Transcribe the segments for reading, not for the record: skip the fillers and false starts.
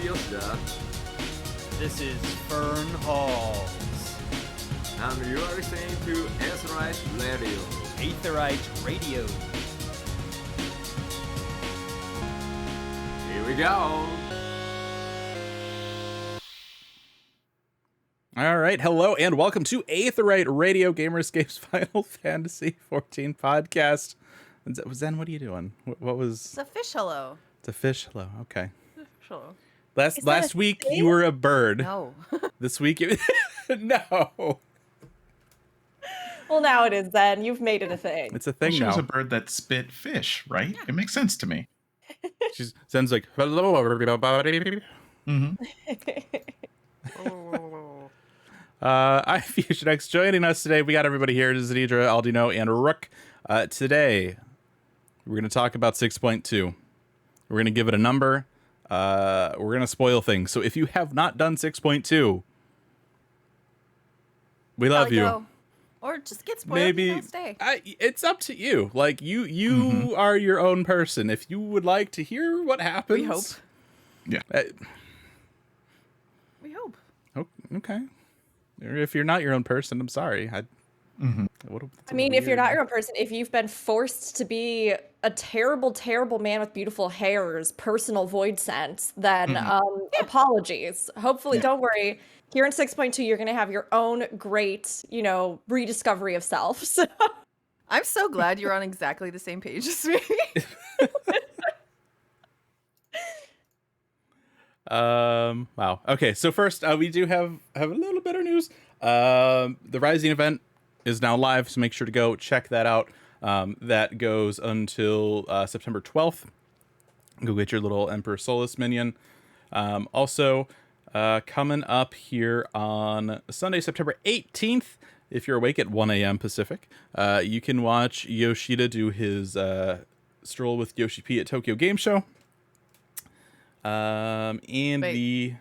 Yoshida. This is Fern Halls. And you are listening to Aetheryte Radio. Aetheryte Radio. Here we go. All right, hello and welcome to Aetheryte Radio, Gamerscape's Final Fantasy XIV podcast. Zen, what are you doing? What was? It's a fish hello. It's a fish hello. Okay. Fish hello. Last week you were a bird. No. This week no. Well, now it is. Then you've made it a thing. It's a thing she now. was a bird that spit fish, right? Yeah. It makes sense to me. Zen's like, hello everybody. I'm Fusion X. Joining us today, we got everybody here. This is Idra, Aldino, and Rook. Today, we're going to talk about 6.2. We're going to give it a number. We're going to spoil things. So if you have not done 6.2, we love you. Go. Or just get spoiled. Maybe And stay. it's up to you. Like you are your own person. If you would like to hear what happens, We hope. Yeah. We hope. Okay. If you're not your own person, I'm sorry. I mean, if you're not your own person, if you've been forced to be a terrible, terrible man with beautiful hair's personal void sense, then apologies. Hopefully, don't worry. Here in 6.2, you're going to have your own great, rediscovery of self. So. I'm so glad you're on exactly the same page as me. Wow. Okay, so first, we do have a little bit of news. The Rising event is now live, so make sure to go check that out. That goes until September 12th. Go get your little Emperor Solus minion. Also, coming up here on Sunday, September 18th, if you're awake at 1 a.m. Pacific, you can watch Yoshida do his stroll with Yoshi P at Tokyo Game Show. And Wait.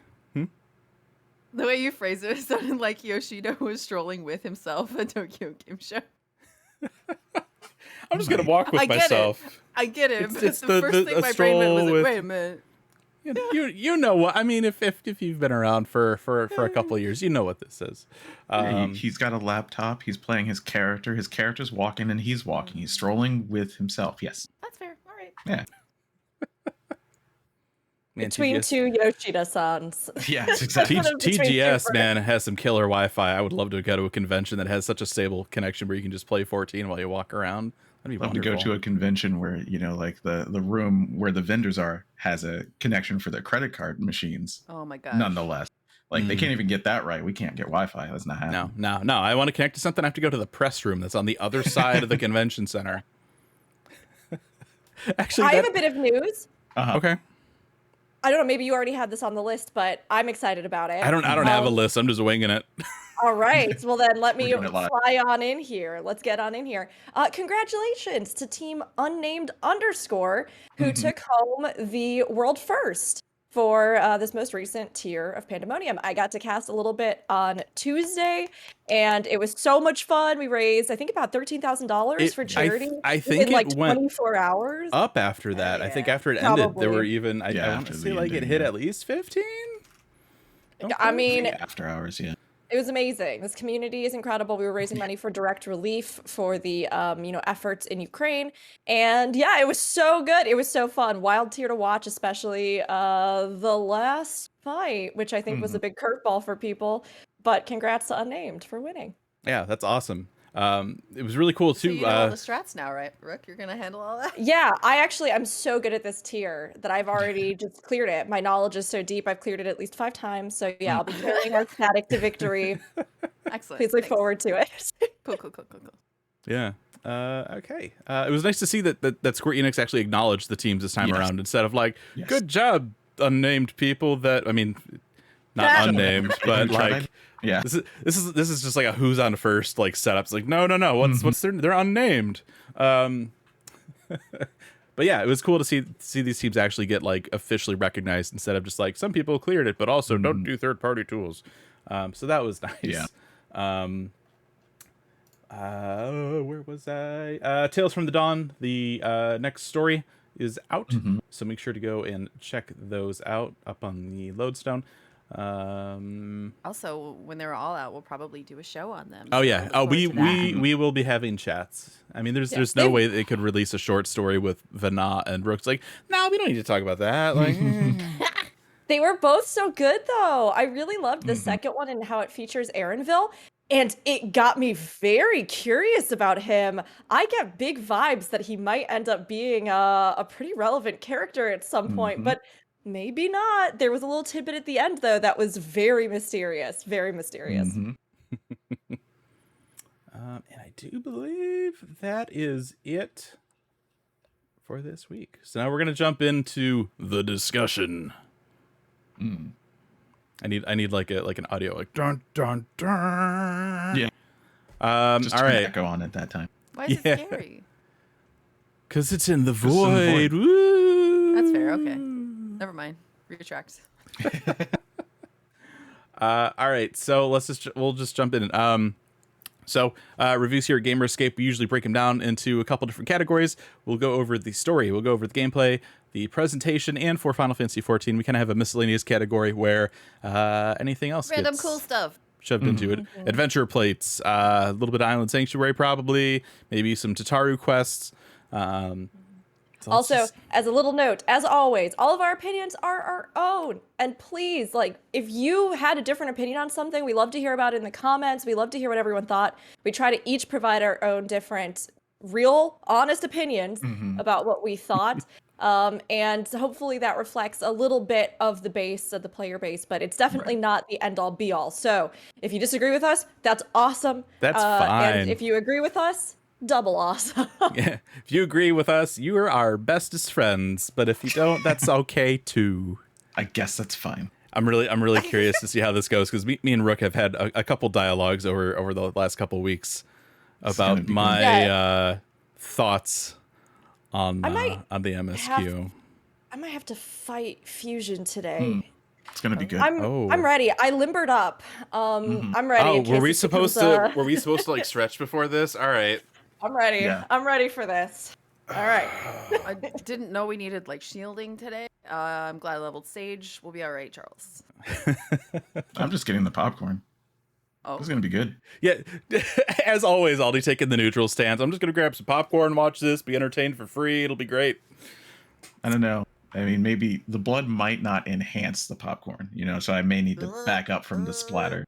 The way you phrased it sounded like Yoshida was strolling with himself at Tokyo Game Show. I'm just gonna walk with myself. I get it. It's But the first thing my brain went was like, wait a minute. You know what I mean. If you've been around for a couple of years, you know what this is. He's got a laptop. He's playing his character. His character's walking and he's walking. He's strolling with himself. Yes. That's fair. All right. Yeah. Man, Between TGS, two Yoshida-sans. Yes, exactly. TGS man has some killer Wi-Fi. I would love to go to a convention that has such a stable connection where you can just play 14 while you walk around. That'd be Love to wonderful. go to a convention where, like the room where the vendors are has a connection for their credit card machines. Oh my gosh. Nonetheless. Like they can't even get that right. We can't get Wi-Fi. That's not happening. No. I want to connect to something. I have to go to the press room that's on the other side of the convention center. Actually, I have a bit of news. Okay. I don't know, maybe you already had this on the list, but I'm excited about it. I don't have a list. I'm just winging it. All right. Well, then let me We're doing it live. fly on in here. Let's get on in here. Congratulations to Team Unnamed _ who took home the world first for this most recent tier of Pandemonium. I got to cast a little bit on Tuesday, and it was so much fun. We raised, I think, about $13,000 for charity. I think in like it went 24 hours. up after that. I think after it ended, Probably. there were even, I want after to the say like it ending, hit yeah. at least 15. I mean, After hours, yeah. it was amazing. This community is incredible. We were raising money for direct relief for the efforts in Ukraine, and yeah, it was so good. It was so fun. Wild tier to watch, especially the last fight, which I think was a big curveball for people. But congrats to Unnamed for winning. Yeah, that's awesome. It was really cool So too. you know all the strats now, right, Rook? You're going to handle all that? Yeah, I'm so good at this tier that I've already just cleared it. My knowledge is so deep. I've cleared it at least 5 times. So yeah, I'll be carrying our static to victory. Excellent. Please look Thanks. forward to it. Cool. Yeah. Okay. It was nice to see that Square Enix actually acknowledged the teams this time Yes. around instead of like, Yes. good job, unnamed people. That I mean, not unnamed, but like, Yeah. this is just like a who's on first like setup. It's like no. What's they're unnamed. But yeah, it was cool to see these teams actually get like officially recognized instead of just like some people cleared it, but also don't do third party tools. So that was nice. Yeah. Where was I? Tales from the Dawn, the next story is out. Mhm. So make sure to go and check those out up on the Lodestone. Also, when they're all out, we'll probably do a show on them. Oh so yeah. look Oh, forward to that. we will be having chats. I mean, there's Yeah, there's no they- way they could release a short story with Vana and Rook's like, no, we don't need to talk about that. Like, They were both so good, though. I really loved the Mhm. second one and how it features Aaronville. And it got me very curious about him. I get big vibes that he might end up being a pretty relevant character at some point, Mhm. but maybe not. There was a little tidbit at the end, though, that was very mysterious. Very mysterious. Mhm. and I do believe that is it for this week. So now we're gonna jump into the discussion. Mm. I need like an audio like dun dun dun. Yeah. Just all turn right. echo on at that time. Why is Yeah. it scary? Cause it's in the It's in the void. void. Woo! That's fair. Okay. Never mind. Retract. All right, so we'll just jump in. Reviews here at Gamerscape, we usually break them down into a couple different categories. We'll go over the story, we'll go over the gameplay, the presentation, and for Final Fantasy XIV, we kind of have a miscellaneous category where anything else Random gets cool stuff. shoved into it. Adventure plates, a little bit of Island Sanctuary, probably, maybe some Tataru quests. So let's Also, just- as a little note, as always, all of our opinions are our own. And please, like, if you had a different opinion on something, we love to hear about it in the comments. We love to hear what everyone thought. We try to each provide our own different, real, honest opinions about what we thought. And hopefully that reflects a little bit of the base, of the player base, but it's definitely not the end all be all. So if you disagree with us, that's awesome. That's fine. And if you agree with us, double awesome. Yeah. If you agree with us, you are our bestest friends. But if you don't, that's okay too. I guess that's fine. I'm really curious to see how this goes because me and Rook have had a couple dialogues over the last couple weeks gonna about be my good. thoughts on the MSQ. I might have to fight Fusion today. It's gonna be good. I'm ready. I limbered up. I'm ready. Oh, in case were we this supposed becomes to? Were we supposed to like stretch before this? All right. I'm ready. Yeah. I'm ready for this. All right. I didn't know we needed like shielding today. I'm glad I leveled Sage. We'll be all right, Charles. I'm just getting the popcorn. Oh, It's gonna be good. Yeah. As always, Aldi taking the neutral stance. I'm just gonna grab some popcorn, watch this, be entertained for free. It'll be great. I don't know. I mean, maybe the blood might not enhance the popcorn, so I may need to back up from the splatter.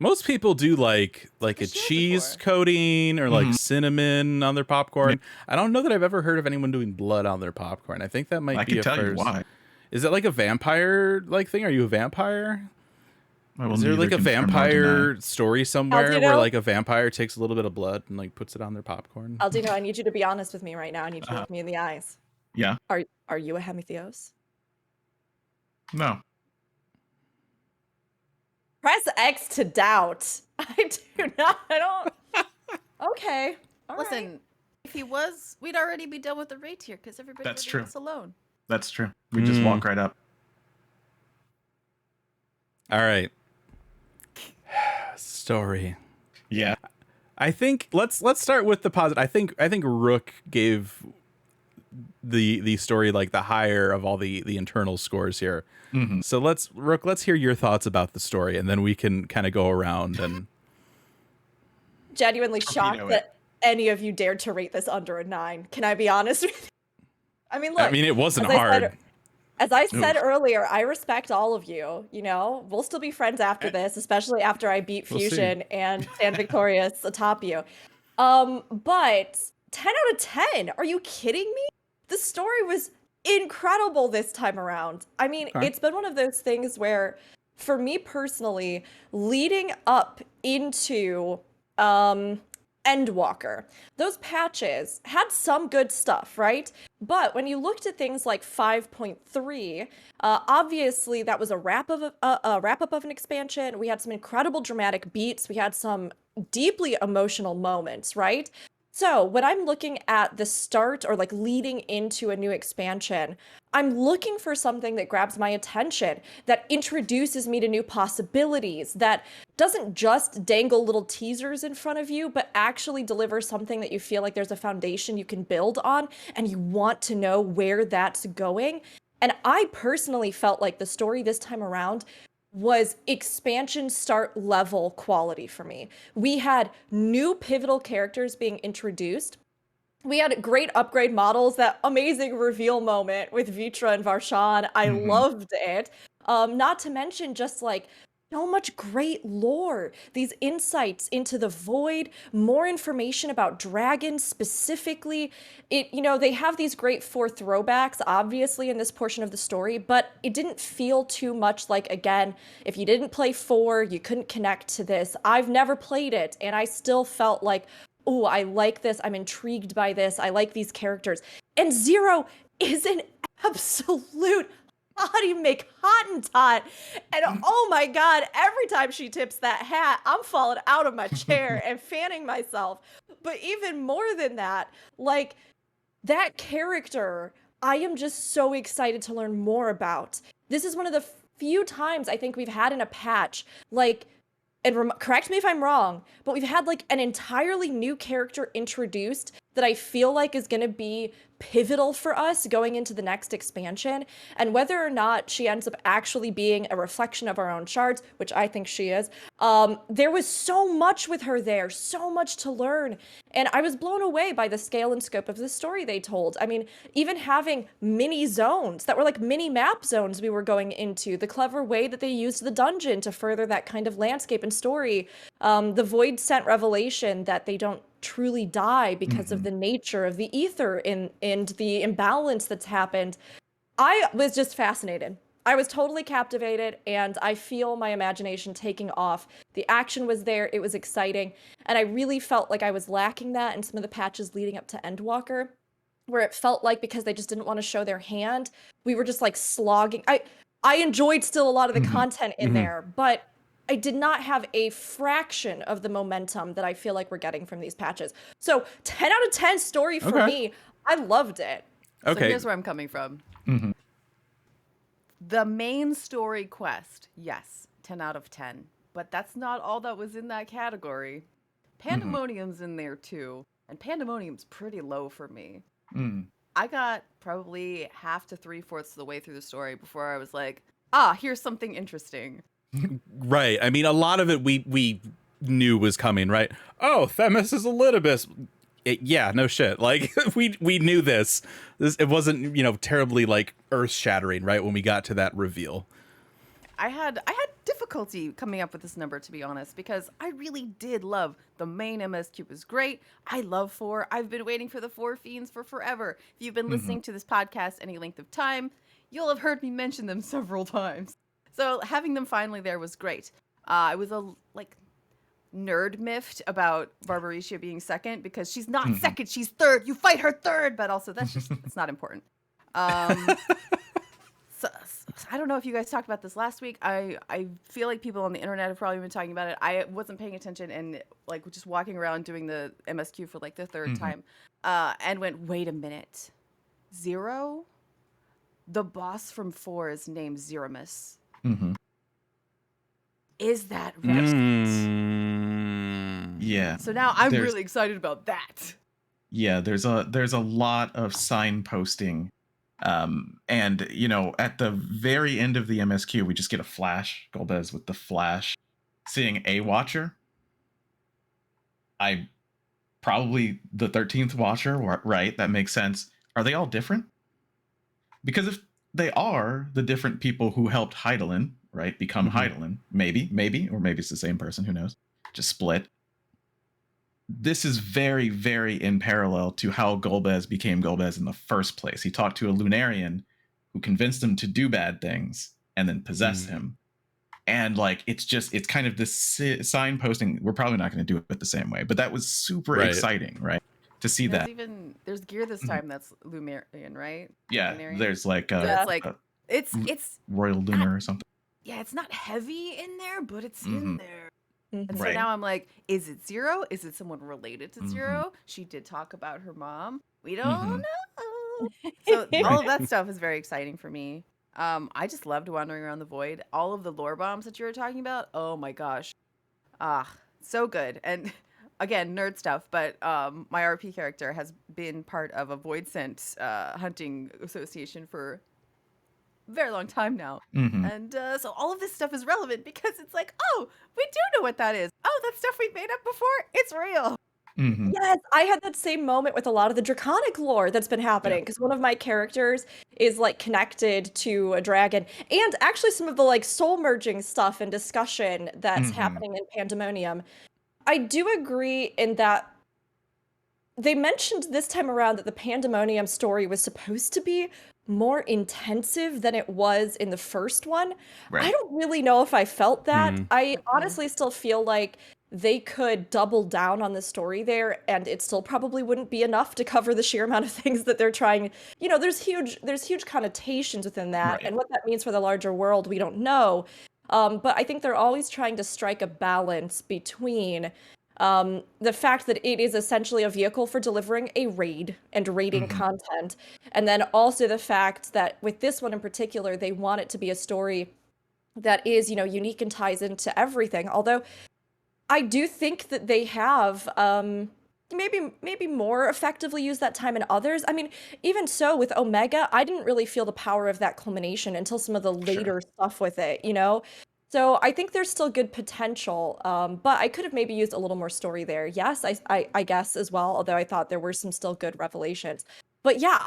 Most people do like a shield cheese before. coating or like Mhm. cinnamon on their popcorn. I don't know that I've ever heard of anyone doing blood on their popcorn. I think that might I be can a tell you first. why. Is that like a vampire like thing? Are you a vampire? I will Is there neither like a confirm nor vampire deny. story somewhere where Aldino? like a vampire takes a little bit of blood and like puts it on their popcorn? Aldino, I need you to be honest with me right now. I need you to look me in the eyes. Yeah. Are you a Hemitheos? No. Press X to doubt. I do not. I don't. Okay. All right. listen. If he was, we'd already be done with the raid tier because everybody That's would true. leave us alone. That's true. We just walk right up. All right. Story. Yeah. I think let's start with the positive. I think Rook gave the story like the higher of all the internal scores here. Mhm. So let's hear your thoughts about the story, and then we can kind of go around and. Genuinely shocked Torpedo it. that any of you dared to rate this under a 9. Can I be honest with you? I mean, look. I mean, it wasn't as I said- hard. As I said Oof. earlier, I respect all of you. We'll still be friends after this, especially after I beat We'll see. Fusion and stand victorious atop you. But 10 out of 10. Are you kidding me? The story was incredible this time around. I mean, Okay. it's been one of those things where, for me personally, leading up into Endwalker, those patches had some good stuff, right? But when you looked at things like 5.3, obviously that was a wrap up of an expansion. We had some incredible dramatic beats. We had some deeply emotional moments, right? So when I'm looking at the start or like leading into a new expansion, I'm looking for something that grabs my attention, that introduces me to new possibilities, that doesn't just dangle little teasers in front of you, but actually delivers something that you feel like there's a foundation you can build on and you want to know where that's going. And I personally felt like the story this time around was expansion start level quality for me. We had new pivotal characters being introduced. We had great upgrade models, that amazing reveal moment with Vitra and Varshan. I loved it. Not to mention just like so much great lore, these insights into the void, more information about dragons specifically. They have these great 4 throwbacks, obviously, in this portion of the story, but it didn't feel too much like, again, if you didn't play 4, you couldn't connect to this. I've never played it, and I still felt like, oh, I like this. I'm intrigued by this. I like these characters. And Zero is an absolute make Hottentot. And oh my God, every time she tips that hat, I'm falling out of my chair and fanning myself. But even more than that, like that character, I am just so excited to learn more about. This is one of the few times I think we've had in a patch, like, and correct me if I'm wrong, but we've had like an entirely new character introduced that I feel like is going to be pivotal for us going into the next expansion. And whether or not she ends up actually being a reflection of our own shards, which I think she is, there was so much with her there, so much to learn. And I was blown away by the scale and scope of the story they told. I mean, even having mini zones that were like mini map zones we were going into, the clever way that they used the dungeon to further that kind of landscape and story, the void sent revelation that they don't truly die because of the nature of the ether and the imbalance that's happened. I was just fascinated. I was totally captivated, and I feel my imagination taking off. The action was there, it was exciting, and I really felt like I was lacking that in some of the patches leading up to Endwalker, where it felt like because they just didn't want to show their hand, we were just like slogging. I enjoyed still a lot of the content in there, but I did not have a fraction of the momentum that I feel like we're getting from these patches. So 10 out of 10 story for me. I loved it. So here's where I'm coming from. The main story quest, yes, 10 out of 10. But that's not all that was in that category. Pandemonium's in there too. And Pandemonium's pretty low for me. I got probably half to 3/4 of the way through the story before I was like, here's something interesting. Right. I mean, a lot of it we knew was coming, right? Oh, Themis is a Litibus. Yeah, no shit. Like we knew this. It wasn't, terribly like earth-shattering, right, when we got to that reveal. I had difficulty coming up with this number, to be honest, because I really did love the main MSQ was great. I love 4. I've been waiting for the 4 fiends for forever. If you've been listening to this podcast any length of time, you'll have heard me mention them several times. So having them finally there was great. I was nerd miffed about Barbarisia being second because she's not second, she's third. You fight her third, but also it's not important. So, I don't know if you guys talked about this last week. I feel like people on the internet have probably been talking about it. I wasn't paying attention and like just walking around doing the MSQ for like the third time, and went, wait a minute, Zero? The boss from 4 is named Zeromus. Is that right? Yeah. So now I'm really excited about that. Yeah, there's a lot of signposting. And at the very end of the MSQ, we just get a flash, Golbez with the flash, seeing a Watcher. I probably the 13th Watcher, right? That makes sense. Are they all different? Because if they are the different people who helped Hydaelyn, right, become Hydaelyn, maybe, or maybe it's the same person, who knows? Just split. This is very, very in parallel to how Golbez became Golbez in the first place. He talked to a Lunarian who convinced him to do bad things and then possessed him. And like, it's kind of this signposting. We're probably not going to do it the same way, but that was super exciting, right? To see that. There's gear this time that's Lumerian, right? Yeah, Lunarian? there's like it's Royal Lunar or something. Yeah, it's not heavy in there, but it's in there. And so Right. now I'm like, is it Zero? Is it someone related to Zero? She did talk about her mom. We don't know. So all of that stuff is very exciting for me. I just loved wandering around the void. All of the lore bombs that you were talking about. Oh my gosh. So good. And again, nerd stuff, but my RP character has been part of a void scent hunting association for a very long time now. And so all of this stuff is relevant because it's like, oh, we do know what that is. Oh, that stuff we made up before, it's real. Yes, I had that same moment with a lot of the draconic lore that's been happening because one of my characters is like connected to a dragon, and actually some of the like soul merging stuff and discussion that's happening in Pandemonium. I do agree in that they mentioned this time around that the Pandemonium story was supposed to be more intensive than it was in the first one. Right. I don't really know if I felt that. I honestly still feel like they could double down on the story there, and it still probably wouldn't be enough to cover the sheer amount of things that they're trying. You know, there's huge connotations within that, Right. and what that means for the larger world, we don't know. But I think they're always trying to strike a balance between the fact that it is essentially a vehicle for delivering a raid and raiding content, and then also the fact that with this one in particular, they want it to be a story that is, you know, unique and ties into everything. Although I do think that they have maybe more effectively used that time in others. I mean, even so with Omega, I didn't really feel the power of that culmination until some of the later stuff with it, you know? So I think there's still good potential, but I could have maybe used a little more story there. Yes, I guess as well, although I thought there were some still good revelations. But yeah,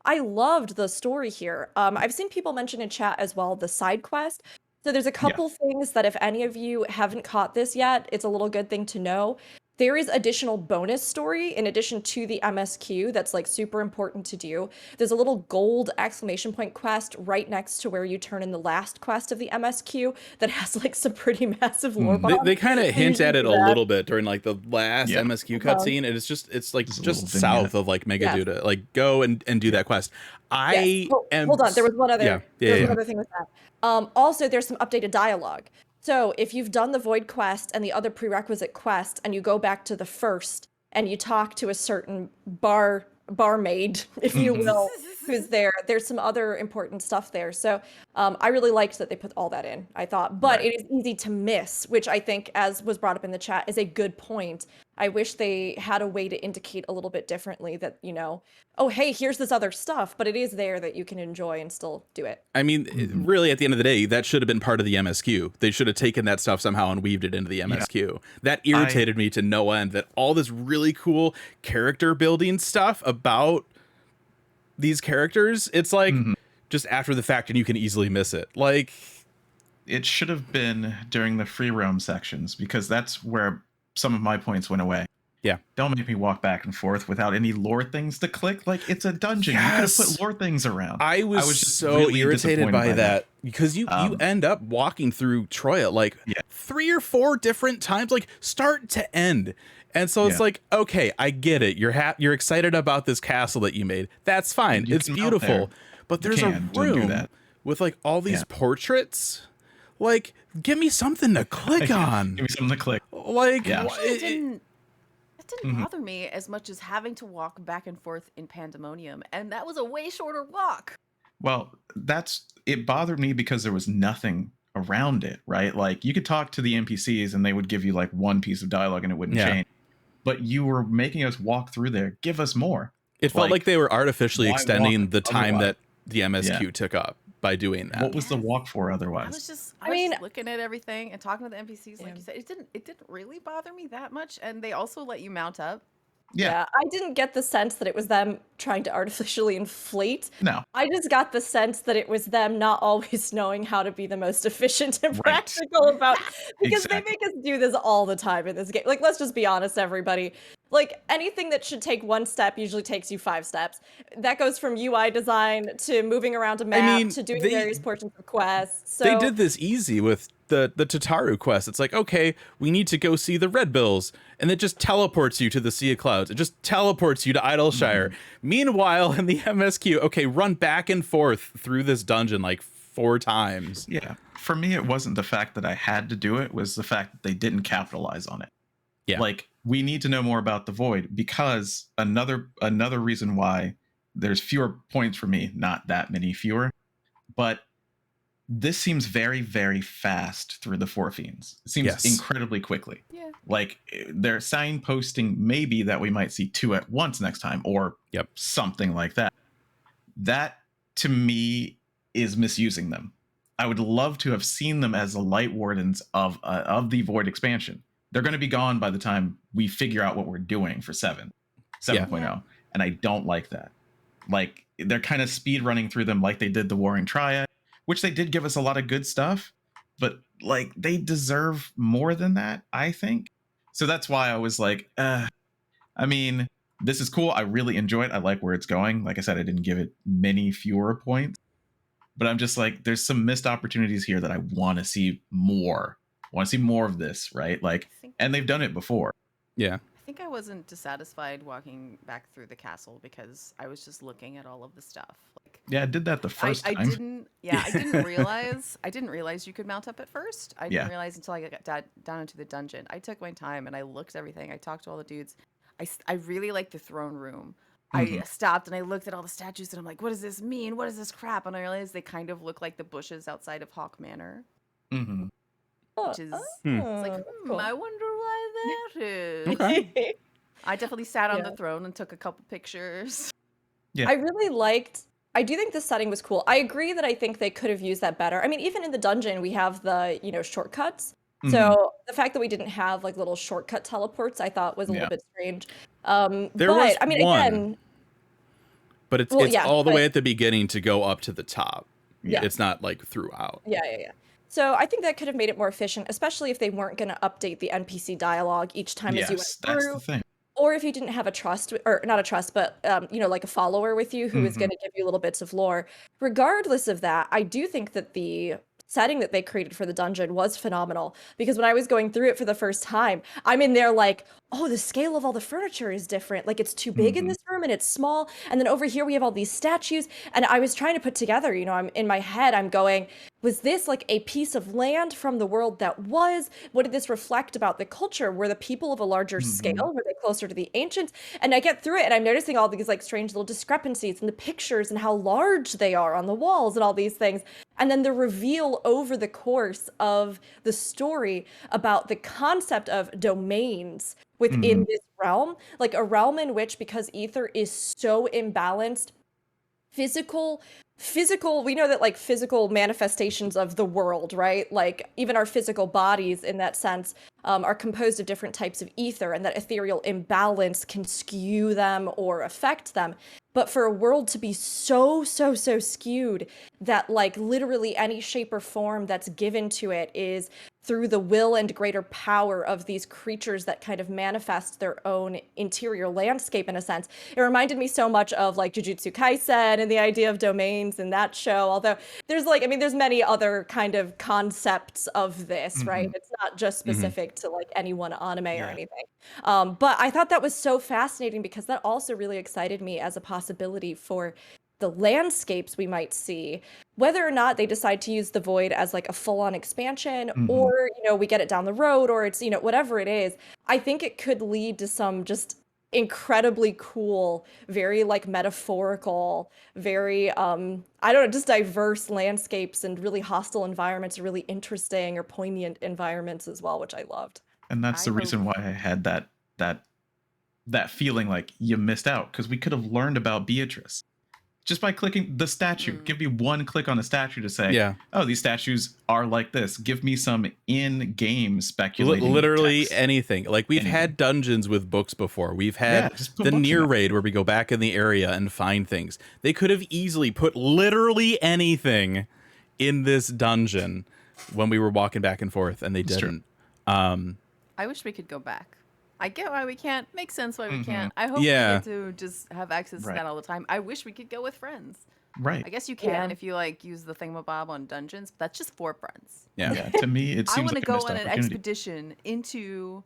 I loved the story here. I've seen people mention in chat as well the side quest. So there's a couple things that if any of you haven't caught this yet, it's a little good thing to know. There is additional bonus story in addition to the MSQ that's like super important to do. There's a little gold exclamation point quest right next to where you turn in the last quest of the MSQ that has like some pretty massive lore bombs. They kind of hint at it a little bit during like the last MSQ cutscene, and it's like just south of like Megaduda. Like go and do that quest. Hold on, there was one other one other thing with that. Also, there's some updated dialogue. So if you've done the Void quest and the other prerequisite quest, and you go back to the first and you talk to a certain barmaid, if you will, who's there, there's some other important stuff there. So I really liked that they put all that in, I thought. But it is easy to miss, which I think, as was brought up in the chat, is a good point. I wish they had a way to indicate a little bit differently that, you know, oh, hey, here's this other stuff, but it is there that you can enjoy and still do it. I mean, really, at the end of the day, that should have been part of the MSQ. They should have taken that stuff somehow and weaved it into the MSQ. Yeah. That irritated me to no end, that all this really cool character building stuff about these characters, it's like just after the fact and you can easily miss it. Like, it should have been during the free roam sections, because that's where some of my points went away. Yeah. Don't make me walk back and forth without any lore things to click. Like, it's a dungeon. You could have put lore things around. I was just so really irritated by that because you end up walking through Troya like 3 or 4 different times, like start to end. And so it's like, okay, I get it. You're excited about this castle that you made. That's fine. It's beautiful. But there's a room with like all these portraits. Like, give me something to click on. Give me something to click. Like, it didn't bother me as much as having to walk back and forth in Pandemonium, and that was a way shorter walk. Well, it bothered me because there was nothing around it, right? Like, you could talk to the NPCs and they would give you like one piece of dialogue and it wouldn't change. But you were making us walk through there. Give us more. It felt like they were artificially extending the time that the MSQ took up by doing that. What was the walk for otherwise? I was just looking at everything and talking to the NPCs, like you said. It didn't really bother me that much, and they also let you mount up. Yeah, I didn't get the sense that it was them trying to artificially inflate. No. I just got the sense that it was them not always knowing how to be the most efficient and practical about, because they make us do this all the time in this game. Like, let's just be honest, everybody. Like, anything that should take 1 step usually takes you 5 steps. That goes from UI design to moving around a map to doing various portions of quests. So they did this easy with the Tataru quest. It's like, okay, we need to go see the Red Bills, and it just teleports you to the Sea of Clouds. It just teleports you to Idleshire. Meanwhile, in the MSQ, okay, run back and forth through this dungeon like 4 times. Yeah. For me, it wasn't the fact that I had to do it, it was the fact that they didn't capitalize on it. Yeah. Like, we need to know more about the void, because another reason why there's fewer points for me, not that many fewer, but this seems very, very fast through the 4 fiends. It seems incredibly quickly. Yeah. Like, they're signposting maybe that we might see 2 at once next time, or something like that. That, to me, is misusing them. I would love to have seen them as the light wardens of the void expansion. They're going to be gone by the time we figure out what we're doing for 7.0, and I don't like that. Like, they're kind of speed running through them like they did the Warring Triad, which they did give us a lot of good stuff, but like, they deserve more than that, I think. So that's why I was like, I mean, this is cool. I really enjoy it. I like where it's going. Like I said, I didn't give it many fewer points, but I'm just like, there's some missed opportunities here that I want to see more. I want to see more of this, right? Like, and they've done it before. Yeah. I think I wasn't dissatisfied walking back through the castle because I was just looking at all of the stuff. Like, yeah, I did that the first time. I didn't realize you could mount up at first. I didn't realize until I got down into the dungeon. I took my time and I looked at everything. I talked to all the dudes. I really liked the throne room. I stopped and I looked at all the statues and I'm like, what does this mean? What is this crap? And I realized they kind of look like the bushes outside of Hawk Manor. Mm-hmm. Which is it's like, cool. I wonder why that is. Okay. I definitely sat on the throne and took a couple pictures. Yeah. I do think the setting was cool. I agree that I think they could have used that better. I mean, even in the dungeon, we have the, shortcuts. So the fact that we didn't have like little shortcut teleports, I thought was a little bit strange. There was I mean, one, again, but it's all the way at the beginning to go up to the top. Yeah. It's not like throughout. Yeah. So I think that could have made it more efficient, especially if they weren't going to update the NPC dialogue each time as you went through. That's the thing. Or if you didn't have a trust, or not a trust, but, like a follower with you who is going to give you little bits of lore. Regardless of that, I do think that the setting that they created for the dungeon was phenomenal, because when I was going through it for the first time, I'm in there like, oh, the scale of all the furniture is different. Like, it's too big in this room and it's small. And then over here we have all these statues. And I was trying to put together, I'm in my head, I'm going, was this like a piece of land from the world that was? What did this reflect about the culture? Were the people of a larger scale? Were they closer to the ancients? And I get through it and I'm noticing all these like strange little discrepancies in the pictures and how large they are on the walls and all these things. And then the reveal over the course of the story about the concept of domains within this realm, like a realm in which, because ether is so imbalanced, physical, we know that like physical manifestations of the world, right? Like even our physical bodies in that sense are composed of different types of ether, and that ethereal imbalance can skew them or affect them. But for a world to be so skewed that like literally any shape or form that's given to it is through the will and greater power of these creatures that kind of manifest their own interior landscape in a sense. It reminded me so much of like Jujutsu Kaisen and the idea of domains in that show. Although there's there's many other kind of concepts of this, right? It's not just specific to like any one anime or anything. But I thought that was so fascinating because that also really excited me as a possibility for the landscapes we might see, whether or not they decide to use the void as like a full-on expansion, or we get it down the road, or it's whatever it is. I think it could lead to some just incredibly cool, very like metaphorical, very just diverse landscapes and really hostile environments, really interesting or poignant environments as well, which I loved. And that's the reason why I had that feeling like you missed out, because we could have learned about Beatrice just by clicking the statue. Give me one click on the statue to say, oh, these statues are like this. Give me some in-game speculating. Literally text. anything. Like we've had dungeons with books before. We've had the near raid where we go back in the area and find things. They could have easily put literally anything in this dungeon when we were walking back and forth, and they didn't. I wish we could go back. I get why we can't. Makes sense why we can't. I hope we get to just have access to that all the time. I wish we could go with friends. Right. I guess you can if you like use the thingamabob on dungeons, but that's just for friends. Yeah. To me, it seems like a missed opportunity. I want to go on an expedition into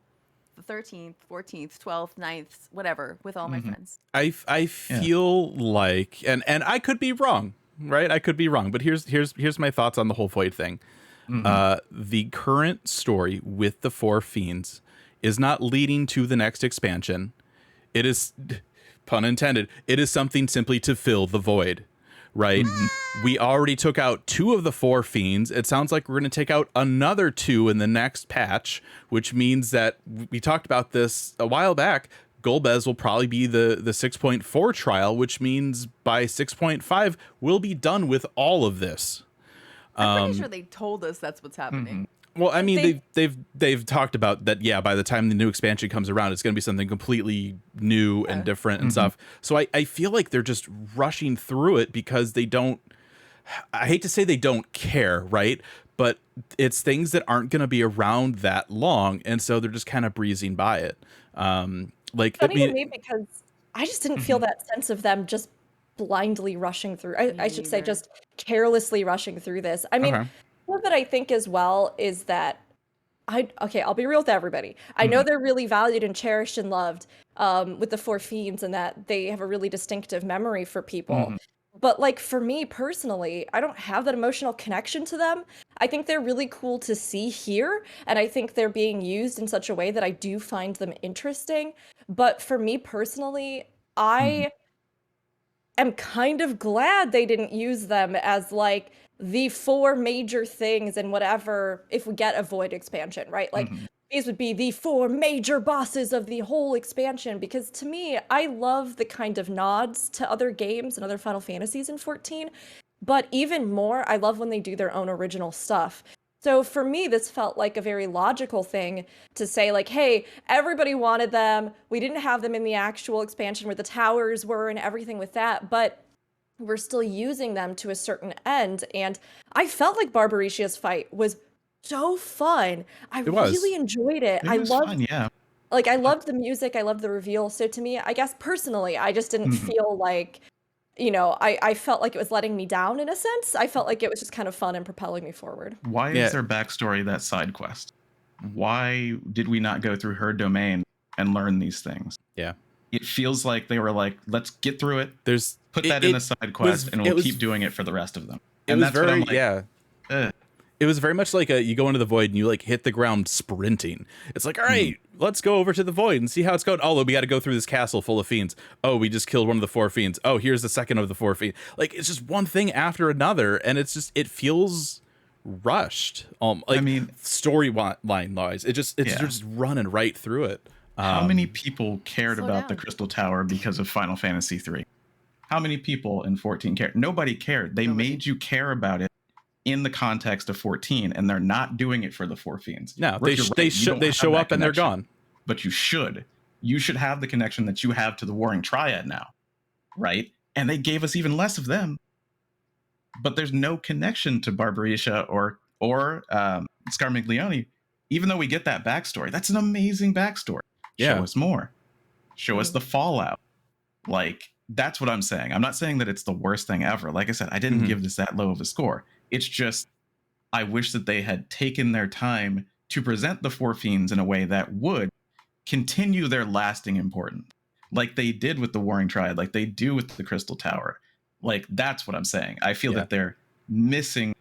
the 13th, 14th, 12th, 9th, whatever, with all my friends. I feel like, and I could be wrong, right? I could be wrong, but here's my thoughts on the whole Void thing. The current story with the four fiends is not leading to the next expansion. It is, pun intended, it is something simply to fill the void, right? We already took out 2 of the 4 fiends. It sounds like we're going to take out another 2 in the next patch, which means that we talked about this a while back. Golbez will probably be the 6.4 trial, which means by 6.5 we'll be done with all of this. I'm pretty sure they told us that's what's happening. Well, I mean, they've talked about that. Yeah, by the time the new expansion comes around, it's going to be something completely new and different and stuff. So I feel like they're just rushing through it because they don't. I hate to say they don't care, right? But it's things that aren't going to be around that long, and so they're just kind of breezing by it. Like, Funny to me because I just didn't feel that sense of them just blindly rushing through. I should say just carelessly rushing through this. I mean, what that I think as well is that I'll be real with everybody. I know they're really valued and cherished and loved with the 4 fiends, and that they have a really distinctive memory for people. But like for me personally, I don't have that emotional connection to them. I think they're really cool to see here, and I think they're being used in such a way that I do find them interesting. But for me personally, I am kind of glad they didn't use them as like the 4 major things and whatever if we get a Void expansion, right? Like these would be the 4 major bosses of the whole expansion, because to me, I love the kind of nods to other games and other Final Fantasies in 14, but even more, I love when they do their own original stuff. So for me, this felt like a very logical thing to say, like, hey, everybody wanted them. We didn't have them in the actual expansion where the towers were and everything with that, but we're still using them to a certain end. And I felt like Barbaricia's fight was so fun. I really enjoyed it. It was fun, yeah. Like, I loved the music. I loved the reveal. So to me, I guess personally, I just didn't feel like, you know, I felt like it was letting me down in a sense. I felt like it was just kind of fun and propelling me forward. Why is their backstory that side quest? Why did we not go through her domain and learn these things? Yeah. It feels like they were like, let's get through it. Put that in a side quest, and we'll keep doing it for the rest of them. And that's what I'm like, It was very much like you go into the void and you like hit the ground sprinting. It's like, all right, let's go over to the void and see how it's going. Oh, we got to go through this castle full of fiends. Oh, we just killed one of the 4 fiends. Oh, here's the second of the 4 fiends. Like, it's just one thing after another, and it's just, it feels rushed. Like, I mean, storyline wise, it's just running right through it. How many people cared about the Crystal Tower because of Final Fantasy III? How many people in 14 cared? Nobody cared. They made you care about it in the context of 14, and they're not doing it for the 4 fiends. No, they show up and they're gone. But you should have the connection that you have to the Warring Triad now, right? And they gave us even less of them. But there's no connection to Barbarisia or Scarmiglione, even though we get that backstory. That's an amazing backstory. Show us more. Show us the fallout. Like, that's what I'm saying. I'm not saying that it's the worst thing ever. Like I said, I didn't give this that low of a score. It's just, I wish that they had taken their time to present the 4 fiends in a way that would continue their lasting importance. Like they did with the Warring Triad, like they do with the Crystal Tower. Like, that's what I'm saying. I feel that they're missing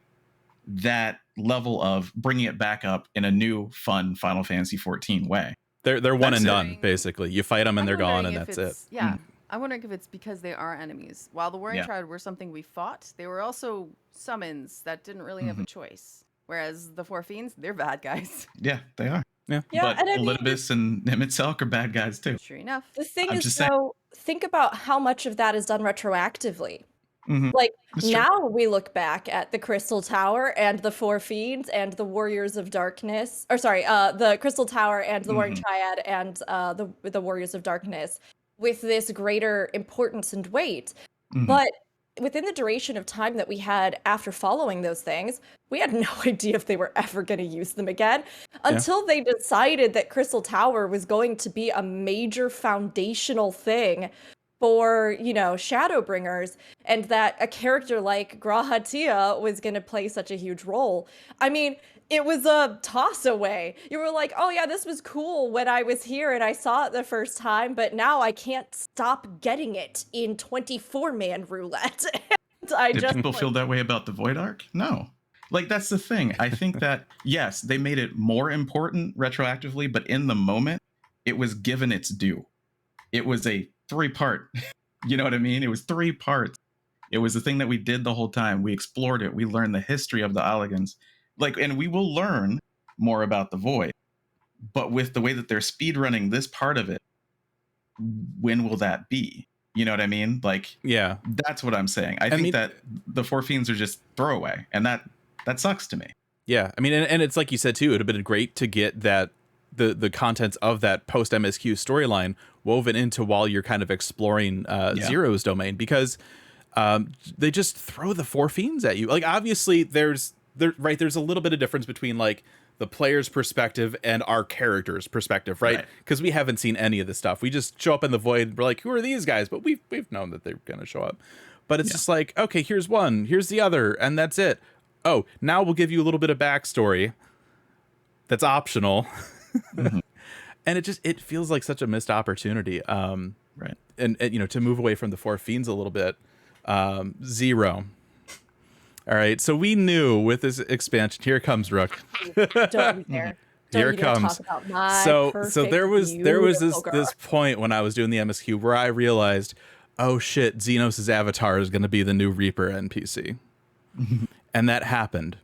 that level of bringing it back up in a new, fun Final Fantasy 14 way. They're one and done, basically. You fight them and they're gone, and that's it. Yeah. I'm wondering if it's because they are enemies. While the Warring Triad were something we fought, they were also summons that didn't really have a choice. Whereas the 4 fiends, they're bad guys. Yeah, they are. Yeah, but and Elidibus and Nimitzelk are bad guys too. Sure enough. The thing is, though, think about how much of that is done retroactively. Like, now we look back at the Crystal Tower and the 4 fiends and the Warriors of Darkness. Or sorry, the Crystal Tower and the Warring Triad and the Warriors of Darkness with this greater importance and weight. But within the duration of time that we had after following those things, we had no idea if they were ever going to use them again until they decided that Crystal Tower was going to be a major foundational thing for, you know, Shadowbringers, and that a character like Grahatia was going to play such a huge role. I mean, it was a toss away. You were like, oh yeah, this was cool when I was here and I saw it the first time, but now I can't stop getting it in 24-man roulette. I Did just people like, feel that way about the Void Arc? No. Like, that's the thing. I think that, yes, they made it more important retroactively, but in the moment, it was given its due. It was a 3-part. You know what I mean? It was 3 parts. It was the thing that we did the whole time. We explored it. We learned the history of the Alligans. Like, and we will learn more about the Void. But with the way that they're speedrunning this part of it, when will that be? You know what I mean? Like, Yeah. that's what I'm saying. I think that the 4 fiends are just throwaway, and that sucks to me. Yeah. I mean, and it's like you said too, it would have been great to get that the contents of that post MSQ storyline woven into while you're kind of exploring Zero's domain, because they just throw the 4 fiends at you. Like, obviously there's a little bit of difference between like the player's perspective and our character's perspective, right? Because we haven't seen any of this stuff. We just show up in the Void, we're like, who are these guys? But we've known that they're gonna show up. But it's just like, okay, here's one, here's the other, and that's it. Oh, now we'll give you a little bit of backstory that's optional. And it feels like such a missed opportunity. And you know, to move away from the 4 fiends a little bit. Zero. All right, so we knew with this expansion, here comes Rook. don't you dare. Here it comes. Talk about my So perfect, there was beautiful girl. this point when I was doing the MSQ where I realized, oh shit, Xenos' avatar is going to be the new Reaper NPC. And that happened.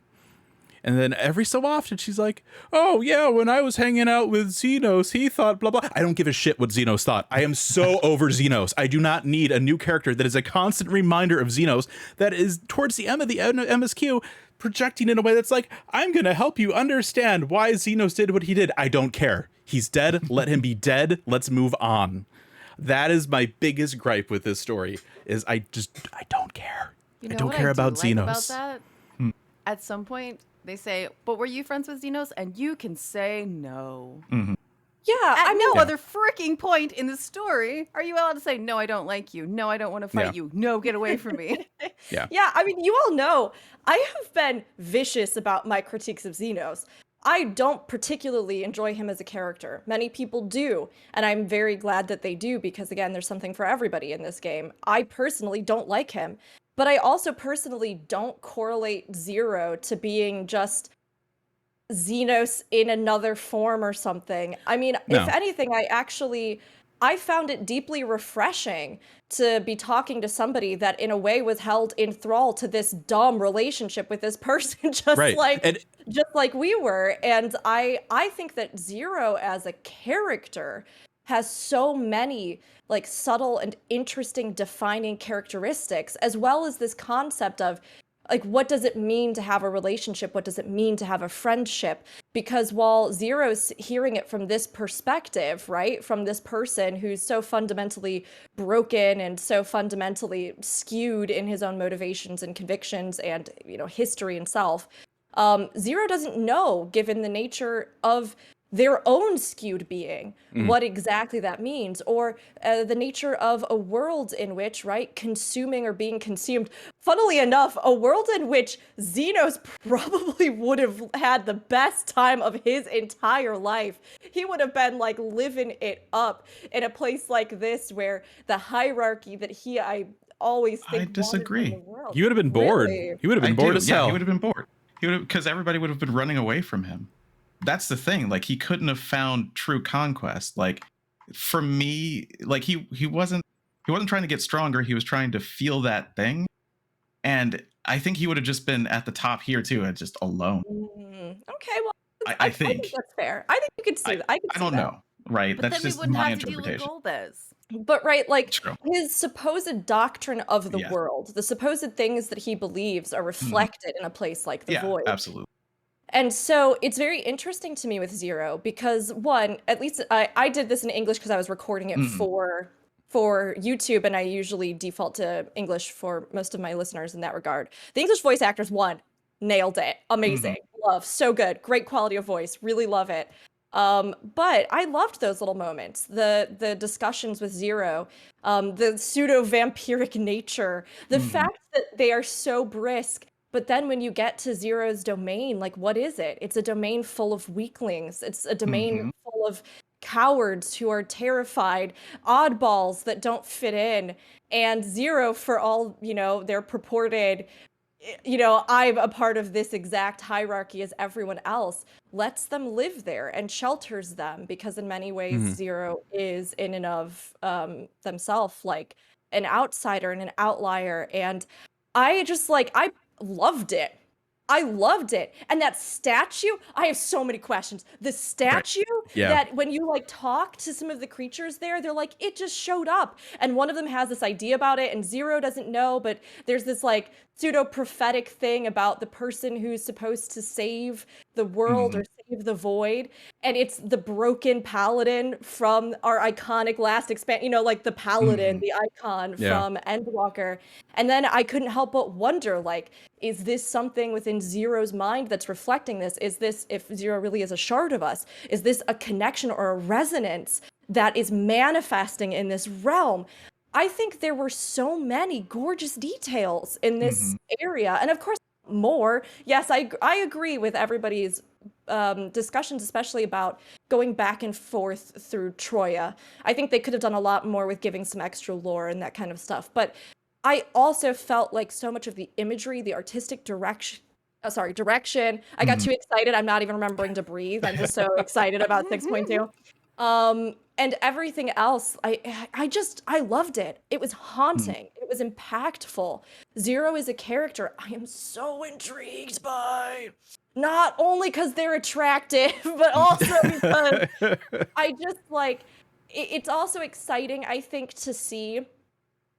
And then every so often she's like, oh yeah, when I was hanging out with Xenos, he thought blah, blah. I don't give a shit what Xenos thought. I am so over Xenos. I do not need a new character that is a constant reminder of Xenos, that is towards the end of the MSQ projecting in a way that's like, I'm going to help you understand why Xenos did what he did. I don't care. He's dead. Let him be dead. Let's move on. That is my biggest gripe with this story, is I don't care. You know I don't what care I about do like Xenos. about that? At some point, they say, but were you friends with Xenos? And you can say no. Yeah, At no other freaking point in the story are you allowed to say, no, I don't like you. No, I don't want to fight you. No, get away from me. Yeah, I mean, you all know I have been vicious about my critiques of Xenos. I don't particularly enjoy him as a character. Many people do, and I'm very glad that they do, because again, there's something for everybody in this game. I personally don't like him, but I also personally don't correlate Zero to being just Xenos in another form or something. I mean, if anything, I found it deeply refreshing to be talking to somebody that in a way was held in thrall to this dumb relationship with this person, just like we were. And I think that Zero as a character has so many like subtle and interesting defining characteristics, as well as this concept of like, what does it mean to have a relationship? What does it mean to have a friendship? Because while Zero's hearing it from this perspective, right, from this person who's so fundamentally broken and so fundamentally skewed in his own motivations and convictions and, you know, history and self, Zero doesn't know, given the nature of their own skewed being, what exactly that means, or the nature of a world in which, right, consuming or being consumed. Funnily enough, a world in which Xenos probably would have had the best time of his entire life. He would have been like living it up in a place like this where the hierarchy that I always think I disagree. wanted in the world. You would have been bored. Really? You would have been bored as hell. He would have been bored. Because everybody would have been running away from him. That's the thing. Like, he couldn't have found true conquest. Like, for me, like he wasn't trying to get stronger. He was trying to feel that thing. And I think he would have just been at the top here too, and just alone. Okay, well, I think that's fair. I think you could see that. I don't know. Right. But that's then just we wouldn't my have to deal with interpretation. Golbez. But right, like True. his supposed doctrine of the world, the supposed things that he believes are reflected in a place like the Void. Absolutely. And so it's very interesting to me with Zero because, one, at least I did this in English because I was recording it for YouTube, and I usually default to English for most of my listeners in that regard. The English voice actors, one, nailed it. Amazing. Love. So good. Great quality of voice. Really love it. But I loved those little moments. The discussions with Zero, the pseudo-vampiric nature, the fact that they are so brisk. But then when you get to Zero's domain, like, what is it? It's a domain full of weaklings. It's a domain full of cowards who are terrified, oddballs that don't fit in, and Zero, for all, their purported, I'm a part of this exact hierarchy as everyone else, lets them live there and shelters them, because in many ways Zero is in and of themselves like an outsider and an outlier. And I just I loved it. I loved it. And that statue, I have so many questions. The statue Yeah. that when you talk to some of the creatures there, they're like, it just showed up. And one of them has this idea about it, and Zero doesn't know, but there's this pseudo prophetic thing about the person who's supposed to save the world or save the void. And it's the Broken Paladin from our iconic last expansion, the Paladin, the icon from Endwalker. And then I couldn't help but wonder, is this something within Zero's mind that's reflecting this? Is this, if Zero really is a shard of us, is this a connection or a resonance that is manifesting in this realm? I think there were so many gorgeous details in this area. And of course, more. Yes, I agree with everybody's discussions, especially about going back and forth through Troya. I think they could have done a lot more with giving some extra lore and that kind of stuff. But I also felt like so much of the imagery, the artistic direction. I got too excited. I'm not even remembering to breathe. I'm just so excited about 6.2. And everything else, I loved it. It was haunting. It was impactful. Zero is a character I am so intrigued by. Not only because they're attractive, but also because I just it's also exciting, I think, to see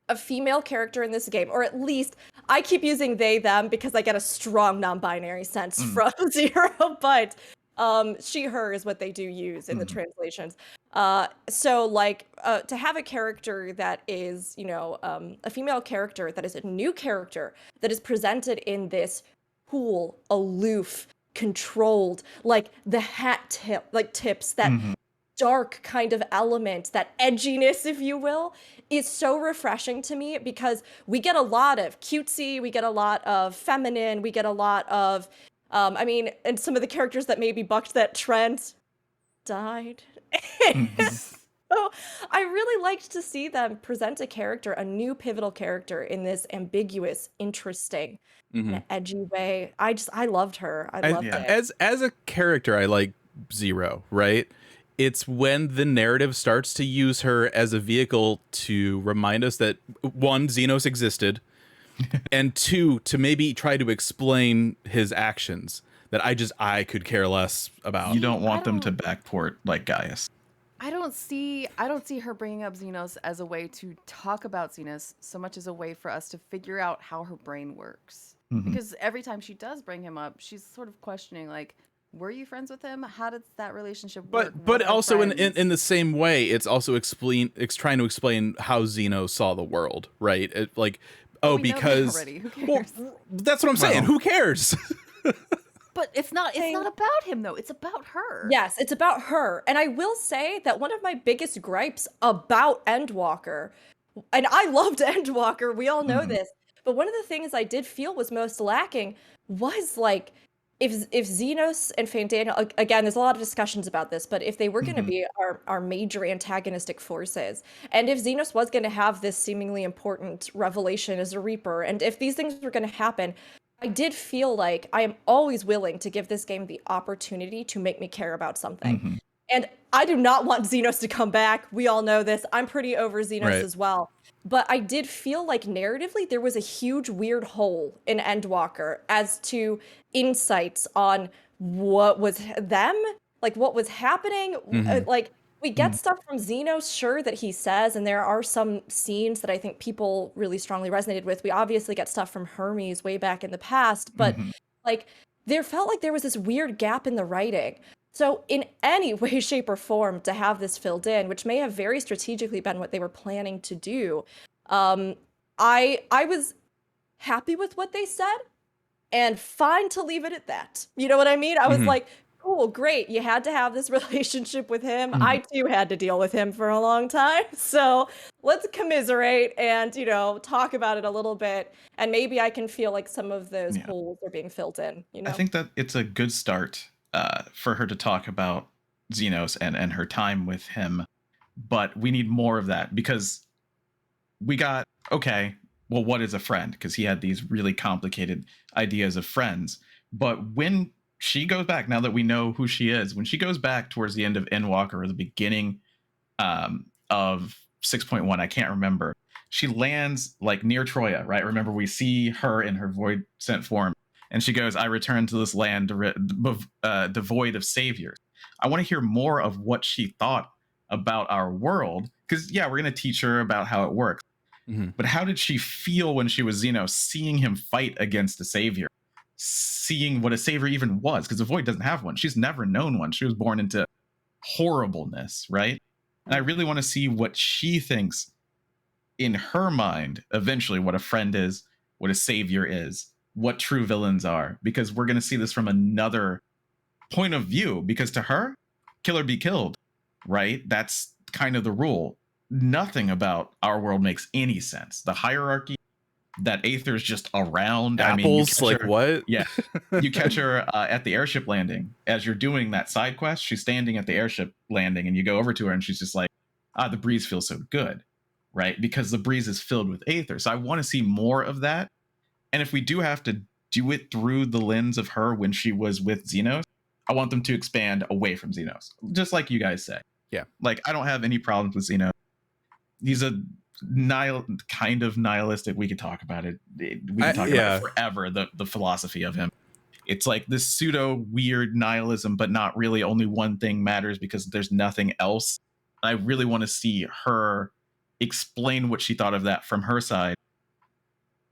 a female character in this game, or at least I keep using they, them because I get a strong non-binary sense from Zero, but she, her is what they do use in the translations. So to have a character that is, a female character that is a new character that is presented in this cool, aloof, controlled, the hat tips, that dark kind of element, that edginess, if you will, is so refreshing to me, because we get a lot of cutesy, we get a lot of feminine, we get a lot of, and some of the characters that maybe bucked that trend died. So I really liked to see them present a character, a new pivotal character, in this ambiguous, interesting, and edgy way. I loved her. I loved it. As a character, I like Zero, right? It's when the narrative starts to use her as a vehicle to remind us that, one, Xenos existed, and two, to maybe try to explain his actions that I could care less about. You don't want them to backport like Gaius. I don't see her bringing up Xenos as a way to talk about Xenos so much as a way for us to figure out how her brain works. Because every time she does bring him up, she's sort of questioning, were you friends with him? How did that relationship work? But also in the same way, it's also trying to explain how Xenos saw the world, right? Because who cares? Well, that's what I'm saying. Who cares? But it's not about him, though. It's about her. Yes, it's about her. And I will say that one of my biggest gripes about Endwalker, and I loved Endwalker, we all know this, but one of the things I did feel was most lacking was if Xenos and Fandaniel, again, there's a lot of discussions about this, but if they were going to be our major antagonistic forces, and if Xenos was going to have this seemingly important revelation as a Reaper, and if these things were going to happen, I did feel like I am always willing to give this game the opportunity to make me care about something. And I do not want Xenos to come back. We all know this. I'm pretty over Xenos as well. But I did feel like narratively there was a huge weird hole in Endwalker as to insights on what was them, what was happening. We get stuff from Xenos, sure, that he says, and there are some scenes that I think people really strongly resonated with. We obviously get stuff from Hermes way back in the past, but there felt like there was this weird gap in the writing. So in any way, shape, or form to have this filled in, which may have very strategically been what they were planning to do, I was happy with what they said and fine to leave it at that. You know what I mean? I was like, cool, great. You had to have this relationship with him. I too had to deal with him for a long time. So let's commiserate and, talk about it a little bit. And maybe I can feel like some of those holes are being filled in. I think that it's a good start for her to talk about Xenos and her time with him, but we need more of that because we got, okay, well, what is a friend? Because he had these really complicated ideas of friends. But when she goes back, now that we know who she is, when she goes back towards the end of Endwalker or the beginning of 6.1, I can't remember. She lands like near Troya, right? Remember, we see her in her void sent form, and she goes, "I return to this land devoid of saviors." I want to hear more of what she thought about our world, because yeah, we're going to teach her about how it works. Mm-hmm. But how did she feel when she was Xenos, seeing him fight against a savior, seeing what a savior even was? Because the Void doesn't have one. She's never known one. She was born into horribleness, right? And I really want to see what she thinks in her mind, eventually, what a friend is, what a savior is, what true villains are, because we're going to see this from another point of view. Because to her, kill or be killed, right? That's kind of the rule. Nothing about our world makes any sense. The hierarchy, that Aether's just around. Apples, I mean, you catch like her, what? Yeah, you catch her at the airship landing as you're doing that side quest. She's standing at the airship landing, and you go over to her, and she's just like, the breeze feels so good, right? Because the breeze is filled with Aether. So I want to see more of that. And if we do have to do it through the lens of her when she was with Xenos, I want them to expand away from Xenos, just like you guys say. Yeah. Like, I don't have any problems with Xenos. He's a kind of nihilistic. We could talk about it. We can talk about it forever. The philosophy of him. It's like this pseudo weird nihilism, but not really. Only one thing matters because there's nothing else. I really want to see her explain what she thought of that from her side,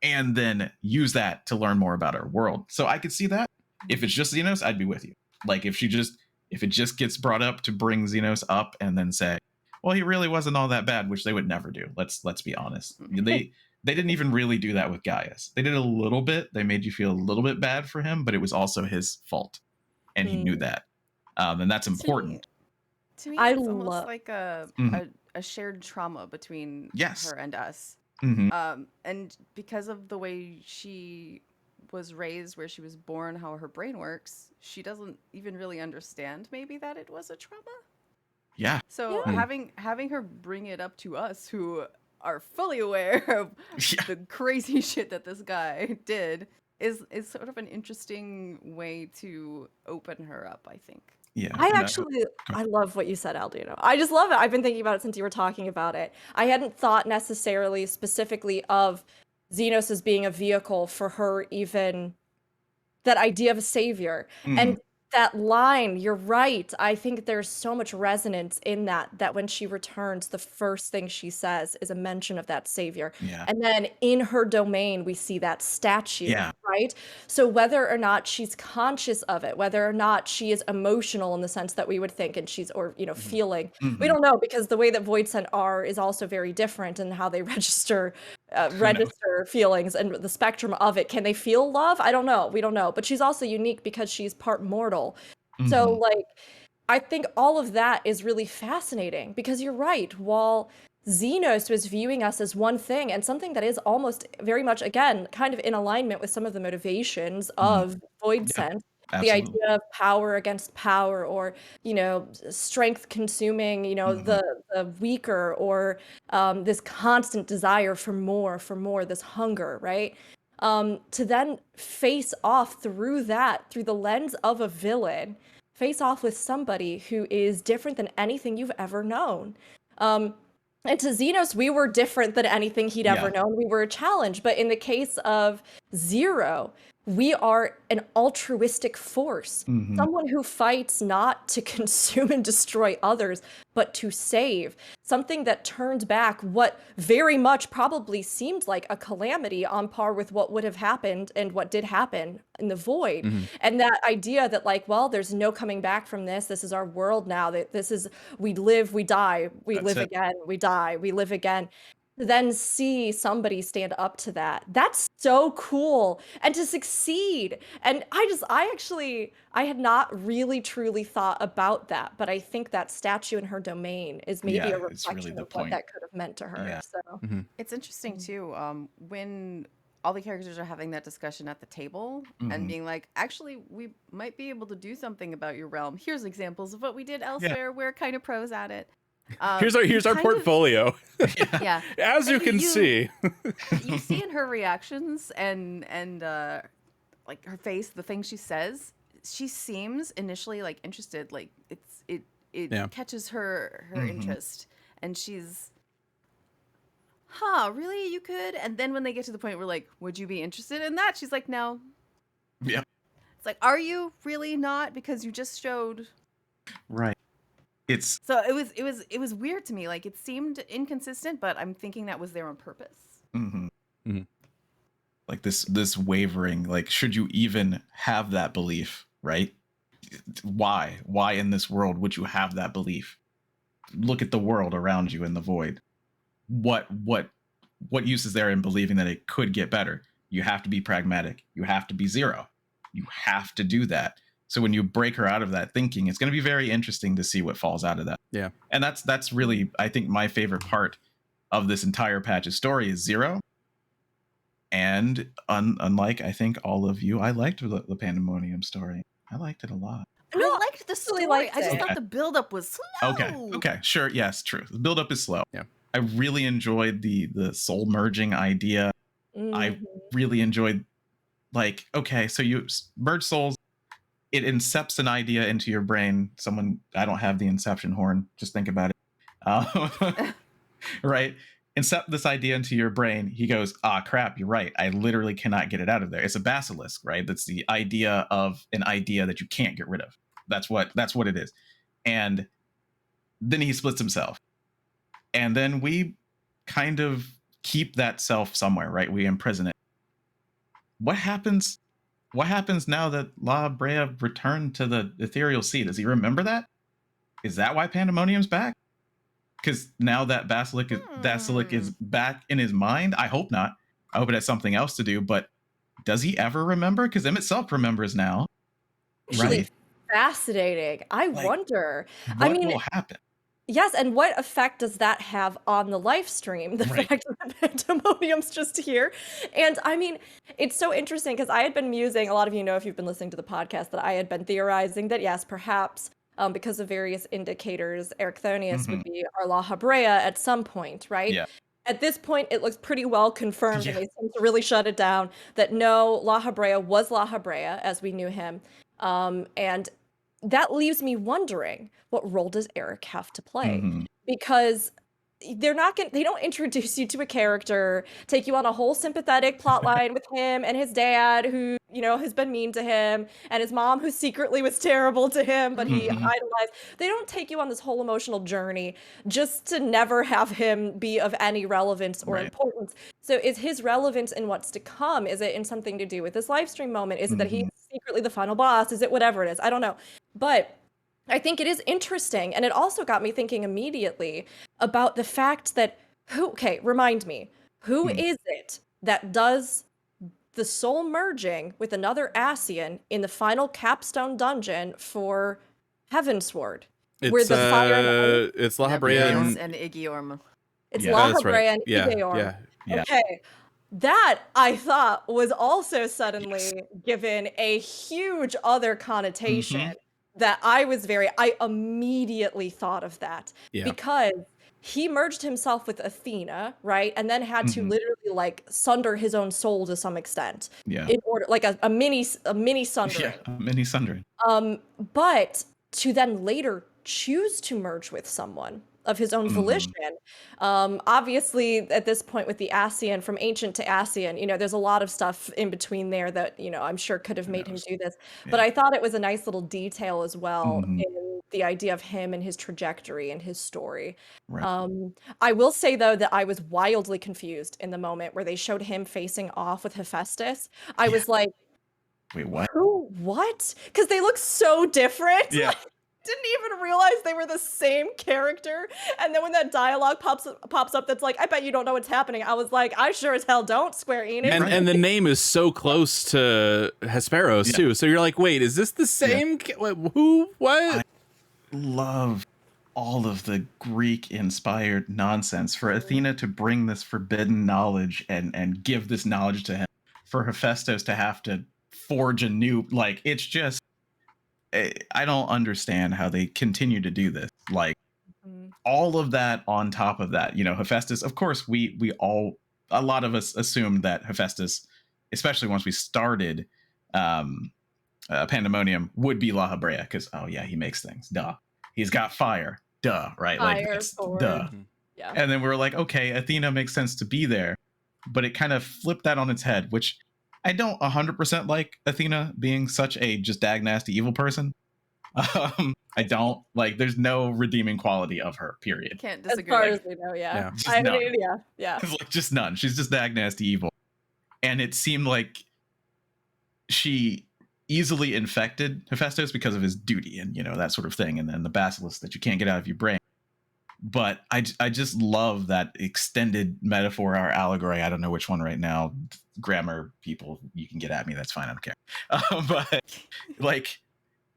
and then use that to learn more about our world. So I could see that. If it's just Xenos, I'd be with you. Like if it just gets brought up to bring Xenos up and then say, well, he really wasn't all that bad, which they would never do. Let's be honest. They didn't even really do that with Gaius. They did a little bit. They made you feel a little bit bad for him, but it was also his fault, and he knew that, and that's important. To me, I it's almost love- like a shared trauma between Yes. her and us. Mhm. And because of the way she was raised, where she was born, how her brain works, she doesn't even really understand maybe that it was a trauma. Yeah. So Yeah. having her bring it up to us, who are fully aware of Yeah. the crazy shit that this guy did, is sort of an interesting way to open her up, I think. Yeah. I love what you said, Aldino. I just love it. I've been thinking about it since you were talking about it. I hadn't thought necessarily specifically of Xenos as being a vehicle for her, even that idea of a savior. And that line, you're right. I think there's so much resonance in that when she returns, the first thing she says is a mention of that savior. Yeah. And then in her domain, we see that statue, Yeah. right? So whether or not she's conscious of it, whether or not she is emotional in the sense that we would think, and she's, or, feeling, we don't know, because the way that Void Sent are is also very different in how they register feelings and the spectrum of it. Can they feel love? I don't know. We don't know. But she's also unique because she's part mortal. So, like, I think all of that is really fascinating because you're right. While Xenos was viewing us as one thing, and something that is almost very much, again, kind of in alignment with some of the motivations of Void Sent. The Absolutely. idea of power against power, or strength consuming the weaker, or this constant desire for more, this hunger, right? To then face off through the lens of a villain, face off with somebody who is different than anything you've ever known. And to Xenos, we were different than anything he'd ever known. We were a challenge. But in the case of Zero, we are an altruistic force. Someone who fights not to consume and destroy others, but to save. Something that turned back what very much probably seemed like a calamity on par with what would have happened and what did happen in the Void. And that idea that, like, well, there's no coming back from this. This is our world now. That this is, we live, we die, we live again, we die, we live again. Then see somebody stand up to that. That's so cool. And to succeed. And I had not really truly thought about that, but I think that statue in her domain is maybe a it's really reflection the of what point. that could have meant to her. Yeah. So It's interesting too. When all the characters are having that discussion at the table Mhm. and being like, actually, we might be able to do something about your realm. Here's examples of what we did elsewhere. We're kind of pros at it. Here's our kind of- portfolio. yeah. As you can see. You see in her reactions and like her face, the things she says, she seems initially like interested, like it Yeah. catches her Mhm. interest, and she's really, you could? And then when they get to the point where like, would you be interested in that? She's like, no. Yeah. It's like, are you really not? Because you just showed. Right. It's So it was weird to me. Like, it seemed inconsistent, but I'm thinking that was there on purpose. mhm. Mhm. Like this wavering. Like, should you even have that belief? Right? Why? Why in this world would you have that belief? Look at the world around you in the void. What use is there in believing that it could get better? You have to be pragmatic. You have to be zero. You have to do that. So when you break her out of that thinking, it's going to be very interesting to see what falls out of that. Yeah. And that's really, I think, my favorite part of this entire patch's story is Zero. And unlike, I think, all of you, I liked the Pandemonium story. I liked it a lot. No, I liked the story. liked I just it. thought the buildup was slow. Okay, sure, yes, true. The buildup is slow. Yeah. I really enjoyed the soul merging idea. I Mhm. really enjoyed, like, okay, so you merge souls, it incepts an idea into your brain. I don't have the inception horn, just think about it. Right? Incept this idea into your brain. He goes, crap, you're right. I literally cannot get it out of there. It's a basilisk, right? That's the idea of an idea that you can't get rid of. That's what it is. And then he splits himself. And then we kind of keep that self somewhere, right? We imprison it. What happens now that La Brea returned to the ethereal sea? Does he remember that? Is that why Pandemonium's back? Because now that Basilisk is back in his mind? I hope not. I hope it has something else to do, but does he ever remember? Because him itself remembers now. Actually, Right? fascinating. I wonder. What I mean, will happen? yes, and what effect does that have on the live stream? The Right. fact that Pandemonium's just here. And I mean, it's so interesting because I had been musing, a lot of you know if you've been listening to the podcast, that I had been theorizing that yes, perhaps because of various indicators, Ericthonius would be our La Habrea at some point, right? Yeah. At this point, it looks pretty well confirmed, and Yeah. they seem to really shut it down, that no, La Habrea was La Habrea as we knew him. And that leaves me wondering, what role does Eric have to play? Mhm. Because they don't introduce you to a character, take you on a whole sympathetic plot line with him and his dad who, has been mean to him, and his mom who secretly was terrible to him, but he idolized. They don't take you on this whole emotional journey just to never have him be of any relevance or Right. importance. So is his relevance in what's to come? Is it in something to do with this live stream moment? Is it that he's secretly the final boss? Is it whatever it is? I don't know. But I think it is interesting. And it also got me thinking immediately about the fact that remind me, who is it that does the soul merging with another Ascian in the final capstone dungeon for Heavensward? It's it's La Habrea Yes, and and Igiorm. It's Yeah, La that's right. Habrea and Yeah, Ideorm. Yeah. Okay. That I thought was also suddenly given a huge other connotation that I immediately thought of that Yeah. because he merged himself with Athena, right? And then had to literally like sunder his own soul to some extent Yeah. in order, like a mini sundering. Yeah. Mini sundering. But to then later choose to merge with someone of his own volition. Obviously, at this point with the Ascian, from ancient to Ascian, there's a lot of stuff in between there that, I'm sure could have made him do this. But I thought it was a nice little detail as well in the idea of him and his trajectory and his story. Right. I will say, though, that I was wildly confused in the moment where they showed him facing off with Hephaestus. I was like, Wait, what? who? What? Because they look so different. Yeah. Didn't even realize they were the same character. And then when that dialogue pops up that's like, I bet you don't know what's happening, I was like, I sure as hell don't, Square Enix. And the name is so close to Hesperos too. So you're like, wait, is this the same? Who? What? I love all of the Greek-inspired nonsense for Athena to bring this forbidden knowledge and give this knowledge to him. for Hephaestus to have to forge a new, like, it's just, I don't understand how they continue to do this. Like, all of that on top of that, you know, Hephaestus, of course, a lot of us assumed that Hephaestus, especially once we started Pandemonium, would be La Habrea, because, oh yeah, he makes things, duh. He's got fire, duh, right? Like, Fire, that's sword. duh. Yeah. And then we were like, okay, Athena makes sense to be there, but it kind of flipped that on its head, which I don't 100% like Athena being such a just dag nasty evil person. I don't like. There's no redeeming quality of her. Period. Can't As disagree. far as we know, yeah. Just I none. mean, yeah. Like, just none. She's just dag nasty evil, and it seemed like she easily infected Hephaestus because of his duty and, you know, that sort of thing, and then the basilisk that you can't get out of your brain. But I just love that extended metaphor or allegory. I don't know which one right now. Grammar people, you can get at me. That's fine. I don't care. But like,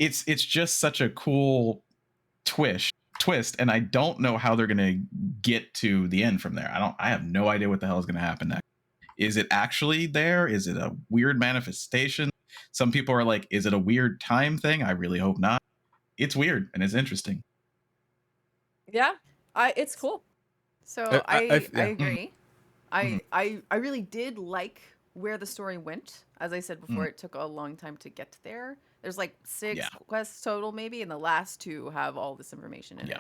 it's just such a cool twist, and I don't know how they're gonna get to the end from there. I have no idea what the hell is gonna happen next. Is it actually there? Is it a weird manifestation? Some people are like, is it a weird time thing? I really hope not. It's weird and it's interesting. Yeah. It's cool. So I yeah. agree. I really did like where the story went. As I said before, it took a long time to get there. There's like 6 quests total maybe, and the last 2 have all this information in it.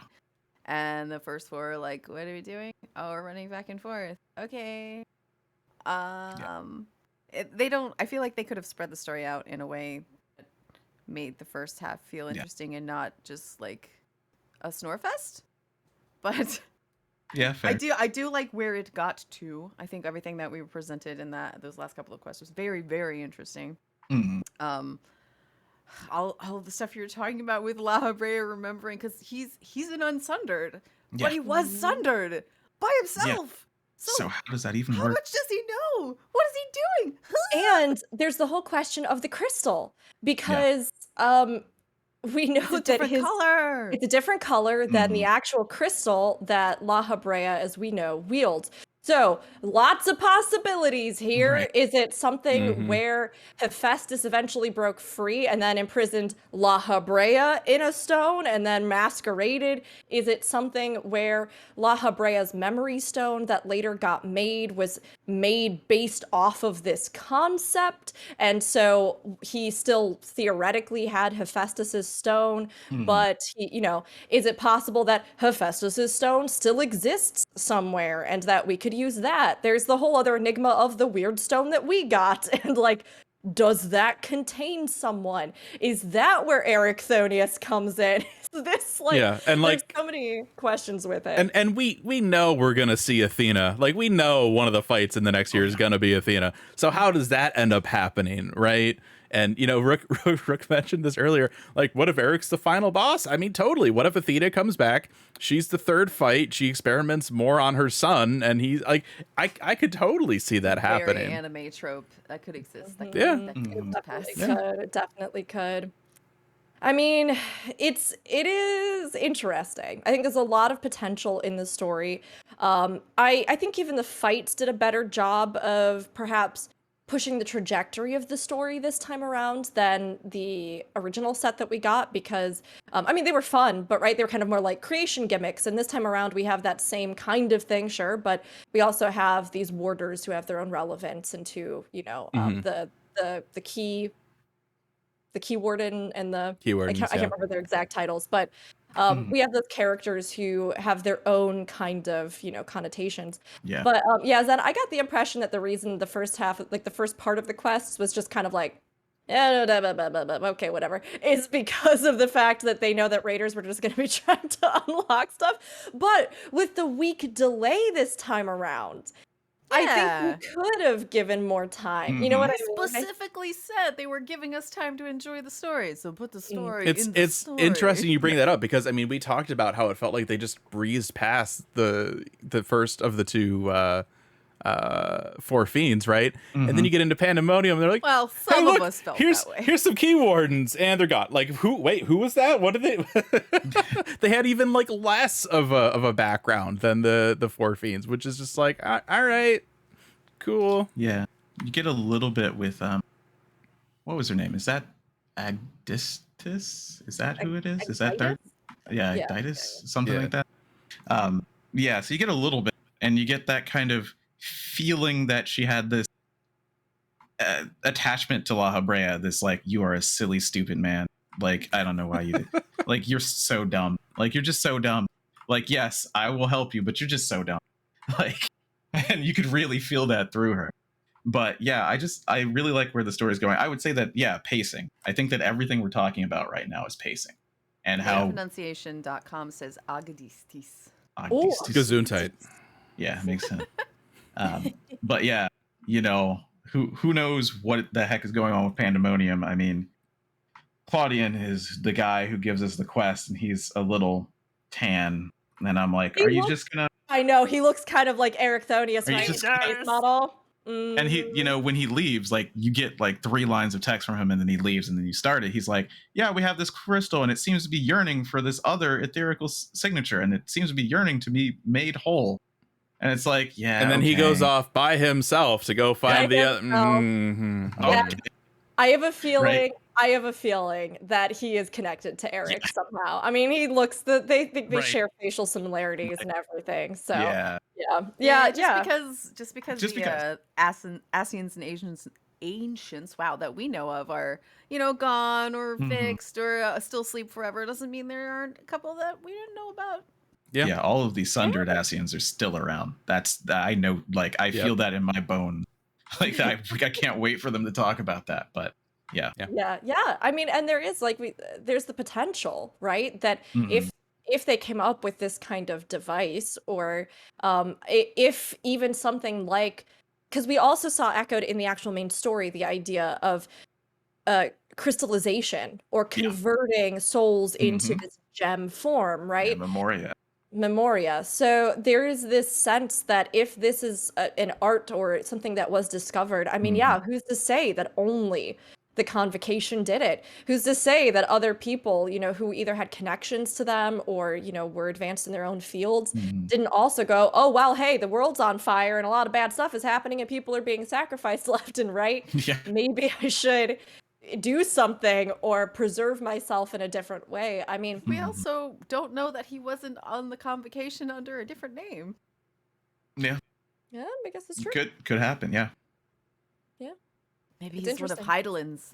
And the first 4 are like, what are we doing? Oh, we're running back and forth. Okay. They don't. I feel like they could have spread the story out in a way that made the first half feel interesting and not just like a snore fest. But yeah, fair. I do like where it got to. I think everything that we were presented in those last couple of quests was very, very interesting. All the stuff you're talking about with La Habrea remembering, because he's an unsundered, but he was sundered by himself. So how does that even how work? much does he know? What is he doing? And there's the whole question of the crystal, because we know It's a that different color. it's a different color than the actual crystal that La Habrea, as we know, wields. So lots of possibilities here. Right. Is it something where Hephaestus eventually broke free and then imprisoned La Habrea in a stone and then masqueraded? Is it something where La Habrea's memory stone that later got made was made based off of this concept? And so he still theoretically had Hephaestus's stone, but he, you know, is it possible that Hephaestus's stone still exists somewhere and that we could use that? There's the whole other enigma of the weird stone that we got, and like, does that contain someone? Is that where Erichthonius comes in? Is this like, and like, there's so many questions with it. And we know we're gonna see Athena. Like, we know one of the fights in the next year is gonna be Athena. So how does that end up happening, right? And, you know, Rook mentioned this earlier. Like, what if Eric's the final boss? I mean, totally. What if Athena comes back? She's the third fight. She experiments more on her son, and he's like, I could totally see that happening. Very anime trope that could exist. That It definitely could. I mean, it is interesting. I think there's a lot of potential in the story. I think even the fights did a better job of perhaps pushing the trajectory of the story this time around than the original set that we got, because I mean, they were fun, but right, they were kind of more like creation gimmicks, and this time around we have that same kind of thing, sure, but we also have these warders who have their own relevance into, you know, the key warden and the I can't remember their exact titles, but we have those characters who have their own kind of, you know, connotations. Yeah. But Zen, I got the impression that the reason the first half, like the first part of the quests, was just kind of like, okay, whatever, is because of the fact that they know that raiders were just going to be trying to unlock stuff. But with the week delay this time around, I think we could have given more time. You know what I mean? Specifically said they were giving us time to enjoy the story, so put the story It's in the story. interesting you bring that up, because I mean, we talked about how it felt like they just breezed past the first of the two 4 fiends, right? And then you get into Pandemonium, and they're like, well, hey, some look, of us felt here's that way. here's some key wardens, and they're gone. Like, who was that? What did they they had even like less of a background than the 4 fiends, which is just like, all right, cool. Yeah. You get a little bit with what was her name? Is that Agdistis? Is that who it is? Is that third? Yeah, Yeah. Agditis, something Yeah. like that. Yeah, so you get a little bit, and you get that kind of feeling that she had this attachment to La Habrea, this like, you are a silly, stupid man. Like, I don't know why you did. Like, you're so dumb. Like, you're just so dumb. Like, yes, I will help you, but you're just so dumb. Like, and you could really feel that through her. But yeah, I really like where the story is going. I would say that, yeah, pacing. I think that everything we're talking about right now is pacing. And how Pronunciation.com says Agadistis. Ooh. Gesundheit. Yeah, makes sense. But yeah, you know, who knows what the heck is going on with Pandemonium? I mean, Claudian is the guy who gives us the quest, and he's a little tan. And I'm like, are you just gonna? I know, he looks kind of like Ericthonius, Are you right? just- Face model. And he, you know, when he leaves, like, you get like 3 lines of text from him, and then he leaves, and then you start it. He's like, yeah, we have this crystal, and it seems to be yearning for this other etherical signature, and it seems to be yearning to be made whole. And it's like, yeah. And then he okay. goes off by himself to go find the other. Yeah. Okay. I have a feeling. Right. I have a feeling that he is connected to Eric somehow. I mean, he looks they Right. share facial similarities and everything. So Yeah. Just because Just the Asians and ancients, wow, that we know of are, gone or fixed or still sleep forever, doesn't mean there aren't a couple that we didn't know about. Yeah. All of these sundered Asians are still around. I know, like, I feel that in my bones. Like, I can't wait for them to talk about that. But yeah. I mean, and there is there's the potential, right? That Mhm. if they came up with this kind of device, or if even something like, because we also saw echoed in the actual main story the idea of crystallization or converting souls into this gem form, right? Yeah, Memoria. So there is this sense that if this is an art or something that was discovered, I mean, yeah, who's to say that only the convocation did it? Who's to say that other people, who either had connections to them or, were advanced in their own fields, didn't also go, oh, well, hey, the world's on fire and a lot of bad stuff is happening and people are being sacrificed left and right. Yeah. Maybe I should do something or preserve myself in a different way. I mean, We also don't know that he wasn't on the convocation under a different name. Yeah. yeah, I guess it's true. Could happen. Yeah. Maybe It's he's one of Heidelin's.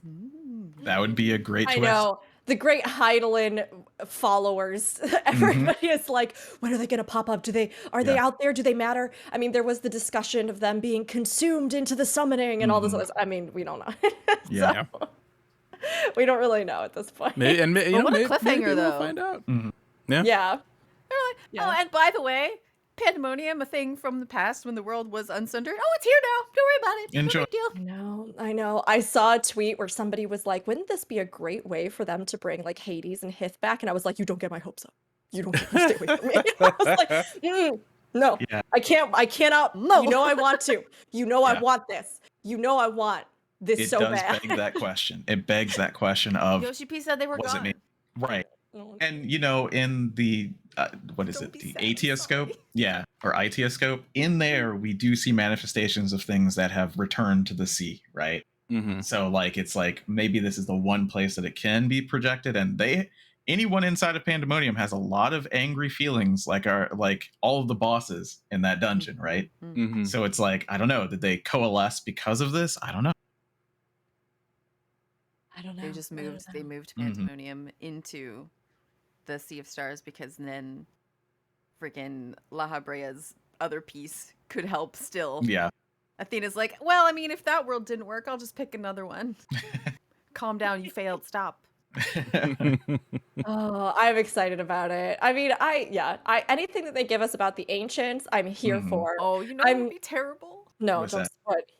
That would be a great I twist. know. The great Heidelin followers. Everybody is like, when are they going to pop up? Are they out there? Do they matter? I mean, there was the discussion of them being consumed into the summoning and all this other stuff. I mean, we don't know. Yeah. We don't really know at this point. Maybe, and What a maybe cliffhanger, we'll though. find out. Yeah. They're like, Yeah. oh, and by the way, Pandemonium, a thing from the past when the world was unsundered. Oh, it's here now. Don't worry about it. Enjoy. No big deal. I know. I saw a tweet where somebody was like, wouldn't this be a great way for them to bring like Hades and Hith back? And I was like, you don't get my hopes up. You don't get stay away from me. I was like, no, Yeah. I cannot. No. You know I want to. You know I want this. You know I want this It so does bad. beg that question. It begs that question of, Yoshi P said they were was gone. it me? Right. Oh, And in the what is Don't it? be The sad, Aetioscope? sorry. Yeah, or Aetioscope. In there, we do see manifestations of things that have returned to the sea, right? So like, it's like maybe this is the one place that it can be projected, and anyone inside of Pandemonium has a lot of angry feelings, like all of the bosses in that dungeon, right? So it's like, I don't know, did they coalesce because of this? I don't know. I don't know. They just I don't moved. know. They moved Pandemonium into the Sea of Stars because then, freaking La Habrea's other piece could help still. Yeah. Athena's like, well, I mean, if that world didn't work, I'll just pick another one. Calm down, you failed. Stop. Oh, I'm excited about it. I mean, anything that they give us about the ancients, I'm here for. Oh, you know what would be terrible? No, What's don't that? what?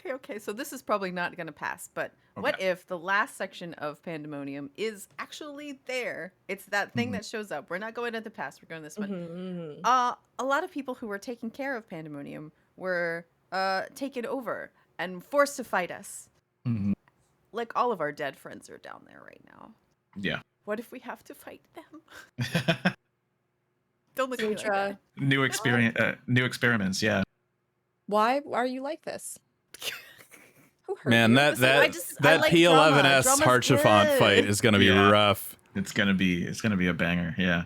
Okay. So this is probably not going to pass, but what if the last section of Pandemonium is actually there? It's that thing that shows up. We're not going to the past. We're going to this one. A lot of people who were taking care of Pandemonium were taken over and forced to fight us. Like all of our dead friends are down there right now. Yeah. What if we have to fight them? Don't look at me like that. New experiment. New experiments. Yeah. Why are you like this? hurt Man, you. that I like drama. P11S Drama's Harchifant good. fight is gonna be Yeah. rough. It's gonna be a banger. Yeah.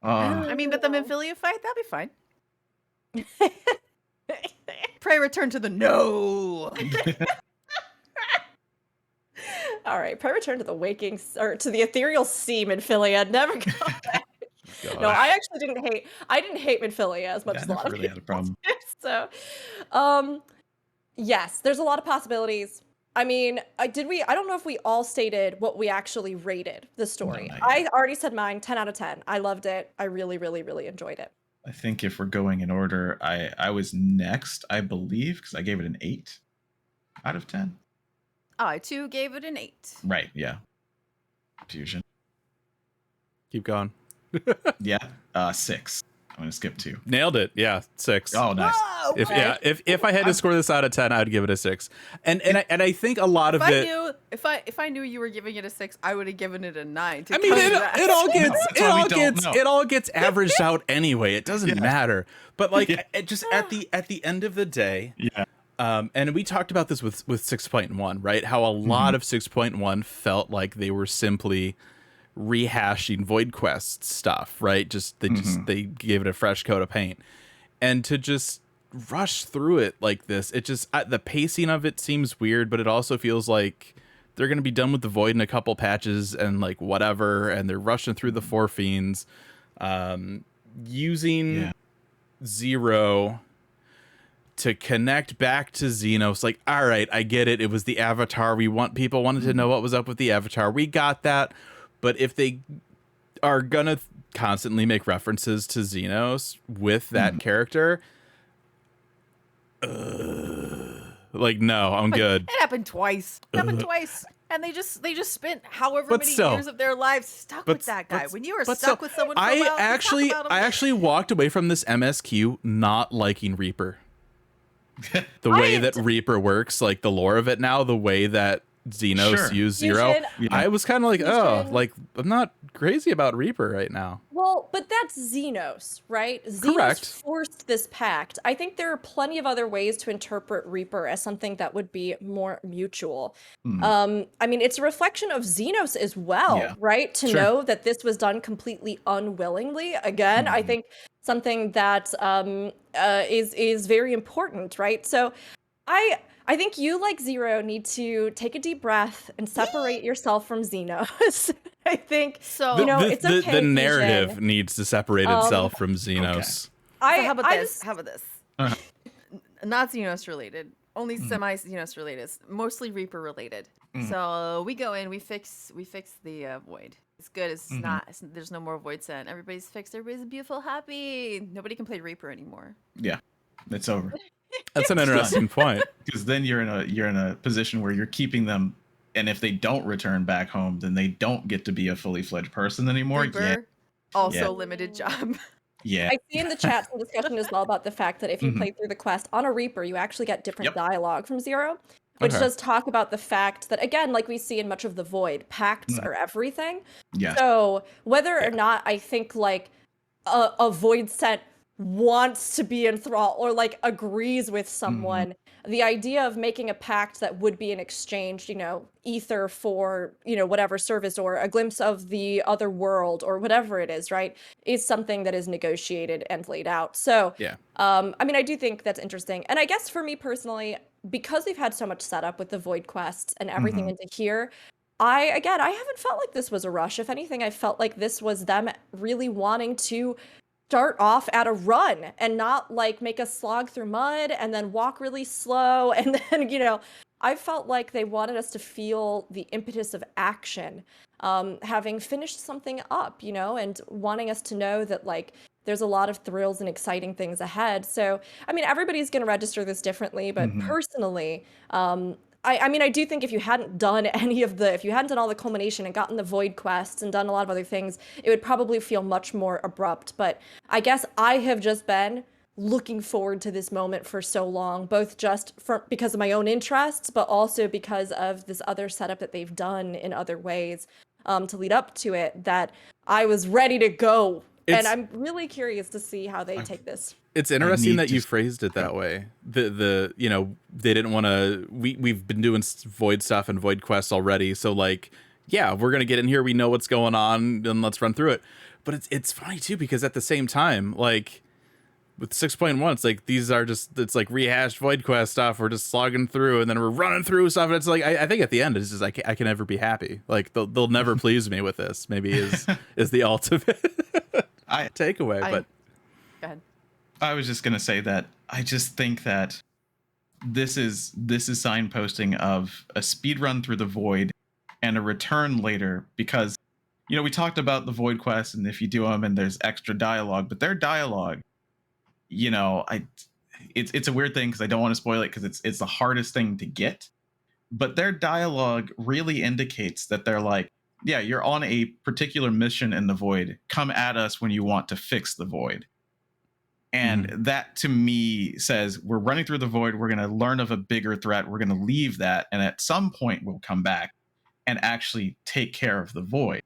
I mean, but the Minfilia fight, that'll be fine. Pray return to the no. All right, pray return to the waking or to the ethereal sea, Minfilia. Never go back. No, I actually didn't hate Minfilia as much Yeah, as I a lot never of really had a people problem. did. So, yes, there's a lot of possibilities. I mean, I don't know if we all stated what we actually rated the story. not I already said mine, 10 out of 10. I loved it. I really, really, really enjoyed it. I think if we're going in order, I was next, I believe, because I gave it an 8 out of 10. I too gave it an 8. Right, yeah. Fusion. Keep going. Yeah, 6. I'm gonna skip 2. Nailed it. Yeah, 6. Oh, nice. Whoa! If I had to score this out of 10, I'd give it a 6. And I think a lot of it. If I knew you were giving it a 6, I would have given it a 9. I mean, it all gets averaged out anyway. It doesn't matter. But like, it just at the end of the day, Yeah. and we talked about this with 6.1, right? How a lot of 6.1 felt like they were simply rehashing Void Quest stuff, right? They gave it a fresh coat of paint, and to just rush through it like this, it just the pacing of it seems weird, but it also feels like they're gonna be done with the Void in a couple patches and like whatever, and they're rushing through the Four Fiends, using Zero to connect back to Xenos. Like, all right, I get it. It was the Avatar. People wanted to know what was up with the Avatar. We got that. But if they are gonna constantly make references to Xenos with that character, like, no, I'm good. It happened twice. And they just spent however But many still. years of their lives stuck with that guy. When you are stuck with someone for a while, you talk about him. I actually walked away from this MSQ not liking Reaper. The way that Reaper works, like the lore of it now, the way that Xenos use Zero, I was kind of like, I'm not crazy about Reaper right now. Well, but that's Xenos, right? Xenos Correct. forced this pact. I think there are plenty of other ways to interpret Reaper as something that would be more mutual. I mean, it's a reflection of Xenos as well, right? To know that this was done completely unwillingly. Again, I think something that is very important, right? So I think you, like Zero, need to take a deep breath and separate yourself from Xenos. I think, it's okay. The narrative needs to separate itself from Xenos. Okay. How about this? Not Xenos related. Only semi-Xenos related. Mostly Reaper related. So we go in, we fix the Void. It's good. It's not. There's no more Void Sent. Everybody's fixed. Everybody's beautiful, happy. Nobody can play Reaper anymore. Yeah, it's over. That's an interesting point. Because then you're in a position where you're keeping them, and if they don't return back home, then they don't get to be a fully fledged person anymore. Reaper, also limited job. Yeah. I see in the chat some discussion as well about the fact that if you play through the quest on a Reaper, you actually get different dialogue from Zero, which does talk about the fact that, again, like we see in much of the Void, pacts are everything. Yeah. So whether or not I think like a Void Sent wants to be in thrall or like agrees with someone, the idea of making a pact that would be an exchange, ether for, whatever service or a glimpse of the other world or whatever it is, right, is something that is negotiated and laid out. So, I mean, I do think that's interesting. And I guess for me personally, because we've had so much setup with the Void quests and everything into here, I haven't felt like this was a rush. If anything, I felt like this was them really wanting to start off at a run and not like make us slog through mud and then walk really slow. And then, I felt like they wanted us to feel the impetus of action, having finished something up, and wanting us to know that like there's a lot of thrills and exciting things ahead. So, I mean, everybody's going to register this differently, but personally, I mean, I do think if you hadn't done if you hadn't done all the culmination and gotten the Void quests and done a lot of other things, it would probably feel much more abrupt. But I guess I have just been looking forward to this moment for so long, both just because of my own interests, but also because of this other setup that they've done in other ways to lead up to it, that I was ready to go And I'm really curious to see how they take this. It's interesting that you phrased it that way. The you know, they didn't want to. We've been doing void stuff and void quests already, so like, yeah, we're gonna get in here. We know what's going on, and let's run through it. But it's funny too, because at the same time, like with 6.1, it's like these are just, it's like rehashed void quest stuff. We're just slogging through, and then we're running through stuff. And it's like I think at the end, it's just I can never be happy. Like they'll never please me with this. Maybe is the ultimate takeaway. But go ahead. I was just gonna say that I just think that this is signposting of a speed run through the void and a return later, because you know we talked about the void quests and if you do them and there's extra dialogue, but their dialogue, you know, it's a weird thing because I don't want to spoil it because it's the hardest thing to get, but their dialogue really indicates that they're like, yeah, you're on a particular mission in the void. Come at us when you want to fix the void. And that to me says we're running through the void. We're going to learn of a bigger threat. We're going to leave that. And at some point we'll come back and actually take care of the void.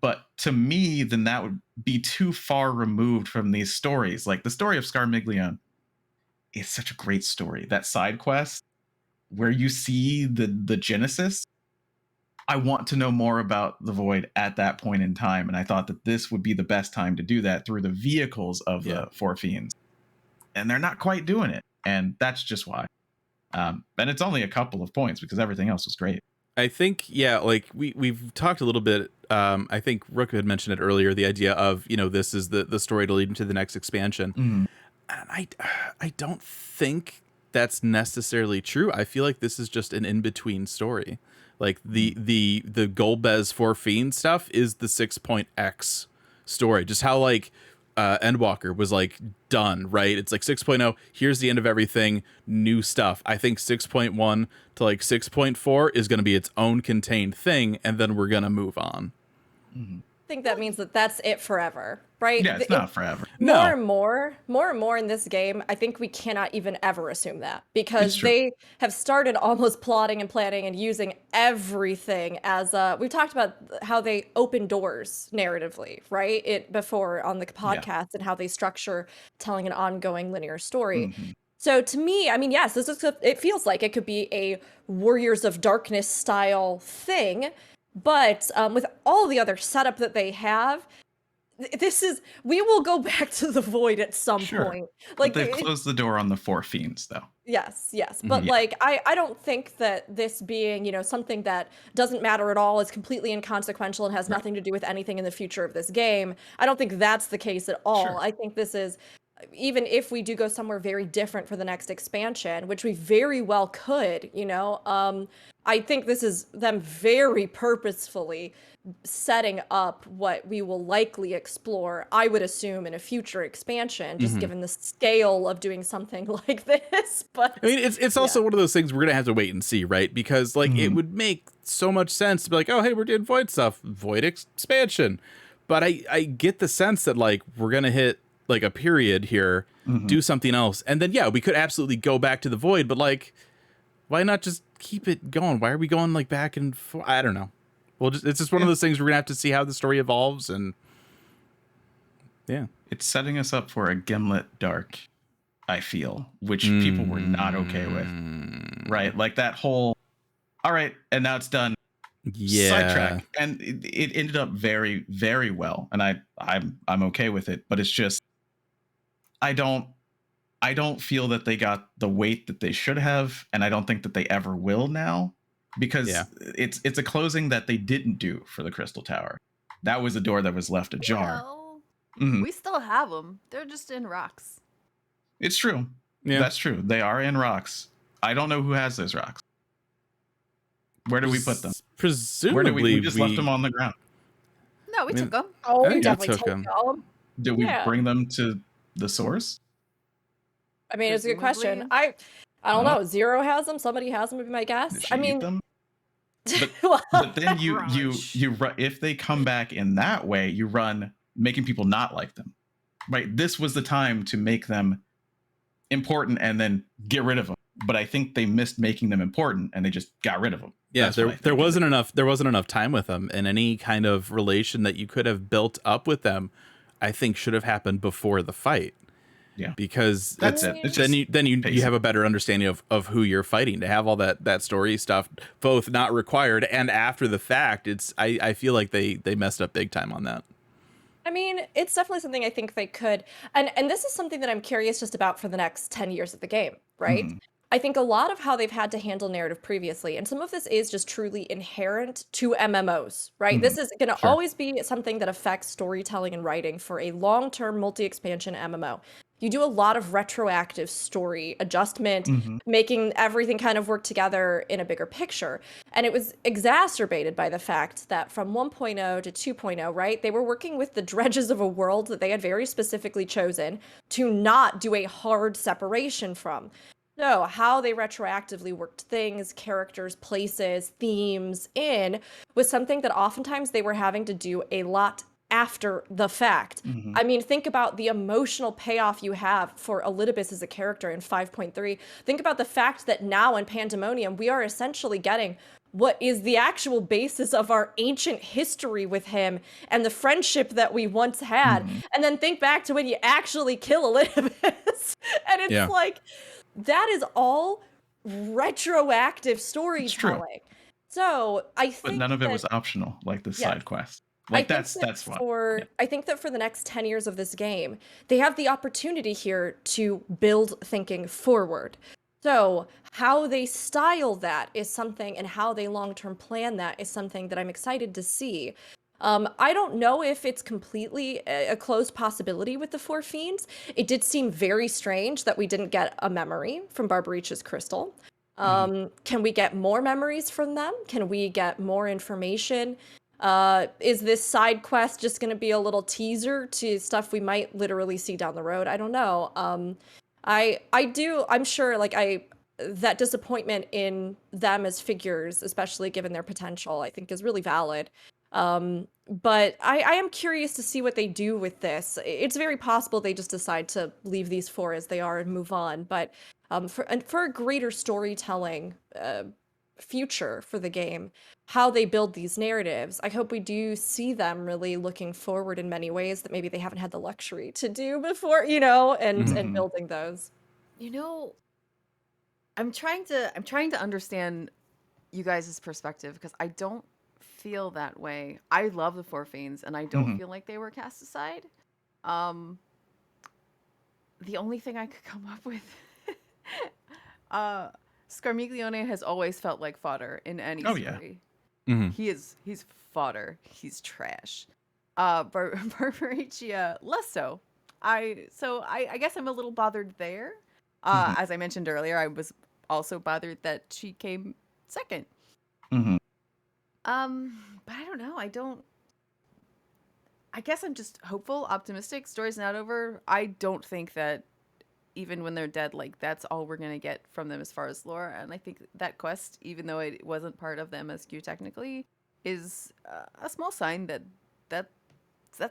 But to me, then that would be too far removed from these stories. Like the story of Scarmiglione is such a great story. That side quest where you see the Genesis, I want to know more about the void at that point in time. And I thought that this would be the best time to do that through the vehicles of the Four Fiends. And they're not quite doing it. And that's just why. And it's only a couple of points because everything else was great. I think, yeah, like we've talked a little bit. I think Rook had mentioned it earlier, the idea of, you know, this is the story to lead into the next expansion. And I don't think that's necessarily true. I feel like this is just an in-between story. Like the Golbez Four Fiends stuff is the 6.x story. Just how like Endwalker was like done, right? It's like 6.0, here's the end of everything, new stuff. I think 6.1 to like 6.4 is going to be its own contained thing, and then we're going to move on. I think that means that that's it forever, right? Yeah, it's not forever. More and more in this game, I think we cannot even ever assume that, because they have started almost plotting and planning and using everything as we've talked about how they open doors narratively, right? It before on the podcast and how they structure telling an ongoing linear story. So to me, I mean, yes, it feels like it could be a Warriors of Darkness style thing. But with all the other setup that they have, we will go back to the void at some point. Like but they've closed the door on the Four Fiends, though. Yes. But like, I don't think that this being, you know, something that doesn't matter at all, is completely inconsequential and has nothing to do with anything in the future of this game. I don't think that's the case at all. I think this is, even if we do go somewhere very different for the next expansion, which we very well could, you know, I think this is them very purposefully setting up what we will likely explore, I would assume, in a future expansion, just given the scale of doing something like this. But I mean, it's also one of those things we're gonna have to wait and see, right? Because like it would make so much sense to be like, oh, hey, we're doing void stuff, void expansion. But I get the sense that like we're gonna hit like a period here, do something else, and then we could absolutely go back to the void. But like, why not just keep it going? Why are we going like back and forth? I don't know. Well, it's just one of those things we're gonna have to see how the story evolves, and it's setting us up for a Gimlet Dark, I feel, which people were not okay with, right? Like that whole, all right, and now it's done. Sidetrack, and it ended up very, very well, and I'm okay with it. But it's just, I don't feel that they got the weight that they should have, and I don't think that they ever will now. Because it's a closing that they didn't do for the Crystal Tower. That was a door that was left ajar. Well, we still have them. They're just in rocks. It's true. Yeah. That's true. They are in rocks. I don't know who has those rocks. Where do we put them? Presumably, we just left them on the ground. No, we took them. Oh, we definitely took them. Did we bring them to the source? I mean, it's a good question. I don't know. Zero has them. Somebody has them, would be my guess. I mean, them? But then you run, if they come back in that way, you run making people not like them, right? This was the time to make them important and then get rid of them. But I think they missed making them important and they just got rid of them. Yeah, there wasn't enough time with them, and any kind of relation that you could have built up with them I think should have happened before the fight. Yeah, because that's it. It's then you pacing. have a better understanding of who you're fighting. To have all that story stuff both not required and after the fact, I feel like they messed up big time on that. I mean, it's definitely something I think they could, and this is something that I'm curious just about for the next 10 years of the game, right? I think a lot of how they've had to handle narrative previously, and some of this is just truly inherent to MMOs, right? This is going to always be something that affects storytelling and writing for a long-term multi-expansion MMO. You do a lot of retroactive story adjustment, making everything kind of work together in a bigger picture. And it was exacerbated by the fact that from 1.0 to 2.0, right, they were working with the dredges of a world that they had very specifically chosen to not do a hard separation from. So how they retroactively worked things, characters, places, themes in was something that oftentimes they were having to do a lot after the fact. I mean, think about the emotional payoff you have for Elidibus as a character in 5.3. Think about the fact that now in Pandemonium, we are essentially getting what is the actual basis of our ancient history with him and the friendship that we once had. And then think back to when you actually kill Elidibus. And it's like, that is all retroactive storytelling. So I think but none of it was optional, like the side quest. Like that's what. I think that for the next 10 years of this game, they have the opportunity here to build thinking forward. So how they style that is something, and how they long-term plan that is something that I'm excited to see. I don't know if it's completely a closed possibility with the Four Fiends. It did seem very strange that we didn't get a memory from Barbaricia's crystal. Can we get more memories from them? Can we get more information? Is this side quest just going to be a little teaser to stuff we might literally see down the road? I don't know. I'm sure that disappointment in them as figures, especially given their potential, I think is really valid. But I am curious to see what they do with this. It's very possible they just decide to leave these four as they are and move on. But for a greater storytelling future for the game, how they build these narratives, I hope we do see them really looking forward in many ways that maybe they haven't had the luxury to do before, and building those. I'm trying to understand you guys' perspective, because I don't feel that way. I love the Four Fiends, and I don't feel like they were cast aside. The only thing I could come up with, Scarmiglione has always felt like fodder in any story. He's fodder. He's trash. Barbarisia less so. I guess I'm a little bothered there. As I mentioned earlier, I was also bothered that she came second. But I don't know. I guess I'm just hopeful, optimistic. Story's not over. I don't think that even when they're dead, that's all we're gonna get from them as far as lore. And I think that quest, even though it wasn't part of the MSQ technically, is a small sign that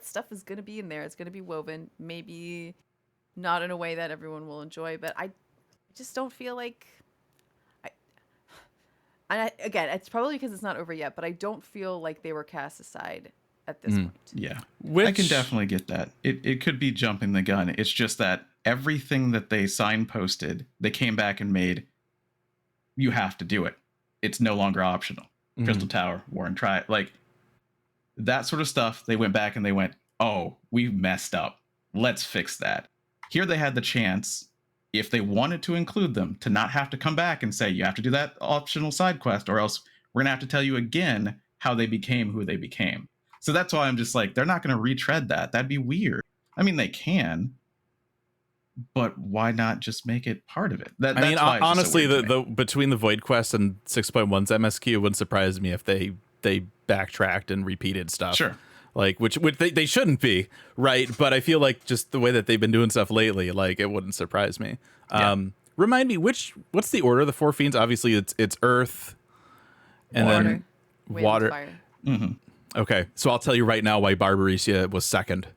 stuff is gonna be in there. It's gonna be woven. Maybe not in a way that everyone will enjoy, but I just don't feel like. Again, it's probably because it's not over yet, but I don't feel like they were cast aside at this point. Yeah, I can definitely get that. It could be jumping the gun. It's just that everything that they signposted, they came back and made, you have to do it. It's no longer optional. Crystal Tower, War and Try, that sort of stuff. They went back and they went, oh, we messed up. Let's fix that. Here they had the chance, if they wanted to include them, to not have to come back and say, you have to do that optional side quest, or else we're going to have to tell you again how they became who they became. So that's why I'm just like, they're not going to retread that. That'd be weird. I mean, they can, but why not just make it part of it? Honestly, the between the Void Quest and 6.1's MSQ, it wouldn't surprise me if they backtracked and repeated stuff. Sure. Which they shouldn't be, right? But I feel like just the way that they've been doing stuff lately, it wouldn't surprise me. Yeah. Remind me, what's the order of the Four Fiends? Obviously, it's Earth, and then water. Fire. Okay, so I'll tell you right now why Barbarisia was second.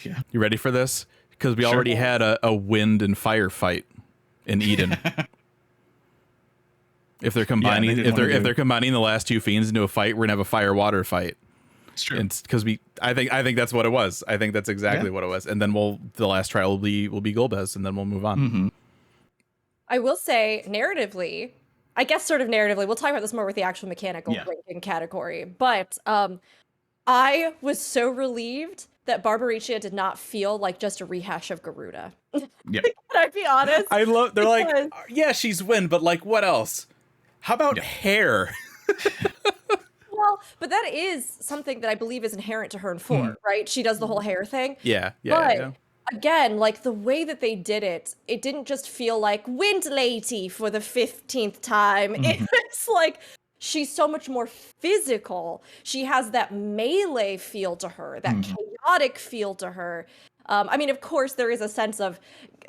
Yeah. You ready for this? Because we already had a wind and fire fight in Eden. If they're combining, if they're combining the last two fiends into a fight, we're gonna have a fire water fight. It's true. Because I think that's what it was. I think that's exactly what it was. And then the last trial will be Golbez, and then we'll move on. Mm-hmm. I will say, narratively, I guess sort of narratively, we'll talk about this more with the actual mechanical ranking category, but I was so relieved that Barbarisia did not feel like just a rehash of Garuda. Yep. Can I be honest? They're like, yeah, she's Wynn, but like, what else? How about hair? Well, but that is something that I believe is inherent to her in 4, right? She does the whole hair thing. But again, like the way that they did it, it didn't just feel like Wind Lady for the 15th time. It's like she's so much more physical. She has that melee feel to her, that chaotic feel to her. I mean, of course, there is a sense of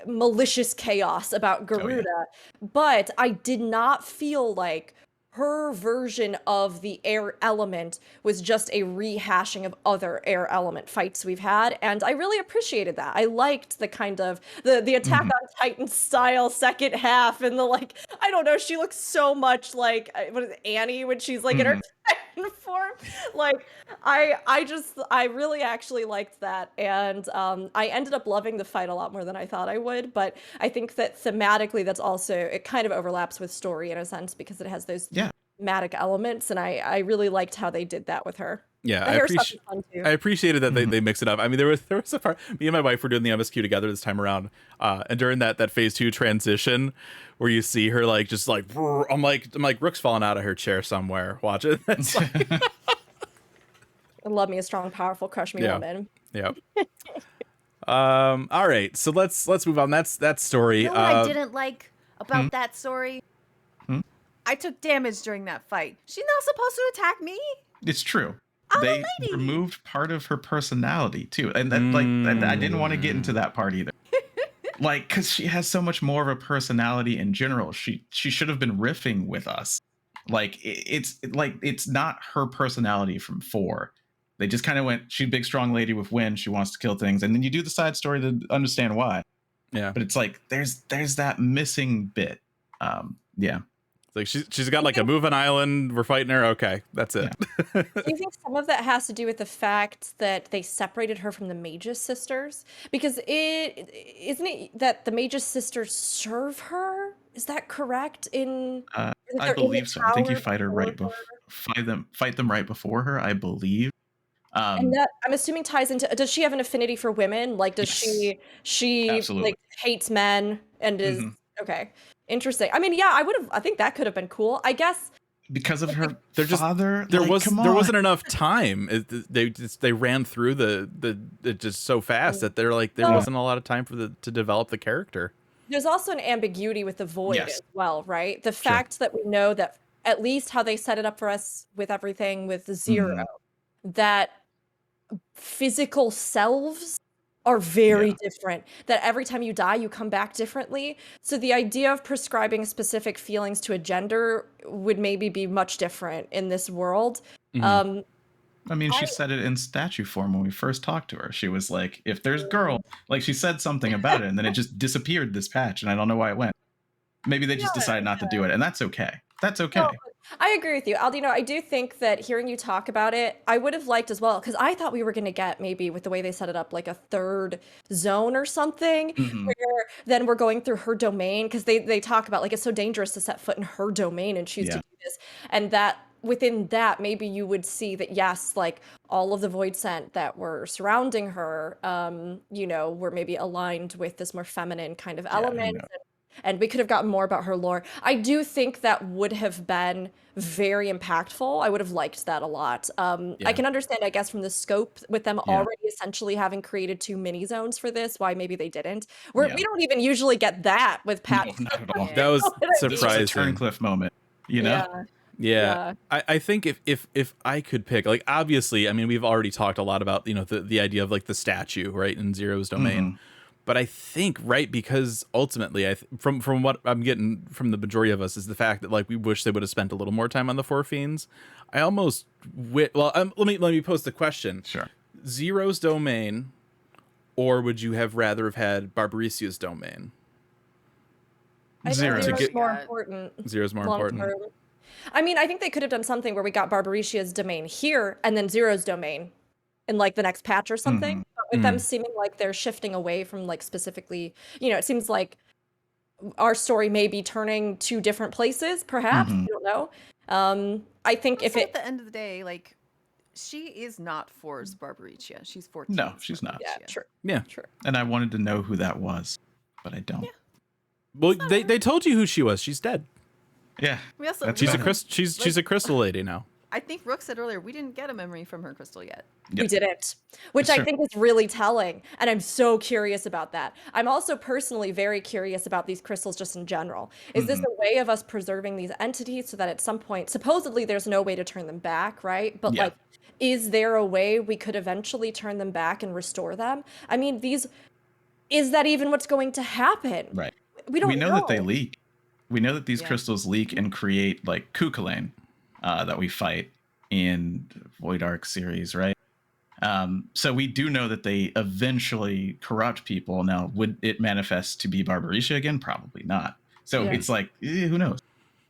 malicious chaos about Garuda, but I did not feel like her version of the air element was just a rehashing of other air element fights we've had, and I really appreciated that. I liked the kind of the Attack on Titan style second half, and the like. I don't know. She looks so much like what is it, Annie when she's like in her Titan form. Like I really actually liked that, and I ended up loving the fight a lot more than I thought I would. But I think that thematically, that's also it kind of overlaps with story in a sense because it has those thematic elements, and I really liked how they did that with her. Yeah, I appreciated that they mix it up. I mean, there was a part, me and my wife were doing the MSQ together this time around, and during that phase 2 transition, where you see her like just like I'm like Rook's falling out of her chair somewhere. Watch it. It's like, I love me a strong, powerful, crush me woman. Yeah. All right, so let's move on. That's that story. You know what I didn't like about that story? I took damage during that fight. She's not supposed to attack me. It's true. I'm a They lady. removed part of her personality too, and that I didn't want to get into that part either. Like, because she has so much more of a personality in general. She should have been riffing with us. Like it's not her personality from 4. They just kind of went, she's a big strong lady with Wynn. She wants to kill things, and then you do the side story to understand why. Yeah, but it's like there's that missing bit. Like she's got like a move an island. We're fighting her. Okay, that's it. Do you think some of that has to do with the fact that they separated her from the Magus sisters? Because isn't it that the Magus sisters serve her? Is that correct? I believe so. I think you fight her right before. Fight them right before her. I believe. And that I'm assuming ties into. Does she have an affinity for women? Like, does she Absolutely. like hates men and is okay? Interesting. I mean, I think that could have been cool. I guess because of her father. There wasn't enough time. They ran through the just so fast that there wasn't a lot of time to develop the character. There's also an ambiguity with the void as well, right? The fact that we know that at least how they set it up for us with everything with the Zero, that physical selves are very different, that every time you die you come back differently, so the idea of prescribing specific feelings to a gender would maybe be much different in this world. I mean, she said it in statue form when we first talked to her. She was like, if there's girl, like she said something about it and then it just disappeared this patch and I don't know why it went. Maybe they just decided not to do it, and that's okay. That's okay. No, I agree with you, Aldino. I do think that hearing you talk about it, I would have liked as well, because I thought we were going to get maybe with the way they set it up, like a third zone or something, where then we're going through her domain, because they talk about like it's so dangerous to set foot in her domain and choose to do this, and that within that maybe you would see that yes, like all of the void scent that were surrounding her, were maybe aligned with this more feminine kind of element. And we could have gotten more about her lore. I do think that would have been very impactful. I would have liked that a lot. I can understand, I guess, from the scope with them already essentially having created 2 mini zones for this, why maybe they didn't. We don't even usually get that with patch. No, not at all. That was surprising. It's a Turncliffe moment, you know? Yeah. I think if I could pick, like, obviously, I mean, we've already talked a lot about, the idea of like the statue, right, in Zero's domain. But I think, right, because ultimately, from what I'm getting from the majority of us is the fact that like we wish they would have spent a little more time on the 4 fiends. I almost let me pose the question. Sure. Zero's domain, or would you have rather have had Barbarisia's domain? I think Zero's more important. Zero's more important. I mean, I think they could have done something where we got Barbaricia's domain here and then Zero's domain in like the next patch or something. But with them seeming like they're shifting away from like specifically, it seems like our story may be turning to different places, perhaps. I don't know. I think if at the end of the day, like, she is not Four's Barbarisia. She's 14. No, she's not. yeah, true. Yeah. True. And I wanted to know who that was, but I don't. Well, they told you who she was. She's dead. Yeah. We also, That's She's a better. she's a crystal lady now. I think Rook said earlier we didn't get a memory from her crystal yet. Yep. We didn't, which That's I true. think is really telling. And I'm so curious about that. I'm also personally very curious about these crystals just in general. Is this a way of us preserving these entities so that at some point, supposedly there's no way to turn them back, right? But Yeah. like, is there a way we could eventually turn them back and restore them? I mean, is that even what's going to happen? Right. We don't We know that they leak. We know that these Yeah. crystals leak and create like Kukulane that we fight in Void Arc series, right? So we do know that they eventually corrupt people. Now, would it manifest to be Barbarisia again? Probably not. So Yeah. it's like, who knows?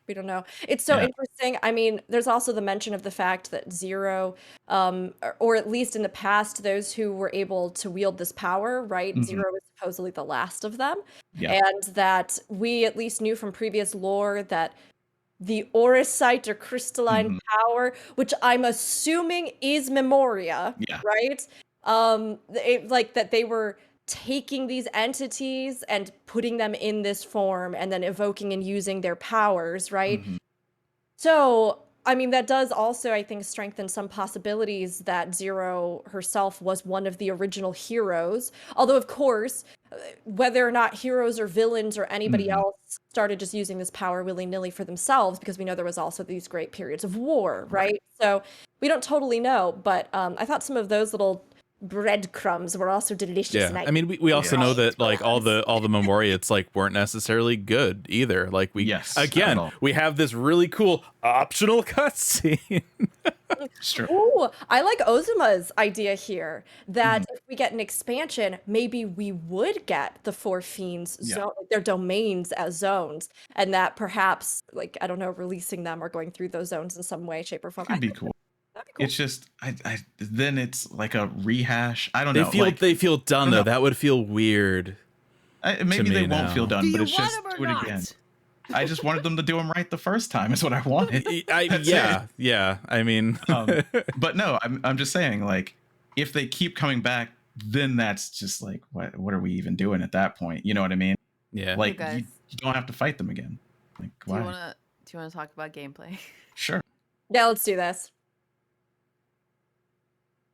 We don't know. It's so Yeah. interesting. I mean, there's also the mention of the fact that Zero, or at least in the past, those who were able to wield this power, right? Zero was supposedly the last of them. Yeah. And that we at least knew from previous lore that the Auricite or crystalline power, which I'm assuming is Memoria, Yeah. right? Like that they were taking these entities and putting them in this form and then evoking and using their powers, right? So, I mean, that does also, I think, strengthen some possibilities that Zero herself was one of the original heroes. Although, of course, whether or not heroes or villains or anybody else started just using this power willy-nilly for themselves, because we know there was also these great periods of war, right? So we don't totally know, but I thought some of those little breadcrumbs were also delicious. Yeah, and I mean, we also know that like all the Memoriates like weren't necessarily good either. Like we Yes, not at again all. we have this really cool optional cutscene. It's true. Ooh, I like Ozuma's idea here that if we get an expansion, maybe we would get the Four Fiends zone, their domains as zones, and that perhaps, like, I don't know, releasing them or going through those zones in some way, shape, or form. Could I be think cool. that'd be cool. It's just, then it's like a rehash. I don't know. They feel done no. though. That would feel weird. Maybe me they won't now. feel done, Do but you it's want just them or do it not? again. I just wanted them to do them right the first time. Is what I wanted. That's Yeah. I mean, But no, I'm just saying, like, if they keep coming back, then that's just like, what are we even doing at that point? You know what I mean? yeah. Like, guys. you don't have to fight them again. Like, Do why? you wanna talk about gameplay? Sure. Yeah, let's do this.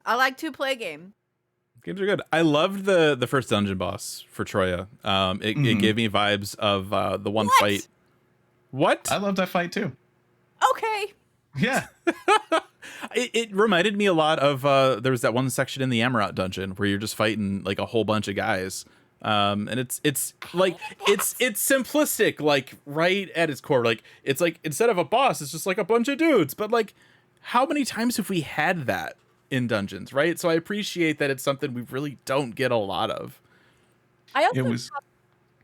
I like to play game. Games are good. I loved the first dungeon boss for Troya. It gave me vibes of the one What? fight. What? I love that fight too. Okay. Yeah. It reminded me a lot of there was that one section in the Amarot dungeon where you're just fighting like a whole bunch of guys. And it's like it's simplistic, like right at its core. Like it's like instead of a boss, it's just like a bunch of dudes. But like, how many times have we had that in dungeons, right? So I appreciate that it's something we really don't get a lot of. I also It was.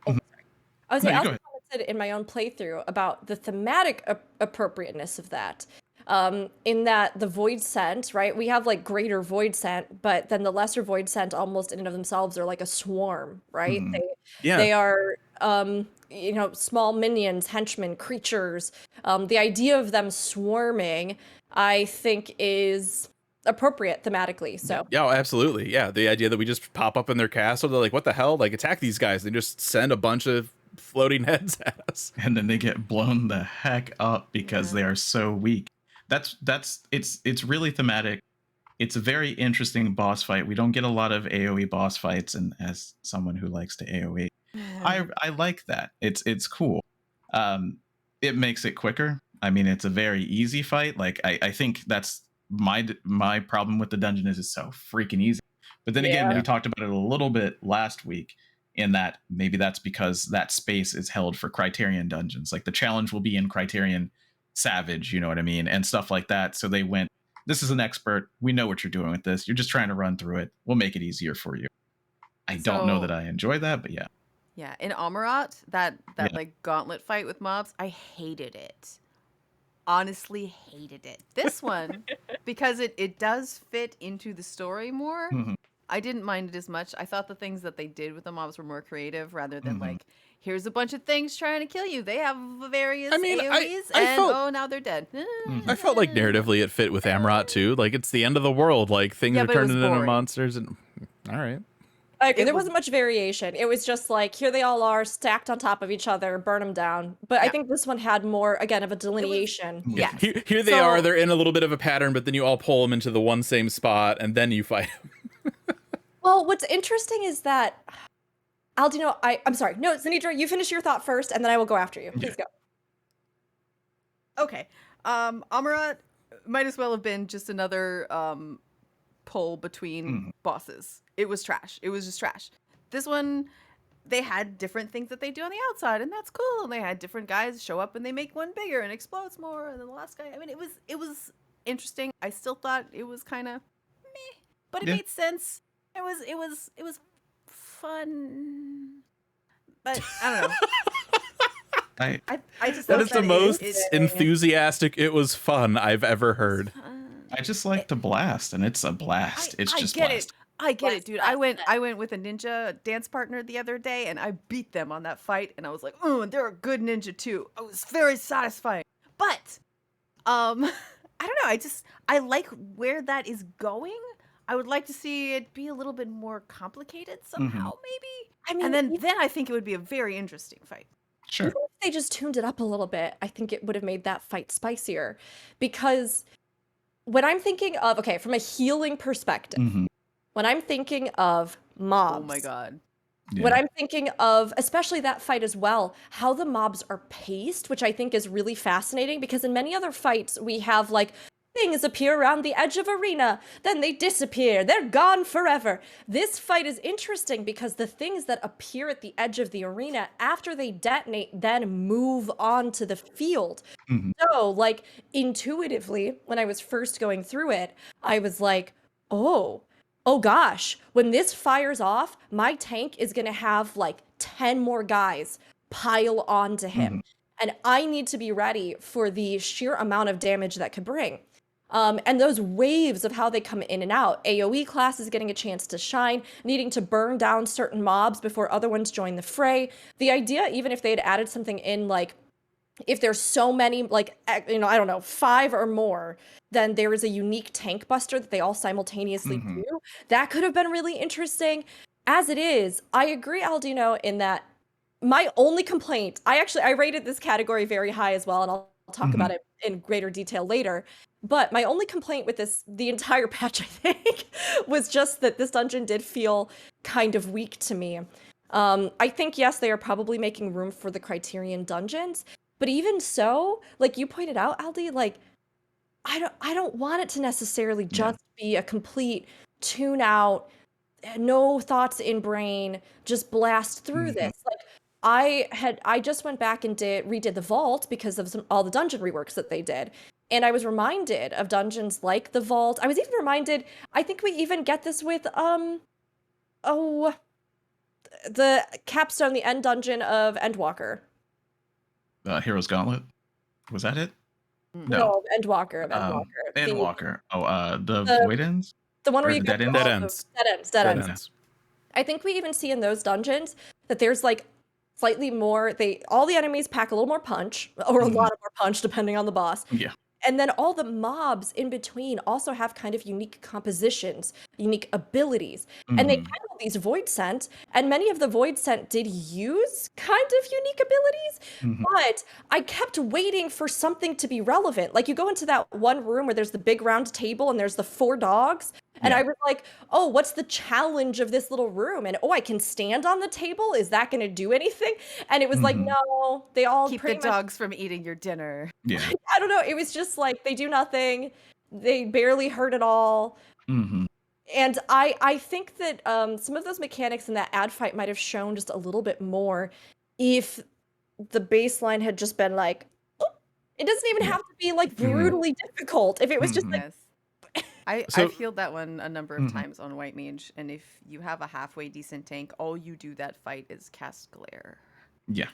I was No, saying, I you go also commented in my own playthrough about the thematic appropriateness of that. In that the Void Scent, right? We have like greater Void Scent, but then the lesser Void Scent almost in and of themselves are like a swarm, right? They are small minions, henchmen, creatures. The idea of them swarming, I think, is appropriate thematically. So Yeah, absolutely. Yeah, the idea that we just pop up in their castle, they're like, "What the hell? Like, attack these guys!" They just send a bunch of floating heads at us. And then they get blown the heck up because they are so weak. It's really thematic. It's a very interesting boss fight. We don't get a lot of AoE boss fights, and as someone who likes to AoE, I like that. It's cool. It makes it quicker. I mean, it's a very easy fight. Like I think that's my problem with the dungeon is it's so freaking easy. But then again, we talked about it a little bit last week, in that maybe that's because that space is held for Criterion dungeons. Like the challenge will be in Criterion Savage, you know what I mean, and stuff like that. So they went, this is an expert. We know what you're doing with this. You're just trying to run through it. We'll make it easier for you. I don't know that I enjoy that, but yeah. Yeah, in Amarot, that like gauntlet fight with mobs, I hated it. honestly hated it. This one, because it does fit into the story more, Mhm. I didn't mind it as much. I thought the things that they did with the mobs were more creative rather than Mhm. like, here's a bunch of things trying to kill you. They have various I mean, AoEs, I and felt- oh, now they're dead. Mhm. I felt like narratively it fit with Amrot too. Like it's the end of the world. Like things Yeah, are but it was turning into boring. monsters. And all right. I agree. It There was- wasn't much variation. It was just like, here they all are, stacked on top of each other, burn them down. But I Yeah. think this one had more, again, of a delineation. Yes. Here they So- are. They're in a little bit of a pattern, but then you all pull them into the one same spot, and then you fight. Well, what's interesting is that, Aldino, I'm sorry. No, Zanidra, you finish your thought first, and then I will go after you. Please go. Okay. Amarat might as well have been just another pull between bosses. It was trash. It was just trash. This one, they had different things that they do on the outside, and that's cool. And they had different guys show up and they make one bigger and explodes more. And then the last guy, I mean, it was interesting. I still thought it was kind of meh, but it Yeah. made sense. It was fun. But I don't know. I just That thought is the it- most it- enthusiastic "it was fun" I've ever heard. I just like to blast, and it's a blast. It's I just get blast. it. I get Blast, it, dude. blast, I went with a ninja dance partner the other day, and I beat them on that fight, and I was like, "Oh, they're a good ninja too." It was very satisfying. But, I don't know. I like where that is going. I would like to see it be a little bit more complicated somehow, maybe. I mean, And then I think it would be a very interesting fight. Sure. even if they just tuned it up a little bit, I think it would have made that fight spicier. Because when I'm thinking of, okay, from a healing perspective, Mhm. when I'm thinking of mobs, Oh my god. when Yeah. I'm thinking of, especially that fight as well, how the mobs are paced, which I think is really fascinating because in many other fights, we have like things appear around the edge of arena, then they disappear, they're gone forever. This fight is interesting because the things that appear at the edge of the arena after they detonate then move on to the field. Mhm. So, like, intuitively, when I was first going through it, I was like, oh gosh, when this fires off, my tank is going to have like 10 more guys pile onto him. And I need to be ready for the sheer amount of damage that could bring. And those waves of how they come in and out. AoE class is getting a chance to shine, needing to burn down certain mobs before other ones join the fray. The idea, even if they had added something in, like, if there's so many, like, I don't know, 5 or more, then there is a unique tank buster that they all simultaneously do. That could have been really interesting. As it is, I agree, Aldino, in that my only complaint, I rated this category very high as well, and I'll talk about it in greater detail later. But my only complaint with the entire patch, I think, was just that this dungeon did feel kind of weak to me. I think, yes, they are probably making room for the Criterion dungeons, but even so, like you pointed out, Aldi, like, I don't want it to necessarily just be a complete tune out, no thoughts in brain, just blast through this. Like, I just went back and redid the vault because of all the dungeon reworks that they did. And I was reminded of dungeons like the vault. I was even reminded, I think we even get this with the capstone, the end dungeon of Endwalker. Hero's Gauntlet. Was that it? No, Endwalker of Endwalker. Endwalker. The Void Ends? The one where Or you the get Dead all Ends? the- Dead ends. I think we even see in those dungeons that there's like slightly more, all the enemies pack a little more punch, or a lot of more punch depending on the boss. Yeah. And then all the mobs in between also have kind of unique compositions, unique abilities. And they handle these Void Scent, and many of the Void Scent did use kind of unique abilities, but I kept waiting for something to be relevant. Like, you go into that one room where there's the big round table and there's the 4 dogs, and I was like, oh, what's the challenge of this little room? And, oh, I can stand on the table? Is that going to do anything? And it was like, no, they all Keep the pretty much, dogs from eating your dinner. Yeah. I don't know. It was just like, they do nothing. They barely hurt at all. And I think that some of those mechanics in that ad fight might have shown just a little bit more if the baseline had just been like, oh, it doesn't even have to be like brutally difficult. If it was just like, Yes. I've healed that one a number of times on White Mage, and if you have a halfway decent tank, all you do that fight is cast Glare Yeah.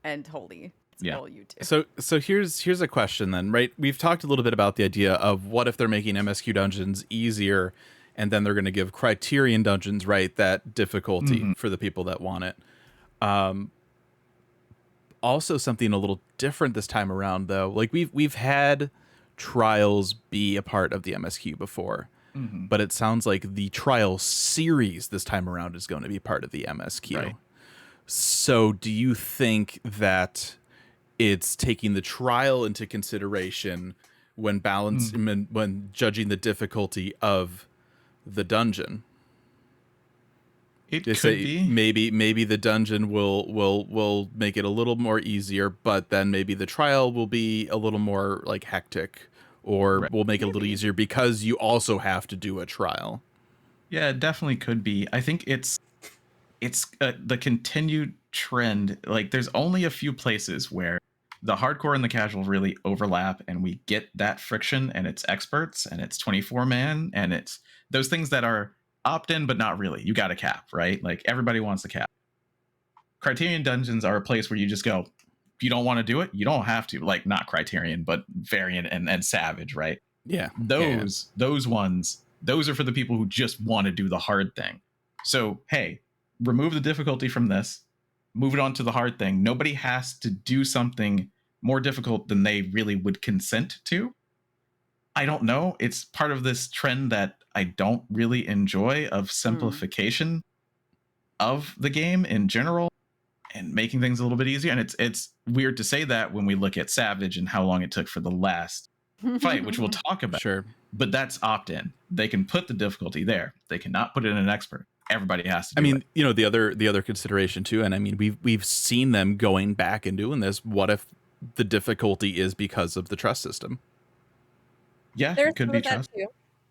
and Holy. Yeah. all you do. So here's a question then, right? We've talked a little bit about the idea of what if they're making MSQ dungeons easier, and then they're going to give Criterion dungeons, right, that difficulty for the people that want it. Also, something a little different this time around, though. Like we've had trials be a part of the MSQ before, but it sounds like the trial series this time around is going to be part of the MSQ. Right. So, do you think that it's taking the trial into consideration when when judging the difficulty of the dungeon? It They could say be. maybe the dungeon will make it a little more easier, but then maybe the trial will be a little more like hectic, or Right. will make it a little easier because you also have to do a trial. Yeah, it definitely could be. I think it's the continued trend. Like, there's only a few places where the hardcore and the casual really overlap, and we get that friction, and it's experts, and it's 24-man, and it's those things that are opt-in but not really. You got a cap, right? Like, everybody wants a cap. Criterion dungeons are a place where you just go, if you don't want to do it, you don't have to. Like, not Criterion, but Variant and Savage, right? Yeah, Those ones, those are for the people who just want to do the hard thing. So, hey, remove the difficulty from this, move it on to the hard thing. Nobody has to do something more difficult than they really would consent to. I don't know. It's part of this trend that I don't really enjoy of simplification of the game in general and making things a little bit easier. And it's weird to say that when we look at Savage and how long it took for the last fight, which we'll talk about. sure. But that's opt-in. They can put the difficulty there. They cannot put it in an expert. Everybody has to do it. You know, the other consideration too, and I mean we've seen them going back and doing this. What if the difficulty is because of the trust system? Yeah, There's it could some be of that trust. too.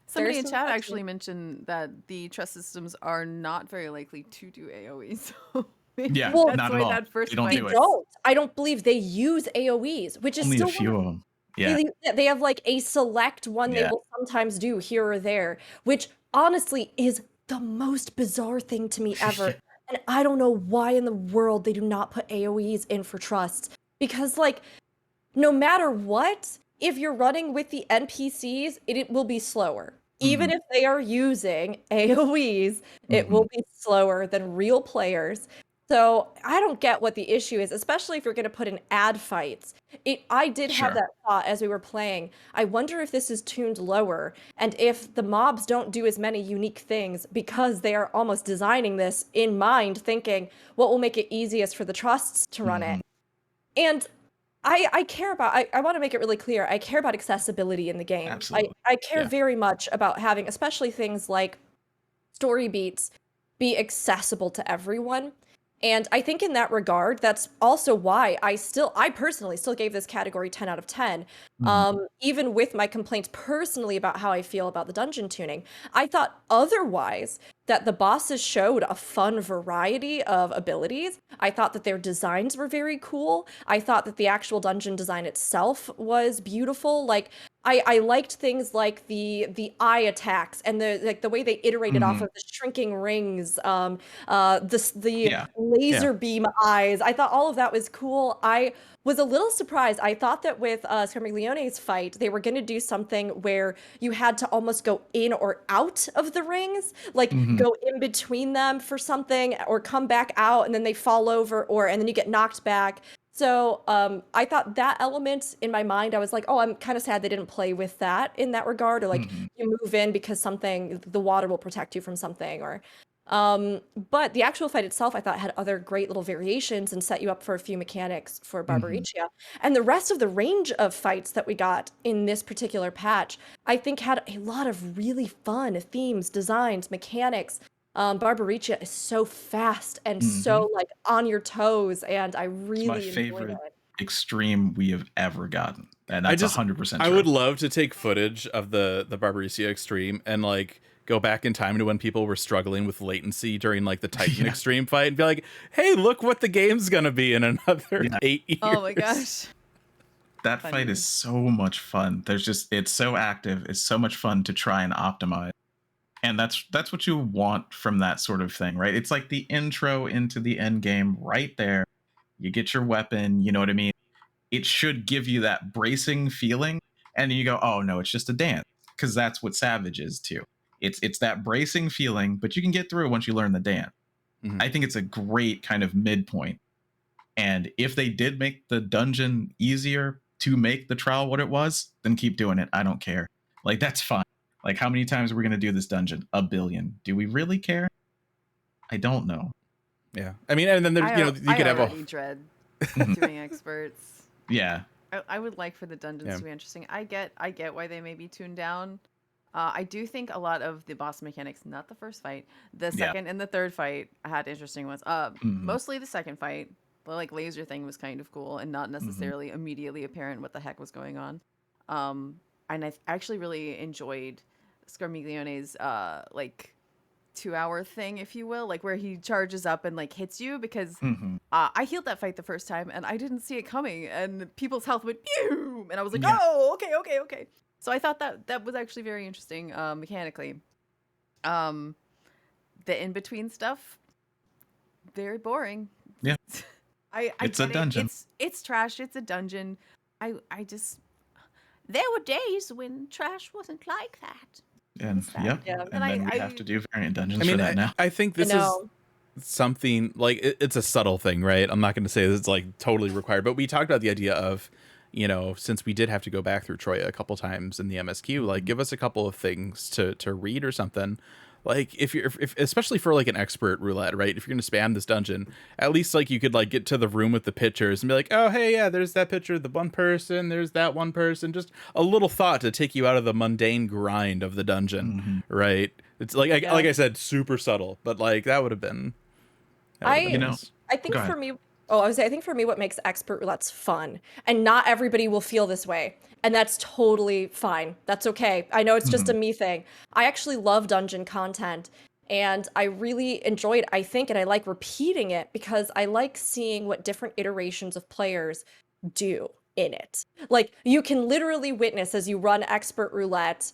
Somebody There's in some chat of that actually too. mentioned that the trust systems are not very likely to do AoE. So maybe Yeah, Well, that's not at why all. that first They don't fight do They it. don't. I don't believe they use AoEs, which is Only still a few of them. Yeah. they have like a select one they Yeah. will sometimes do here or there, which honestly is the most bizarre thing to me ever. And I don't know why in the world they do not put AoEs in for trusts. Because like no matter what, if you're running with the NPCs, it will be slower. Even if they are using AoEs, it will be slower than real players. So I don't get what the issue is, especially if you're going to put in ad fights. I did have Sure. that thought as we were playing. I wonder if this is tuned lower, and if the mobs don't do as many unique things because they are almost designing this in mind, thinking what will make it easiest for the trusts to run it. And I care about, I want to make it really clear, I care about accessibility in the game. Absolutely. I care Yeah. very much about having, especially things like story beats, be accessible to everyone. And I think in that regard, that's also why I personally still gave this category 10 out of 10. Even with my complaints personally about how I feel about the dungeon tuning. I thought otherwise that the bosses showed a fun variety of abilities. I thought that their designs were very cool. I thought that the actual dungeon design itself was beautiful. Like I liked things like the eye attacks and the way they iterated off of the shrinking rings, the laser beam eyes. I thought all of that was cool. I was a little surprised. I thought that with Scarmiglione's fight, they were going to do something where you had to almost go in or out of the rings, like go in between them for something, or come back out and then they fall over, and then you get knocked back. So I thought that element in my mind, I was like, oh, I'm kind of sad they didn't play with that in that regard, or like you move in because the water will protect you from something, or but the actual fight itself, I thought had other great little variations and set you up for a few mechanics for Barbarisia. And the rest of the range of fights that we got in this particular patch, I think had a lot of really fun themes, designs, mechanics. Barbarisia is so fast and so like on your toes, and I really My enjoyed favorite it. extreme we have ever gotten. And that's 100% true. I would love to take footage of the Barbarisia Extreme and like go back in time to when people were struggling with latency during like the Titan Extreme fight and be like, hey, look what the game's gonna be in another 8 years. Oh my gosh. That fight is so much fun. It's so active. It's so much fun to try and optimize. And that's what you want from that sort of thing, right? It's like the intro into the end game right there. You get your weapon, you know what I mean? it should give you that bracing feeling, and you go, oh no, it's just a dance, because that's what Savage is too. It's that bracing feeling, but you can get through it once you learn the dance. Mhm. I think it's a great kind of midpoint. And if they did make the dungeon easier to make the trial what it was, then keep doing it. I don't care. Like, that's fine. Like, how many times are we going to do this dungeon? 1 billion. Do we really care? I don't know. Yeah. I mean, and then there's, you could have a. already dread doing experts. Yeah. I would like for the dungeons to be interesting. I get why they may be tuned down. I do think a lot of the boss mechanics, not the first fight, the second and the third fight had interesting ones. Mostly the second fight. The like laser thing was kind of cool and not necessarily immediately apparent what the heck was going on. And I actually really enjoyed Scarmiglione's like 2-hour thing, if you will, like where he charges up and like hits you, because I healed that fight the first time and I didn't see it coming, and people's health went boom, and I was like, oh, okay. So I thought that was actually very interesting mechanically. The in between stuff, very boring. Yeah. It's a dungeon. It's trash. It's a dungeon. I just, there were days when trash wasn't like that. And Yeah. and then we have to do variant dungeons I mean, for that now. I think this is something like it's a subtle thing, right? I'm not going to say it's like totally required, but we talked about the idea of, since we did have to go back through Troya a couple times in the MSQ, like give us a couple of things to read or something. Like if especially for like an expert roulette, right? If you're going to spam this dungeon, at least like you could like get to the room with the pictures and be like, oh, hey, yeah, there's that picture of the one person. There's that one person. Just a little thought to take you out of the mundane grind of the dungeon, right? It's like, like I said, super subtle, but like that would have been. I think for me, I think for me, what makes expert roulettes fun, and not everybody will feel this way, and that's totally fine. That's okay. I know it's just a me thing. I actually love dungeon content, and I really enjoy it, I think, and I like repeating it because I like seeing what different iterations of players do in it. Like, you can literally witness as you run expert roulette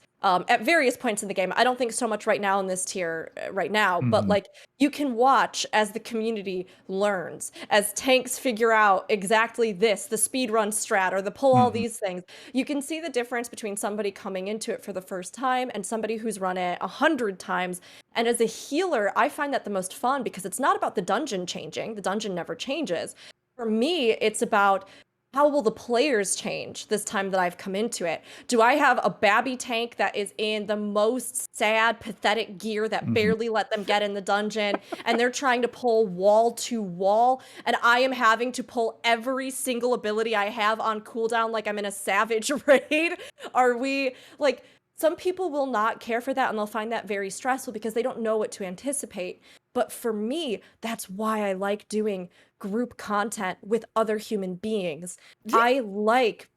at various points in the game. I don't think so much right now in this tier right now, but like you can watch as the community learns, as tanks figure out exactly this, the speed run strat or the pull all these things. You can see the difference between somebody coming into it for the first time and somebody who's run it 100 times. And as a healer, I find that the most fun because it's not about the dungeon changing. The dungeon never changes. For me, it's about how will the players change this time that I've come into it? Do I have a babby tank that is in the most sad, pathetic gear that barely let them get in the dungeon, and they're trying to pull wall to wall, and I am having to pull every single ability I have on cooldown like I'm in a Savage raid? Are we, like, some people will not care for that, and they'll find that very stressful because they don't know what to anticipate. But for me, that's why I like doing group content with other human beings. I like,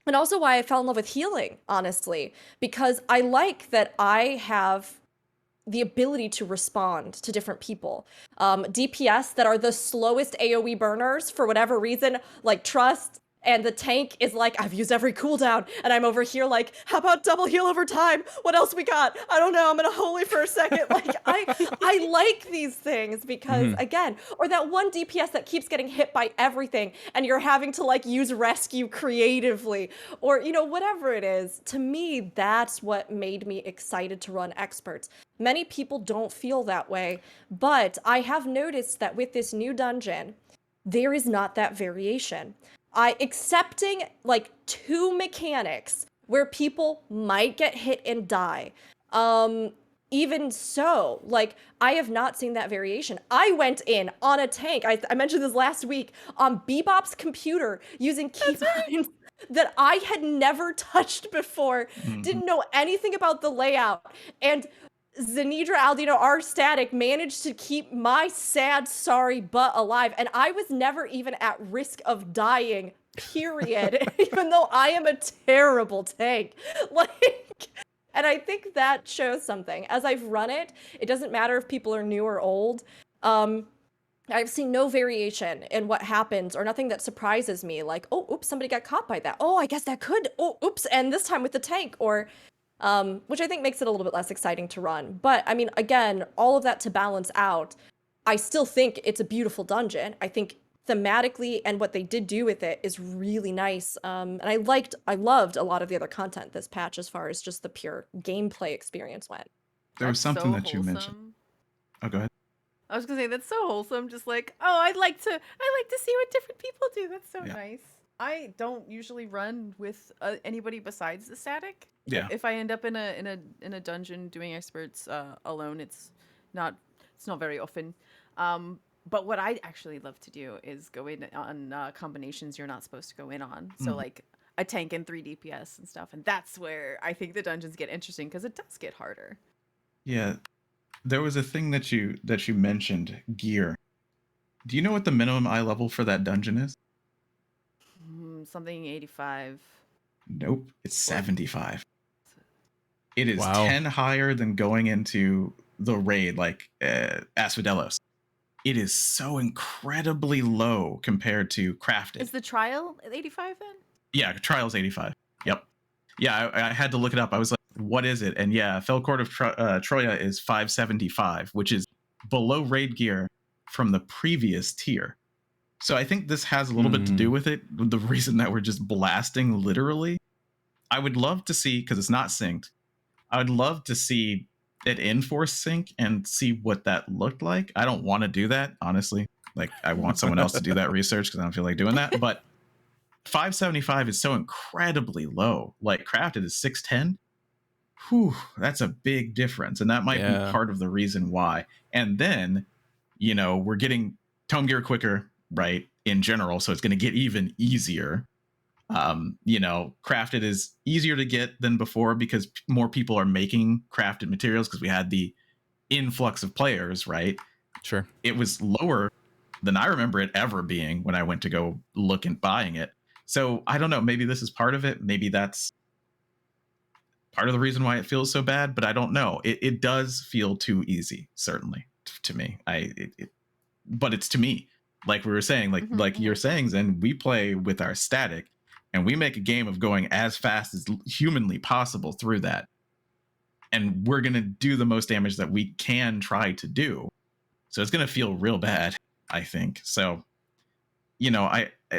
and also why I fell in love with healing, honestly, because I like that I have the ability to respond to different people. DPS that are the slowest AoE burners for whatever reason, like Trust, and the tank is like, I've used every cooldown, and I'm over here like, how about double heal over time? What else we got? I don't know, I'm gonna holy for a second. Like, I like these things because, again, or that one DPS that keeps getting hit by everything, and you're having to like use rescue creatively, or, whatever it is. To me, that's what made me excited to run experts. Many people don't feel that way, but I have noticed that with this new dungeon, there is not that variation. Accepting like 2 mechanics where people might get hit and die. Even so, like, I have not seen that variation. I went in on a tank, I mentioned this last week, on Bebop's computer using keybinds that I had never touched before, didn't know anything about the layout, and Zenidra Aldino R Static managed to keep my sad, sorry butt alive, and I was never even at risk of dying, period, even though I am a terrible tank. Like, and I think that shows something. As I've run it, it doesn't matter if people are new or old. I've seen no variation in what happens or nothing that surprises me, like, oh, oops, somebody got caught by that. Oh, I guess that could, oh, oops, and this time with the tank, or which I think makes it a little bit less exciting to run. But I mean, again, all of that to balance out, I still think it's a beautiful dungeon. I think thematically and what they did do with it is really nice. And I loved a lot of the other content this patch as far as just the pure gameplay experience went. There was That's something so that you mentioned. wholesome. Oh, go ahead. I was gonna say that's so wholesome. Just like, oh, I like to see what different people do. That's so Yeah. nice. I don't usually run with anybody besides the static. Yeah. If I end up in a dungeon doing experts alone, it's not very often. But what I actually love to do is go in on combinations you're not supposed to go in on. So like a tank and 3 DPS and stuff, and that's where I think the dungeons get interesting because it does get harder. Yeah. There was a thing that you mentioned, gear. Do you know what the minimum eye level for that dungeon is? Something 85. Nope. It's 75. It is Wow. 10 higher than going into the raid like Asphodelos. It is so incredibly low compared to Crafted. Is the trial 85 then? Yeah, Trial's 85. Yep. Yeah, I had to look it up. I was like, what is it? And yeah, Fell Court of Troya is 575, which is below raid gear from the previous tier. So I think this has a little bit to do with it. The reason that we're just blasting literally. I would love to see, because it's not synced, I would love to see it in Force Sync and see what that looked like. I don't want to do that, honestly. Like, I want someone else to do that research because I don't feel like doing that. But 575 is so incredibly low. Like, Crafted is 610. Whew, that's a big difference. And that might be part of the reason why. And then, you know, we're getting Tome Gear quicker, right, in general. So it's going to get even easier. You know, Crafted is easier to get than before because more people are making crafted materials because we had the influx of players, right? Sure. It was lower than I remember it ever being when I went to go look and buying it. So I don't know, maybe this is part of it. Maybe that's part of the reason why it feels so bad, but I don't know. It does feel too easy, certainly, to me. But it's to me. Like we were saying, like you're saying, Zen, we play with our static and we make a game of going as fast as humanly possible through that. And we're going to do the most damage that we can try to do. So it's going to feel real bad, I think. So, you know,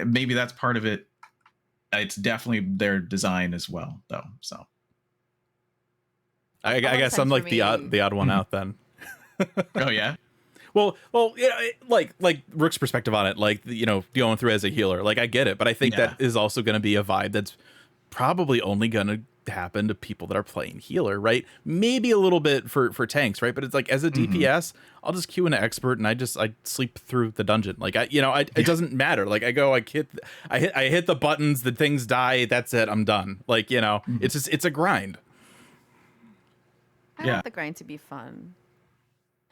maybe that's part of it. It's definitely their design as well, though. So I guess I'm like the odd one out then. Oh, yeah. Well, you know, like Rook's perspective on it, like, you know, going through as a healer, like I get it, but I think that is also going to be a vibe that's probably only going to happen to people that are playing healer, right? Maybe a little bit for tanks, right? But it's like as a DPS, I'll just queue into expert and I sleep through the dungeon. Like it doesn't matter. Like I hit the buttons, the things die, that's it, I'm done. Like, you know, it's a grind. I want the grind to be fun.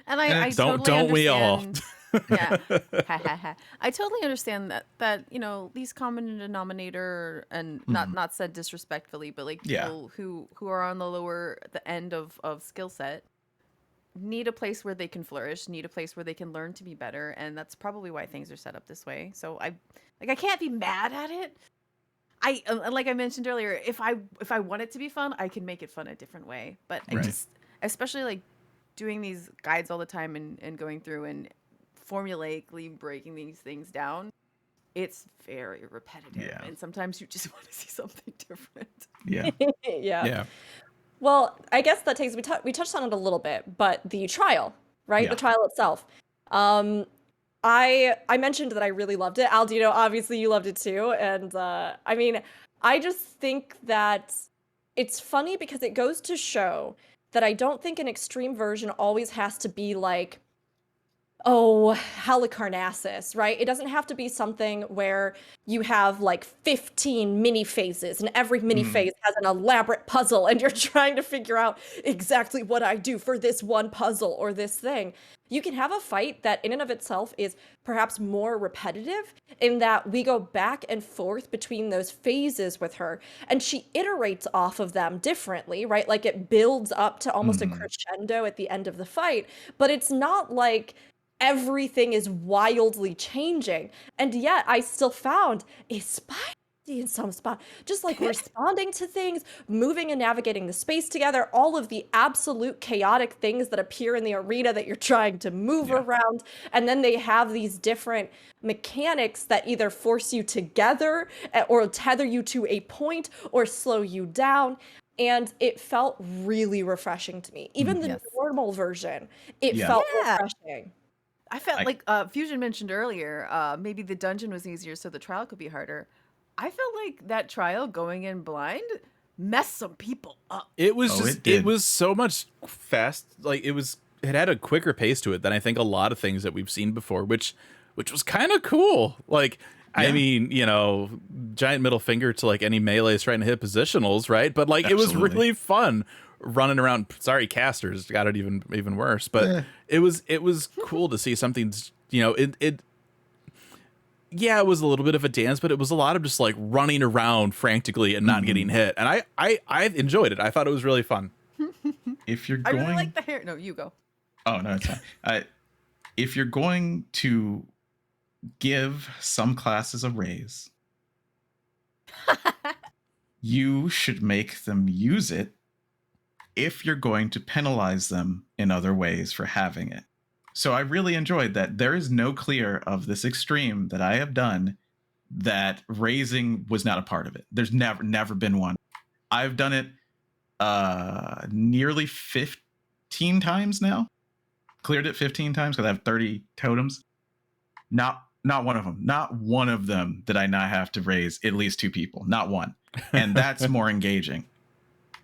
And I don't totally we all? understand. Yeah, I totally understand that you know, these common denominator, and not said disrespectfully, but like people who are on the end of skill set need a place where they can flourish, need a place where they can learn to be better, and that's probably why things are set up this way. So I can't be mad at it. Like I mentioned earlier, if I want it to be fun, I can make it fun a different way. But I just, especially like doing these guides all the time and going through and formulaically breaking these things down, it's very repetitive, and sometimes you just want to see something different. Yeah. Well, I guess that takes, we touched on it a little bit, but the trial, right? The trial itself. I mentioned that I really loved it. Aldino, obviously you loved it too. And I mean, I just think that it's funny because it goes to show that I don't think an extreme version always has to be like, oh, Halicarnassus, right? It doesn't have to be something where you have like 15 mini phases and every mini phase has an elaborate puzzle and you're trying to figure out exactly what I do for this one puzzle or this thing. You can have a fight that in and of itself is perhaps more repetitive in that we go back and forth between those phases with her and she iterates off of them differently, right? Like it builds up to almost a crescendo at the end of the fight, but it's not like everything is wildly changing. And yet I still found, especially in some spot, just like responding to things, moving and navigating the space together, all of the absolute chaotic things that appear in the arena that you're trying to move around. And then they have these different mechanics that either force you together or tether you to a point or slow you down. And it felt really refreshing to me. Even the Yes. normal version, it Yeah. felt Yeah. refreshing. I felt like Fusion mentioned earlier, maybe the dungeon was easier, so the trial could be harder. I felt like that trial going in blind messed some people up. It was Oh, just it did. it was so much fast. Like it had a quicker pace to it than I think a lot of things that we've seen before, which was kind of cool. Like I Yeah. mean, you know, giant middle finger to like any melees trying to hit positionals, right? But like it was Absolutely. really fun running around. Sorry, casters got it even worse. But it was cool to see something. You know, it was a little bit of a dance, but it was a lot of just like running around frantically and not getting hit. And I enjoyed it. I thought it was really fun. If you're I going, really like the hair. No, you go. oh no, it's fine. If you're going to give some classes a raise, you should make them use it if you're going to penalize them in other ways for having it. So I really enjoyed that there is no clear of this extreme that I have done that raising was not a part of it. There's never been one. I've done it nearly 15 times now. Cleared it 15 times because I have 30 totems. Not one of them. Not one of them did I not have to raise at least 2 people. Not one. And that's more engaging.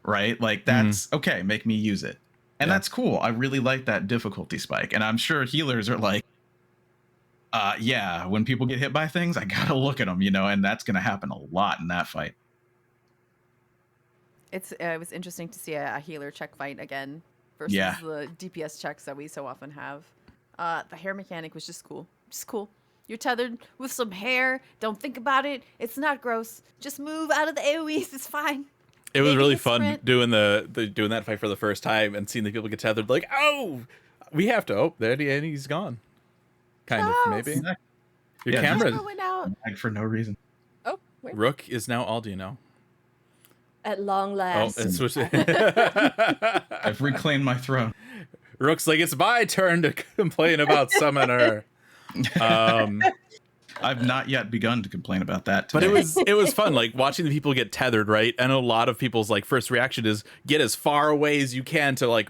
Right? Like that's okay, make me use it. And that's cool. I really like that difficulty spike. And I'm sure healers are like, when people get hit by things, I gotta look at them, you know, and that's gonna happen a lot in that fight. It was interesting to see a healer check fight again versus Yeah. the DPS checks that we so often have. The hair mechanic was just cool. Just cool. You're tethered with some hair. Don't think about it. It's not gross. Just move out of the AoEs. It's fine. It was Maybe really a fun sprint. doing doing that fight for the first time and seeing the people get tethered. Like, oh, we have to. Oh, there and he's gone. Kind of, maybe. Yeah, Your just- camera, Camera went out. Lag for no reason. Oh, wait. Rook is now all. Do you know? At long Oh, last. it's I've reclaimed my throne. Rook's like, it's my turn to complain about Summoner. I've not yet begun to complain about that. But Today. it was fun, like watching the people get tethered, right? And a lot of people's like first reaction is get as far away as you can to like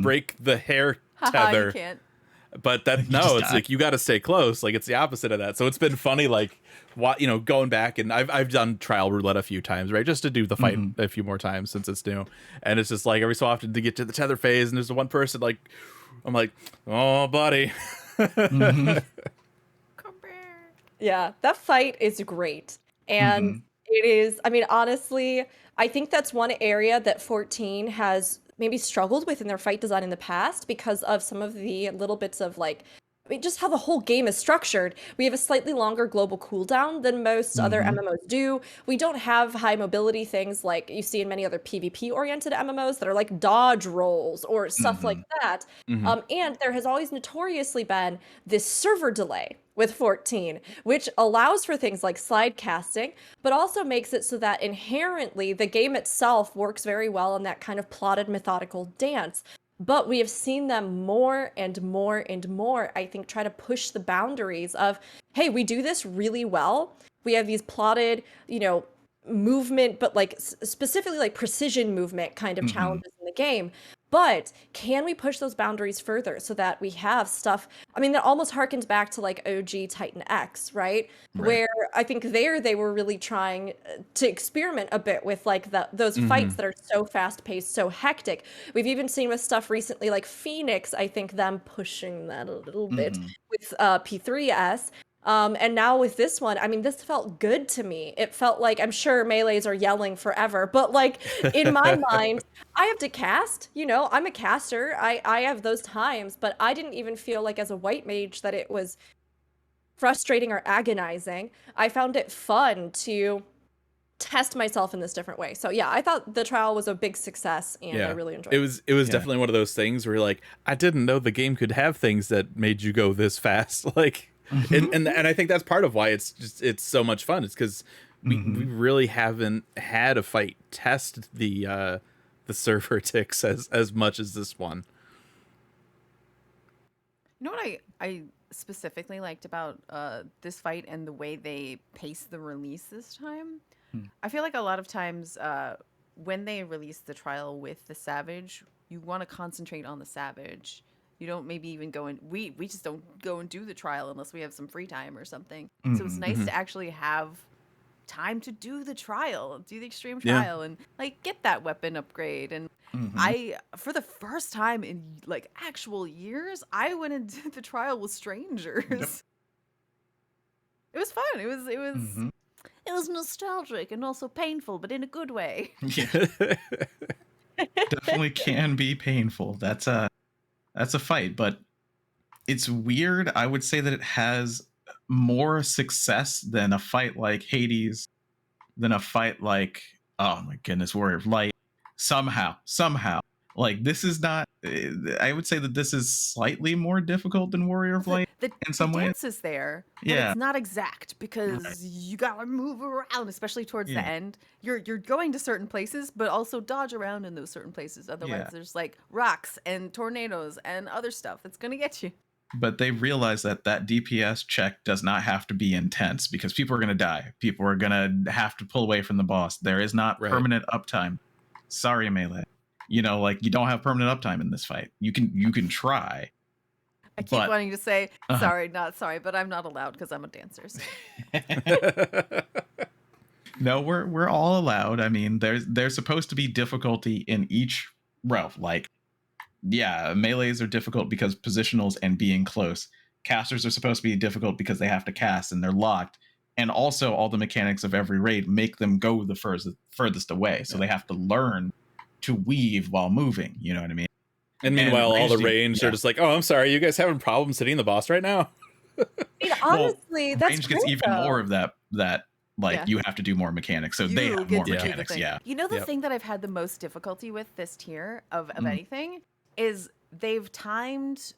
break the hair Haha, tether. you can't. But that no, just it's die. like you got to stay close. Like it's the opposite of that. So it's been funny, like going back and I've done trial roulette a few times, right, just to do the fight a few more times since it's new. And it's just like every so often to get to the tether phase, and there's the one person like I'm like, oh buddy. Come here. Yeah, that fight is great. And it is, I mean, honestly, I think that's one area that 14 has maybe struggled with in their fight design in the past because of some of the little bits of like, I mean, just how the whole game is structured. We have a slightly longer global cooldown than most other MMOs do. We don't have high mobility things like you see in many other PvP-oriented MMOs that are like dodge rolls or stuff like that. And there has always notoriously been this server delay with 14, which allows for things like slide casting, but also makes it so that inherently the game itself works very well in that kind of plotted methodical dance. But we have seen them more and more and more, I think, try to push the boundaries of, hey, we do this really well. We have these plotted, movement, but like specifically like precision movement kind of challenges in the game. But can we push those boundaries further so that we have stuff? I mean, that almost harkens back to like OG Titan X, right? Where I think they were really trying to experiment a bit with like those fights that are so fast paced, so hectic. We've even seen with stuff recently like Phoenix, I think them pushing that a little bit with P3S. And now with this one, I mean, this felt good to me. It felt like, I'm sure melees are yelling forever, but like in my mind, I have to cast, I'm a caster. I have those times, but I didn't even feel like as a white mage that it was frustrating or agonizing. I found it fun to test myself in this different way. So yeah, I thought the trial was a big success and I really enjoyed it. It was definitely one of those things where you're like, I didn't know the game could have things that made you go this fast. Like, and I think that's part of why it's so much fun. It's because we Mhm. really haven't had a fight test the server ticks as much as this one. You know what I specifically liked about this fight and the way they paced the release this time? Hmm. I feel like a lot of times when they release the trial with the Savage, you want to concentrate on the Savage. You don't maybe even go in. We just don't go and do the trial unless we have some free time or something. So it's Mhm. nice Mhm. to actually have time to do the trial, do the extreme Yeah. trial, and like get that weapon upgrade. And Mhm. I, for the first time in like actual years, I went and did the trial with strangers. It was fun. Mhm. It was nostalgic and also painful, but in a good way. Yeah, definitely can be painful. That's a fight, but it's weird. I would say that it has more success than a fight like Hades, than a fight like, oh my goodness, Warrior of Light. Somehow, like this is not. I would say that this is slightly more difficult than Warrior of The, Light the, in the some ways. dance is there, but Yeah, it's not exact because right. you gotta move around, especially towards the Yeah, end. You're going to certain places, but also dodge around in those certain places. Otherwise, yeah. there's like rocks and tornadoes and other stuff that's gonna get you. But they realize that DPS check does not have to be intense because people are going to die. People are going to have to pull away from the boss. There is not Right. permanent uptime. Sorry, Melee. You know, like you don't have permanent uptime in this fight. You can try, I keep but wanting to say uh-huh. sorry, not sorry, but I'm not allowed because I'm a dancer. So. No, we're all allowed. I mean, there's supposed to be difficulty in each row. Like, yeah, melees are difficult because positionals and being close. Casters are supposed to be difficult because they have to cast and they're locked. And also, all the mechanics of every raid make them go the furthest away. So they have to learn to weave while moving. You know what I mean? And And meanwhile, all the ranged, range yeah. are just like, oh, I'm sorry, you guys having problems hitting the boss right now? I mean, Well, honestly, that's range great gets even though. more of that. Like Yeah. you have to do more mechanics. So they You have get more to do the mechanics. thing. Yeah. You know the Yep. thing that I've had the most difficulty with this tier of Mhm. anything is they've timed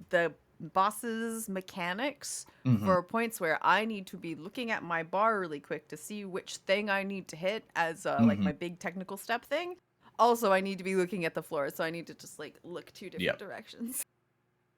the boss's mechanics Mhm. for points where I need to be looking at my bar really quick to see which thing I need to hit as like my big technical step thing. Also, I need to be looking at the floor, so I need to just like look two different Yep. directions.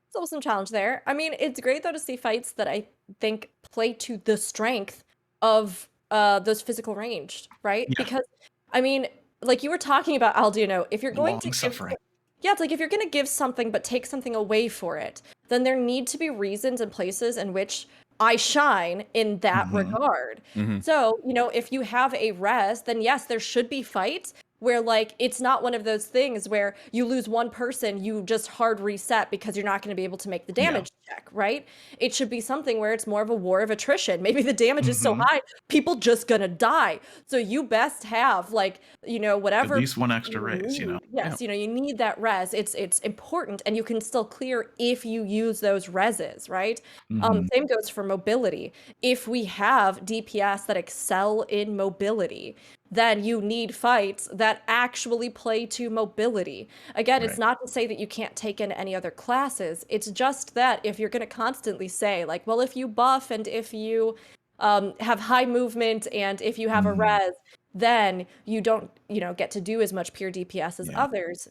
Still some challenge there. I mean, it's great though to see fights that I think play to the strength of those physical ranged, right? Yeah. Because I mean, like you were talking about Alduino, if you're going to Long give suffering. yeah, it's like if you're going to give something but take something away for it, then there need to be reasons and places in which I shine in that Mhm. regard. Mhm. So, you know, if you have a res, then yes, there should be fights where like it's not one of those things where you lose one person, you just hard reset because you're not going to be able to make the Yeah. damage check, right? It should be something where it's more of a war of attrition. Maybe the damage is so Mhm. high, people just gonna die. So you best have like, you know, At whatever least one extra you raise, you know. need. Yes, you know, you need that res. It's important, and you can still clear if you use those reses, right? Mhm. Same goes for mobility. If we have DPS that excel in mobility, then you need fights that actually play to mobility. Again, it's Right. not to say that you can't take in any other classes. It's just that if you're going to constantly say, like, well, if you buff and if you have high movement and if you have a Mhm. res, then you don't, you know, get to do as much pure DPS as Yeah. others.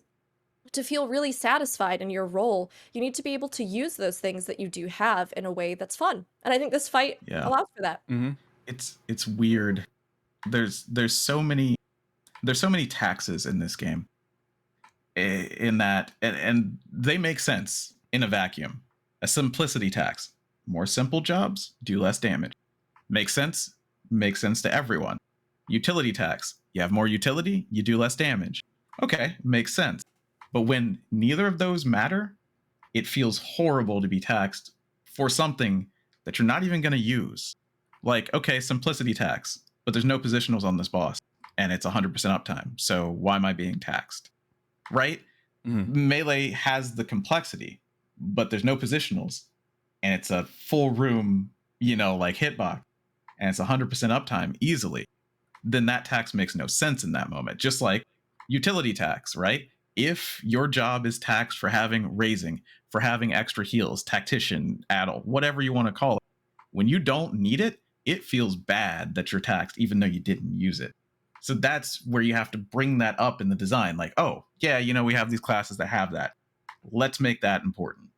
To feel really satisfied in your role, you need to be able to use those things that you do have in a way that's fun. And I think this fight Yeah. allows for that. Mhm. It's weird. There's so many taxes in this game. In that and they make sense in a vacuum. A simplicity tax. More simple jobs do less damage. Makes sense? Makes sense to everyone. Utility tax. You have more utility, you do less damage. Okay, makes sense. But when neither of those matter, it feels horrible to be taxed for something that you're not even going to use. Like, okay, simplicity tax, but there's no positionals on this boss, and it's 100% uptime. So why am I being taxed? Right? Mhm. Melee has the complexity, but there's no positionals, and it's a full room, you know, like hitbox, and it's 100% uptime easily. Then that tax makes no sense in that moment. Just like utility tax, right? If your job is taxed for having raising, for having extra heals, tactician, addle, whatever you want to call it, when you don't need it, it feels bad that you're taxed even though you didn't use it. So that's where you have to bring that up in the design. Like, oh, yeah, we have these classes that have that. Let's make that important.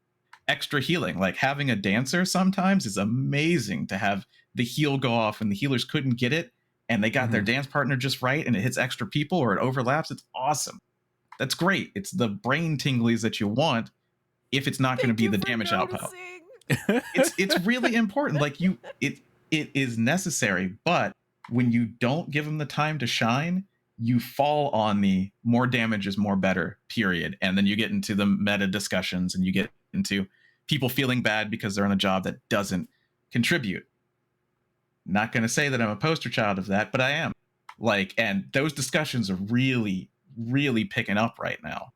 Extra healing, like having a dancer sometimes is amazing to have the heal go off when the healers couldn't get it and they got their dance partner just right and it hits extra people or it overlaps. It's awesome. That's great. It's the brain tinglies that you want if it's not going to be the damage output. It's really important. Like it is necessary, but when you don't give them the time to shine, you fall on the more damage is more better, period. And then you get into the meta discussions and you get into people feeling bad because they're on a job that doesn't contribute. Not going to say that I'm a poster child of that, but I am. Like, and those discussions are really, really picking up right now.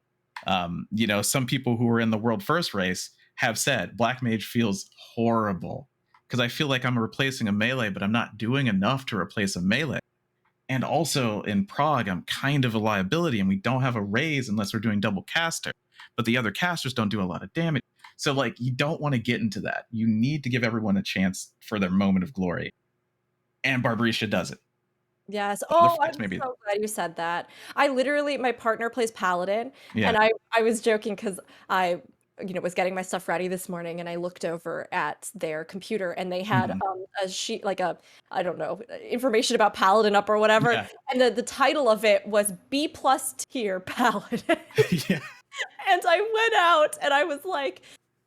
Some people who are in the world first race have said Black Mage feels horrible because I feel like I'm replacing a melee, but I'm not doing enough to replace a melee. And also in Prague, I'm kind of a liability and we don't have a raise unless we're doing double caster, but the other casters don't do a lot of damage. So like, you don't want to get into that. You need to give everyone a chance for their moment of glory. And Barbarisia does it. Yes. Other Oh, I'm fights maybe. so glad you said that. My partner plays Paladin, Yeah. and I was joking because I, was getting my stuff ready this morning, and I looked over at their computer, and they had a sheet, like I don't know, information about Paladin up or whatever, Yeah. and the title of it was B+ tier Paladin. Yeah. And I went out, and I was like,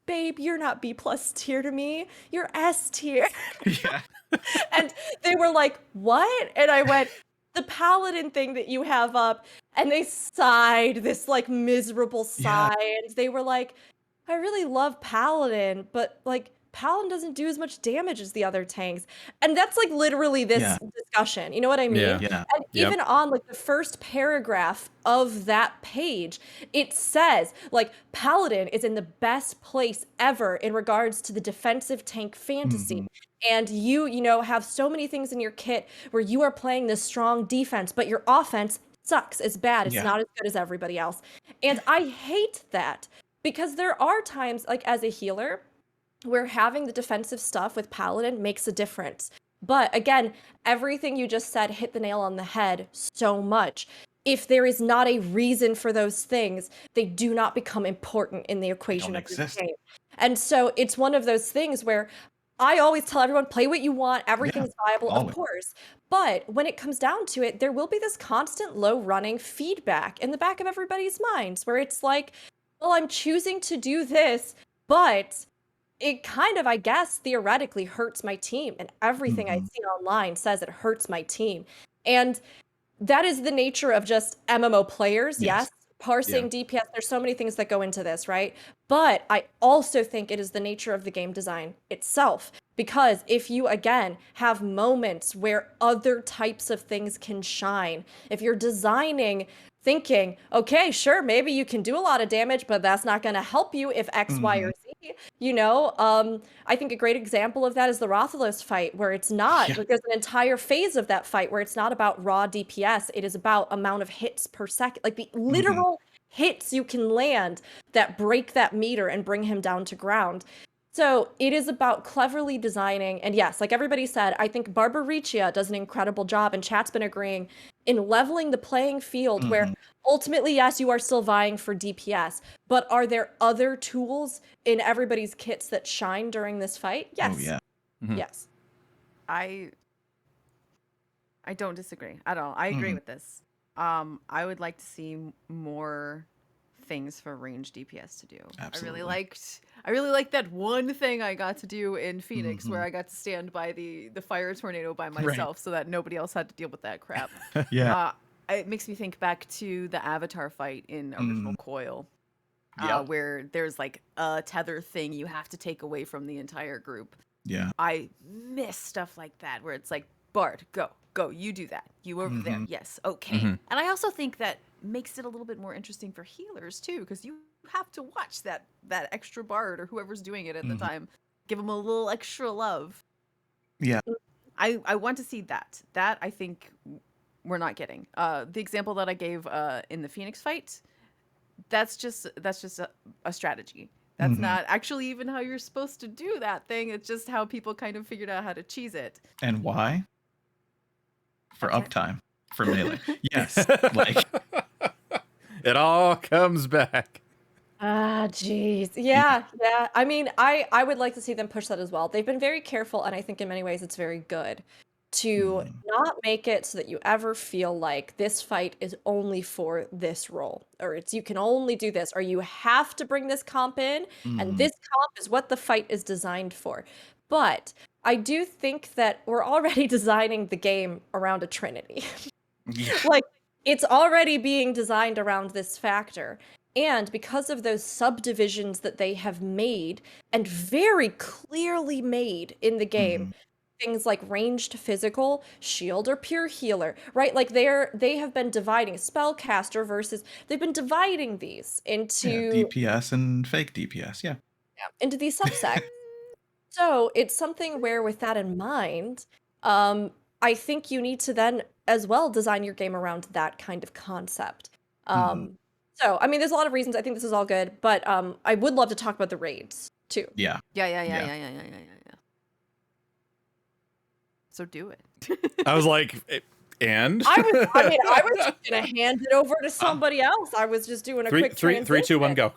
babe, you're not B+ tier to me. You're S tier. Yeah. And they were like, what? And I went, the Paladin thing that you have up. And they sighed this like miserable sigh. And they were like, I really love Paladin, but like Paladin doesn't do as much damage as the other tanks. And that's like literally this discussion. You know what I mean? Yeah. Yeah. And even on like the first paragraph of that page, it says like Paladin is in the best place ever in regards to the defensive tank fantasy. And you have so many things in your kit where you are playing this strong defense, but your offense sucks. It's bad. It's not as good as everybody else. And I hate that because there are times, like as a healer, where having the defensive stuff with Paladin makes a difference. But again, everything you just said hit the nail on the head so much. If there is not a reason for those things, they do not become important in the equation of the game. And so it's one of those things where I always tell everyone, play what you want. Everything's viable, always. of course. But when it comes down to it, there will be this constant low running feedback in the back of everybody's minds where it's like, well, I'm choosing to do this, but it kind of, I guess, theoretically hurts my team. And everything I see online says it hurts my team. And that is the nature of just MMO players. Yes. Parsing, DPS, there's so many things that go into this, right? But I also think it is the nature of the game design itself. Because if you, again, have moments where other types of things can shine, if you're designing, thinking, okay, sure, maybe you can do a lot of damage, but that's not going to help you if X, Y, or Z, I think a great example of that is the Rathalos fight, where it's not, like there's an entire phase of that fight where it's not about raw DPS, it is about amount of hits per second, like the literal hits you can land that break that meter and bring him down to ground. So it is about cleverly designing, and yes, like everybody said, I think Barbarisia does an incredible job, and chat's been agreeing, in leveling the playing field where ultimately, yes, you are still vying for DPS, but are there other tools in everybody's kits that shine during this fight? Yes. Oh, yeah. Yes. I don't disagree at all. I agree with this. I would like to see more things for range DPS to do. Absolutely. I really liked that one thing I got to do in Phoenix where I got to stand by the fire tornado by myself so that nobody else had to deal with that crap. It makes me think back to the Avatar fight in Original Coil. Where there's like a tether thing you have to take away from the entire group. Yeah. I miss stuff like that where it's like, Bard, go, you do that. You over there. Yes, okay. And I also think that makes it a little bit more interesting for healers too, because you have to watch that extra Bard or whoever's doing it at the time. Give them a little extra love. Yeah. I want to see that. That I think we're not getting. The example that I gave in the Phoenix fight, that's just a strategy. That's not actually even how you're supposed to do that thing. It's just how people kind of figured out how to cheese it. And why? For Okay. uptime. For melee. Yes. Like, It all comes back. Ah, jeez. Yeah, yeah. I mean, I would like to see them push that as well. They've been very careful, and I think in many ways it's very good to not make it so that you ever feel like this fight is only for this role, or it's you can only do this, or you have to bring this comp in, and this comp is what the fight is designed for. But I do think that we're already designing the game around a trinity. Like, it's already being designed around this factor. And because of those subdivisions that they have made, and very clearly made in the game, things like ranged physical, shield or pure healer, right? Like they have been dividing spellcaster versus they've been dividing these into DPS and fake DPS. Yeah. into these subsects. So it's something where, with that in mind, I think you need to then as well design your game around that kind of concept. So, I mean, there's a lot of reasons. I think this is all good, but I would love to talk about the raids too. Yeah. Yeah. So do it. I was like, and I was just gonna hand it over to somebody else. I was just doing a quick three, 2, 1, go.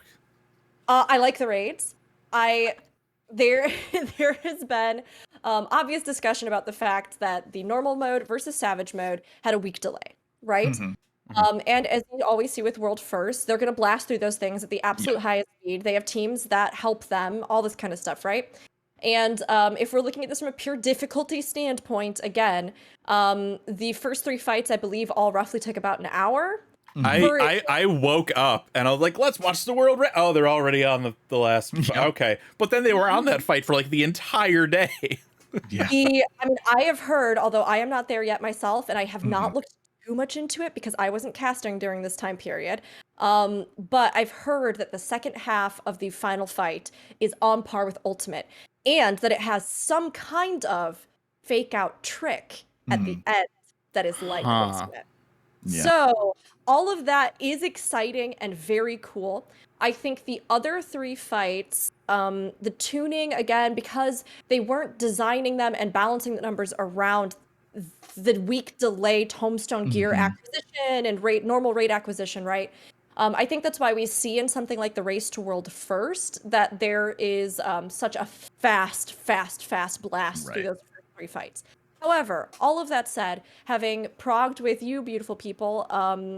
I like the raids. There has been obvious discussion about the fact that the normal mode versus savage mode had a week delay, right? And as you always see with World First, they're going to blast through those things at the absolute highest speed. They have teams that help them, all this kind of stuff, right? And if we're looking at this from a pure difficulty standpoint, again, the first 3 fights, I believe, all roughly took about an hour. I woke up and I was like, let's watch the world. Oh, they're already on the last. Okay. But then they were on that fight for like the entire day. Yeah. I mean, I have heard, although I am not there yet myself, and I have not looked too much into it because I wasn't casting during this time period. But I've heard that the second half of the final fight is on par with Ultimate, and that it has some kind of fake out trick at the end that is like Ultimate. Yeah. So all of that is exciting and very cool. I think the other 3 fights, the tuning, again, because they weren't designing them and balancing the numbers around the week delayed Tombstone gear acquisition and normal raid acquisition, right? I think that's why we see in something like the Race to World First that there is such a fast blast through those first 3 fights. However, all of that said, having progged with you beautiful people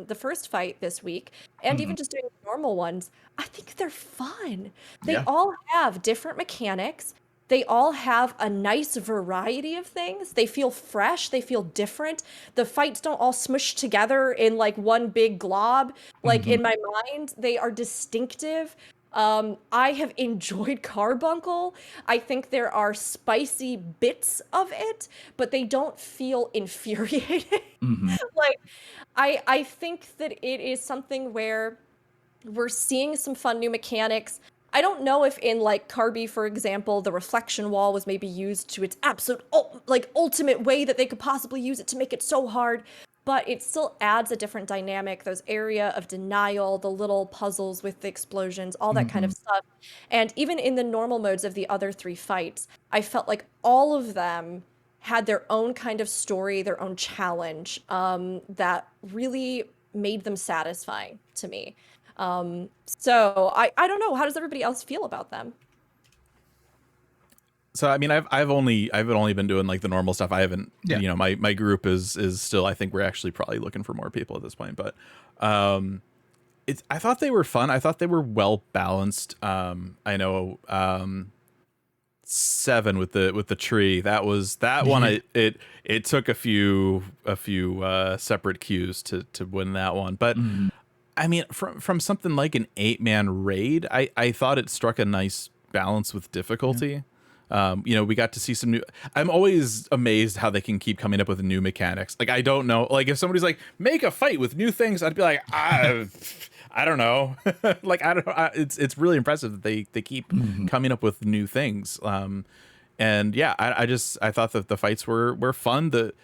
the first fight this week, and even just doing normal ones, I think they're fun. They all have different mechanics. They all have a nice variety of things. They feel fresh. They feel different. The fights don't all smush together in like one big glob. Like in my mind, they are distinctive. I have enjoyed Carbuncle. I think there are spicy bits of it, but they don't feel infuriating. Like, I think that it is something where we're seeing some fun new mechanics. I don't know if in like Carby, for example, the reflection wall was maybe used to its absolute ultimate way that they could possibly use it to make it so hard, but it still adds a different dynamic. Those area of denial, the little puzzles with the explosions, all that kind of stuff. And even in the normal modes of the other 3 fights, I felt like all of them had their own kind of story, their own challenge that really made them satisfying to me. So I don't know. How does everybody else feel about them? So I mean, I've only been doing like the normal stuff. I haven't, you know, my group is still. I think we're actually probably looking for more people at this point. But I thought they were fun. I thought they were well balanced. I know 7 with the tree. That one. It took a few separate cues to win that one. But I mean, from something like an 8-man raid, I thought it struck a nice balance with difficulty. You know, we got to see some new. I'm always amazed how they can keep coming up with new mechanics. Like, I don't know. Like, if somebody's like, make a fight with new things, I'd be like, I don't know. Like, I don't know. It's really impressive that they keep coming up with new things. And yeah, I thought that the fights were fun. The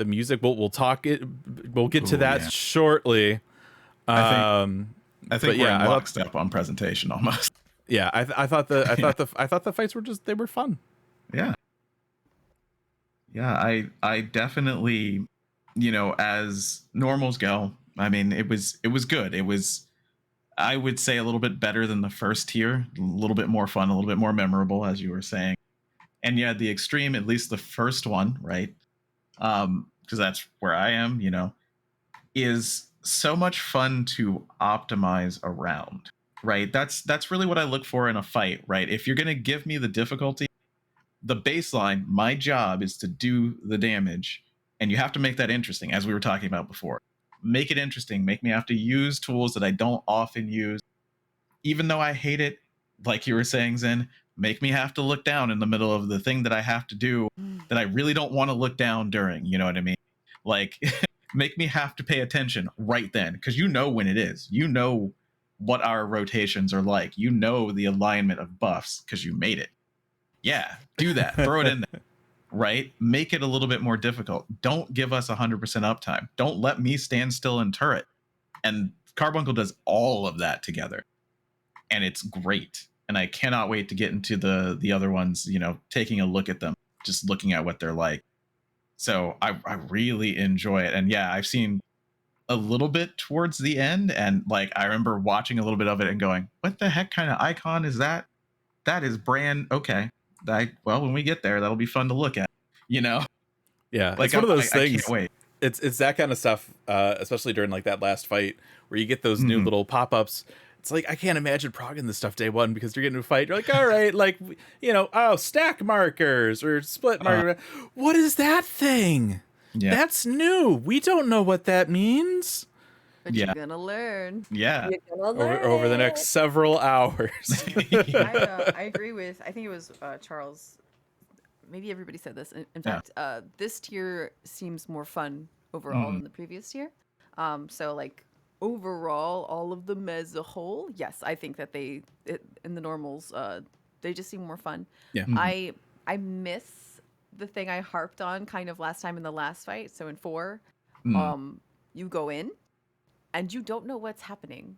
music, we'll get to that shortly. I think we're in lockstep on presentation almost. Yeah, I thought the fights were just they were fun. Yeah. Yeah, I definitely, as normals go, I mean, it was good. It was, I would say, a little bit better than the first tier, a little bit more fun, a little bit more memorable, as you were saying. And yeah, the extreme, at least the first one, right? Because that's where I am, is so much fun to optimize around, right? That's really what I look for in a fight, right? If you're gonna give me the difficulty, the baseline, my job is to do the damage, and you have to make that interesting, as we were talking about before. Make it interesting, make me have to use tools that I don't often use, even though I hate it, like you were saying, Zen. Make me have to look down in the middle of the thing that I have to do that I really don't want to look down during, you know what I mean? Like, make me have to pay attention right then, because you know when it is. You know what our rotations are like. You know the alignment of buffs because you made it. Yeah, do that. Throw it in there, right? Make it a little bit more difficult. Don't give us 100% uptime. Don't let me stand still in turret. And Carbuncle does all of that together, and it's great. And I cannot wait to get into the other ones, taking a look at them, just looking at what they're like. So I really enjoy it. And yeah, I've seen a little bit towards the end, and like I remember watching a little bit of it and going, what the heck kind of icon is that? That is brand okay. Well, when we get there, that'll be fun to look at, Yeah, like it's one of those I things. can't wait. It's that kind of stuff, especially during like that last fight where you get those new little pop-ups. It's like, I can't imagine progging this stuff day one, because you're getting a fight. You're like, all right, like, stack markers or split marker. What is that thing? Yeah. That's new. We don't know what that means. But Yeah. you're gonna learn. Yeah. You're gonna learn Over the it. next several hours. I agree with. I think it was Charles. Maybe everybody said this. In Yeah. fact, this tier seems more fun overall than the previous tier. So like overall, all of them as a whole, yes, I think that in the normals, they just seem more fun. Yeah. I miss the thing I harped on kind of last time in the last fight. So in 4, you go in and you don't know what's happening.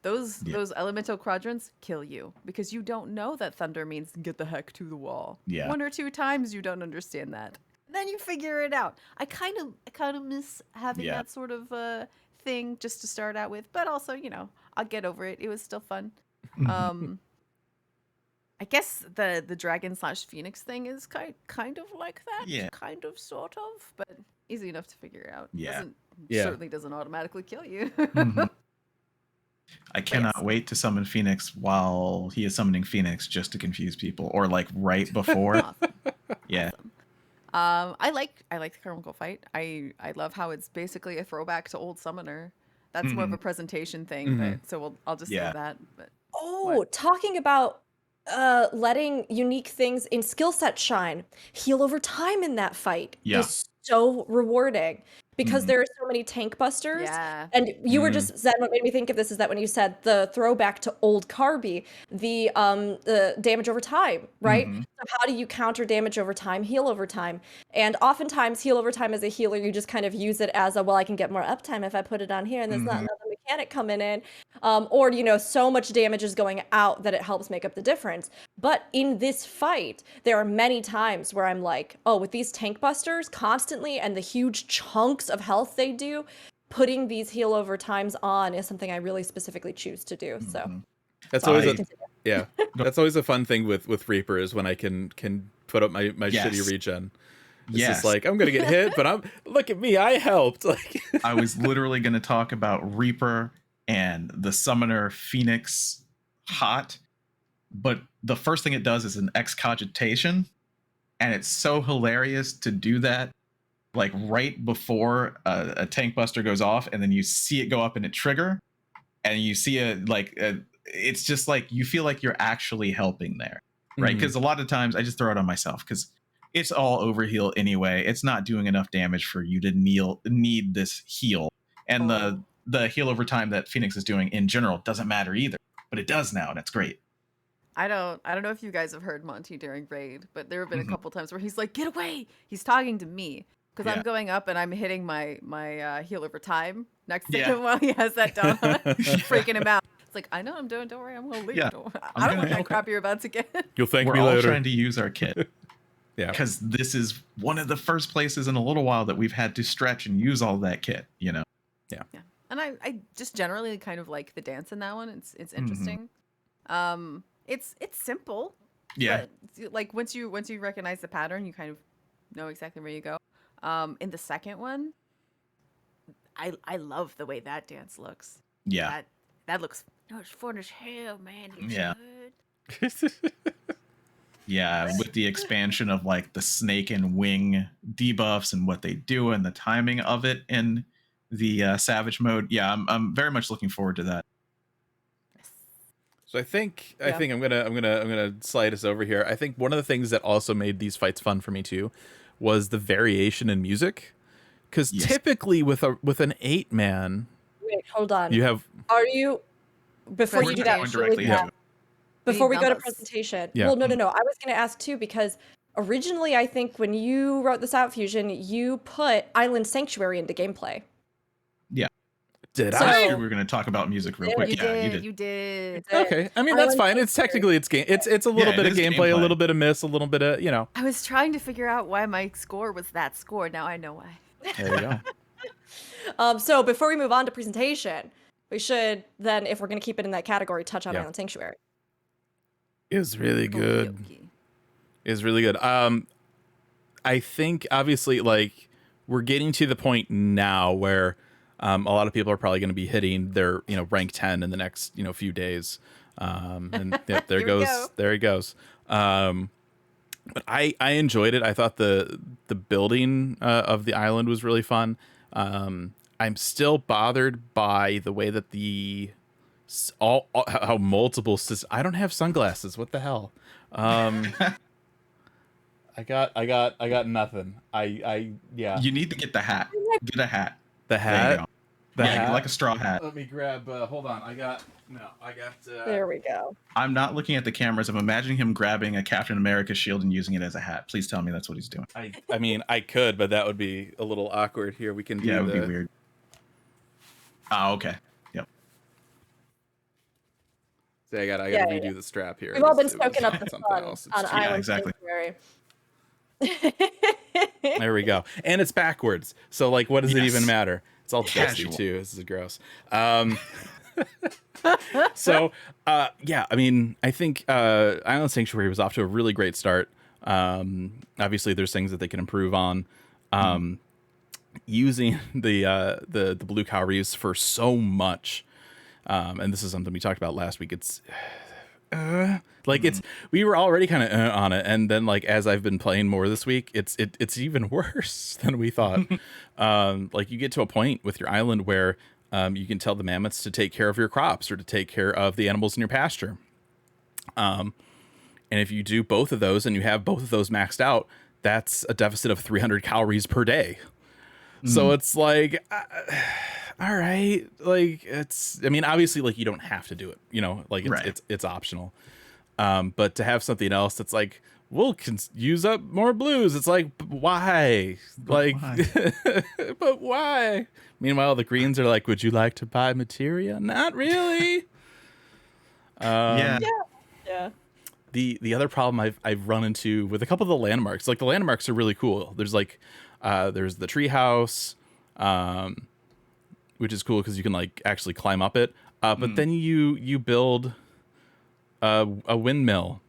Those elemental quadrants kill you because you don't know that thunder means get the heck to the wall. Yeah. 1 or 2 times you don't understand that. Then you figure it out. I kind of miss having that sort of thing just to start out with, but also, I'll get over it. It was still fun. I guess the dragon / phoenix thing is kind of like that. Yeah. Kind of, sort of, but easy enough to figure out. Yeah. Certainly doesn't automatically kill you. I cannot wait to summon Phoenix while he is summoning Phoenix, just to confuse people, or like right before. Awesome. Yeah. Awesome. I like the Carbuncle fight. I love how it's basically a throwback to Old Summoner. That's more of a presentation thing, but so I'll just say that. But talking about letting unique things in skill set shine, heal over time in that fight is so rewarding. Because there are so many tank busters. Yeah. And you were just, Zen, what made me think of this is that when you said the throwback to old Carby, the damage over time, right? So how do you counter damage over time, heal over time? And oftentimes heal over time as a healer, you just kind of use it as I can get more uptime if I put it on here and there's not another mechanic coming in. Or, so much damage is going out that it helps make up the difference. But in this fight, there are many times where I'm like, with these tank busters constantly and the huge chunks of health they do, putting these heal over times on is something I really specifically choose to do. So that's always that's always a fun thing with Reaper, is when I can put up my shitty regen. It's just like, I'm gonna get hit, but look at me, I helped. Like I was literally gonna talk about Reaper and the Summoner Phoenix hot, but the first thing it does is an excogitation, and it's so hilarious to do that like right before a tank buster goes off, and then you see it go up and it trigger, and you see it's just like you feel like you're actually helping there, right? Because a lot of times I just throw it on myself because it's all overheal anyway. It's not doing enough damage for you to need this heal, and the heal over time that Phoenix is doing in general doesn't matter either, but it does now, and it's great. I don't know if you guys have heard Monty during raid, but there have been a couple times where he's like, "Get away!" He's talking to me because I'm going up and I'm hitting my heal over time next to him while he has that down, freaking him out. It's like, I know I'm doing. Don't worry, I'm gonna leave. Yeah, I don't gonna- want that crap you're about to get. You'll thank We're me all later. trying to use our kit. Yeah. Because this is one of the first places in a little while that we've had to stretch and use all that kit, you know? Yeah, and I just generally kind of like the dance in that one. It's interesting. It's simple. Yeah. But, like once you recognize the pattern, you kind of know exactly where you go. In the second one, I love the way that dance looks. Yeah. That looks it's fun as hell, man. It's Yeah. good. Yeah, with the expansion of like the snake and wing debuffs and what they do and the timing of it in the savage mode. Yeah, I'm very much looking forward to that. So I think I'm gonna slide us over here. I think one of the things that also made these fights fun for me too was the variation in music, because typically with an 8-man, Wait, hold on. you have Are you before We're you do not that? going really directly fast, into it. before we go to numbers. presentation. Yeah. Well, no. I was going to ask too because originally I think when you wrote this out, Fusion, you put Island Sanctuary into gameplay. did So- I? We were going to talk about music real Yeah, quick. You Yeah, did. you did. You did. Okay, I mean that's Island fine. It's Sanctuary. technically it's game. It's a little Yeah, bit it of is gameplay, a gameplay. little bit of miss, a little bit of I was trying to figure out why my score was that score. Now I know why. There you go. So before we move on to presentation, we should then, if we're going to keep it in that category, touch on Yeah. Island Sanctuary. It's really good. Okey-dokey. Is really good. I think obviously like we're getting to the point now where a lot of people are probably going to be hitting their rank 10 in the next few days. And yep, there Here we goes go. there he goes. But I enjoyed it. I thought the building of the island was really fun. I'm still bothered by the way that how multiple I don't have sunglasses. What the hell? I got nothing. Yeah. You need to get the hat. Get a hat. The There you hat. go. The Yeah, hat. like a straw hat. Let me grab. Hold on. I got. There we go. I'm not looking at the cameras. I'm imagining him grabbing a Captain America shield and using it as a hat. Please tell me that's what he's doing. I mean, I could, but that would be a little awkward. Here, we can do Yeah, it would the. be weird. Oh, okay. Yep. See, I gotta Yeah, redo the strap here. We've all been It was soaking up the something sun else. It's on just- Island exactly. Sanctuary. There we go. And it's backwards. So, like, what does it Yes. even matter? It's all dusty, Casual. too. This is gross. So, yeah, I mean, I think Island Sanctuary was off to a really great start. Obviously, there's things that they can improve on. Using the blue cowries for so much. And this is something we talked about last week. It's we were already kind of on it, and then like as I've been playing more this week, it's even worse than we thought. Like you get to a point with your island where you can tell the mammoths to take care of your crops or to take care of the animals in your pasture. And if you do both of those and you have both of those maxed out, that's a deficit of 300 calories per day. So it's like, all right, like I mean, obviously like you don't have to do it, like it's optional. But to have something else that's like, we'll use up more blues. It's like, why? But why? Meanwhile, the greens are like, would you like to buy materia? Not really. Yeah. Yeah. The other problem I've run into with a couple of the landmarks, like the landmarks are really cool. There's like, there's the treehouse, which is cool because you can like actually climb up it. But then you build a windmill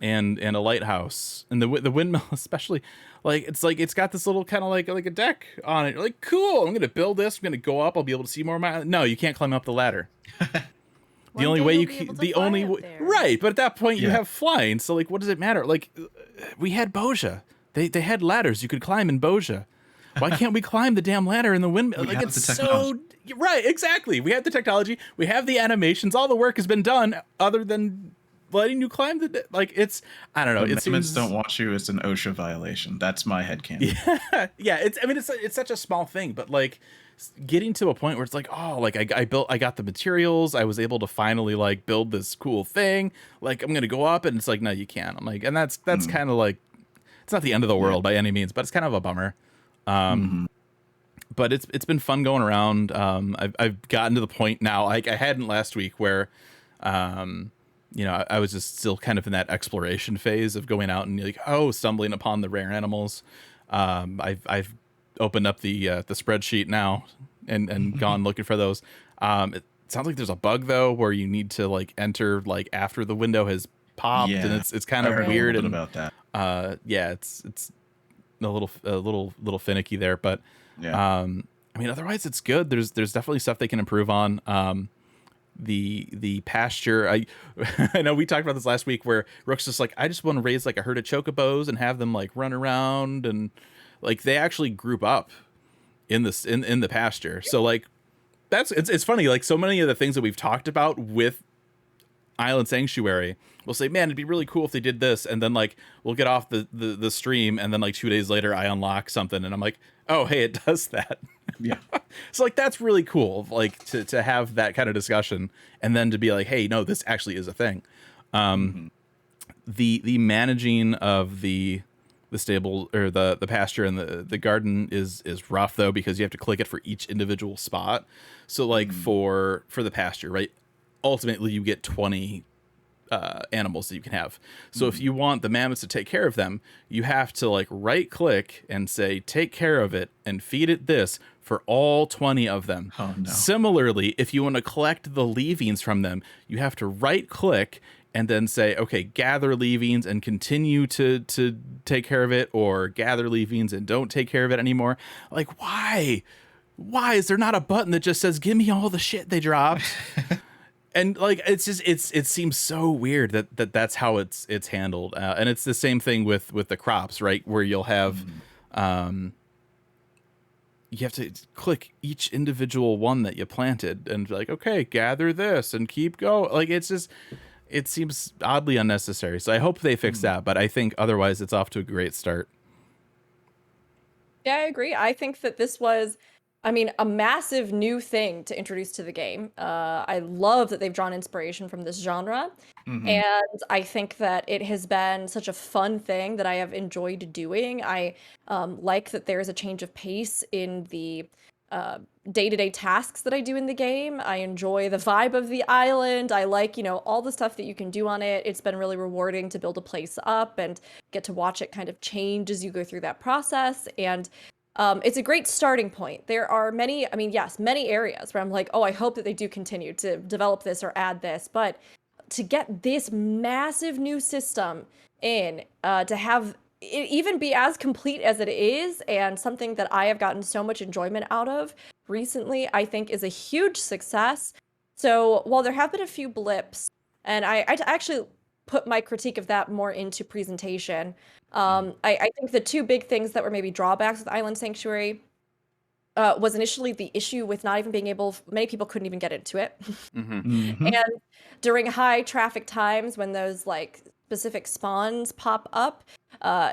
and a lighthouse, and the windmill especially, like it's got this little kind of like a deck on it. You're like, cool, I'm gonna build this. I'm gonna go up. I'll be able to see more of my. No, you can't climb up the ladder. The One only day way you'll you be can, able to the fly only up way, there. right? But at that point, you Yeah. have flying. So like, what does it matter? Like, we had Boja. They had ladders you could climb in Boja. Why can't we climb the damn ladder in the windmill? We Like, have it's the so technology. right. Exactly. We have the technology. We have the animations. All the work has been done, other than letting you climb the. Like, it's I don't know. The It amendments seems don't want you. It's an OSHA violation. That's my headcanon. yeah. It's such a small thing, but like getting to a point where it's like, oh, like I got the materials. I was able to finally like build this cool thing. Like I'm gonna go up, and it's like, no, you can't. I'm like, and that's kind of like, it's not the end of the world by any means, but it's kind of a bummer. but it's been fun going around. I've gotten to the point now, like I hadn't last week, where I was just still kind of in that exploration phase of going out and like, stumbling upon the rare animals. I've opened up the spreadsheet now and gone looking for those. It sounds like there's a bug though where you need to like enter like after the window has popped, and it's kind I of heard weird a little and bit about that. it's a little finicky there, but Yeah. I mean, otherwise it's good. There's definitely stuff they can improve on. The pasture, I know we talked about this last week where Rook's just like, I just want to raise like a herd of chocobos and have them like run around, and like they actually group up in the pasture. So like it's funny, like so many of the things that we've talked about with Island Sanctuary, we'll say, man, it'd be really cool if they did this, and then like we'll get off the stream, and then like 2 days later I unlock something and I'm like, oh hey, it does that. Yeah. So like that's really cool, like to have that kind of discussion, and then to be like, hey, no, this actually is a thing. The managing of the stable or the pasture and the garden is rough though, because you have to click it for each individual spot. So like for the pasture, right, ultimately you get 20 animals that you can have. So if you want the mammoths to take care of them, you have to like right click and say take care of it and feed it this for all 20 of them. Oh, no. Similarly, if you want to collect the leavings from them, you have to right click and then say, okay, gather leavings and continue to take care of it, or gather leavings and don't take care of it anymore. Like, why is there not a button that just says, give me all the shit they dropped? And like, it's just, it seems so weird that's how it's handled. And it's the same thing with the crops, right? Where you'll have, you have to click each individual one that you planted and be like, okay, gather this and keep going. Like, it's just, it seems oddly unnecessary. So I hope they fix that, but I think otherwise it's off to a great start. Yeah, I agree. I think that this was, I mean, a massive new thing to introduce to the game. I love that they've drawn inspiration from this genre. And I think that it has been such a fun thing that I have enjoyed doing. I like that there is a change of pace in the day-to-day tasks that I do in the game. I enjoy the vibe of the island. I like, all the stuff that you can do on it. It's been really rewarding to build a place up and get to watch it kind of change as you go through that process. And it's a great starting point. There are many areas where I'm like, oh, I hope that they do continue to develop this or add this. But to get this massive new system in, to have it even be as complete as it is, and something that I have gotten so much enjoyment out of recently, I think is a huge success. So while there have been a few blips, and I actually put my critique of that more into presentation, I think the two big things that were maybe drawbacks with Island Sanctuary was initially the issue with not even being able, many people couldn't even get into it. And during high traffic times when those like specific spawns pop up,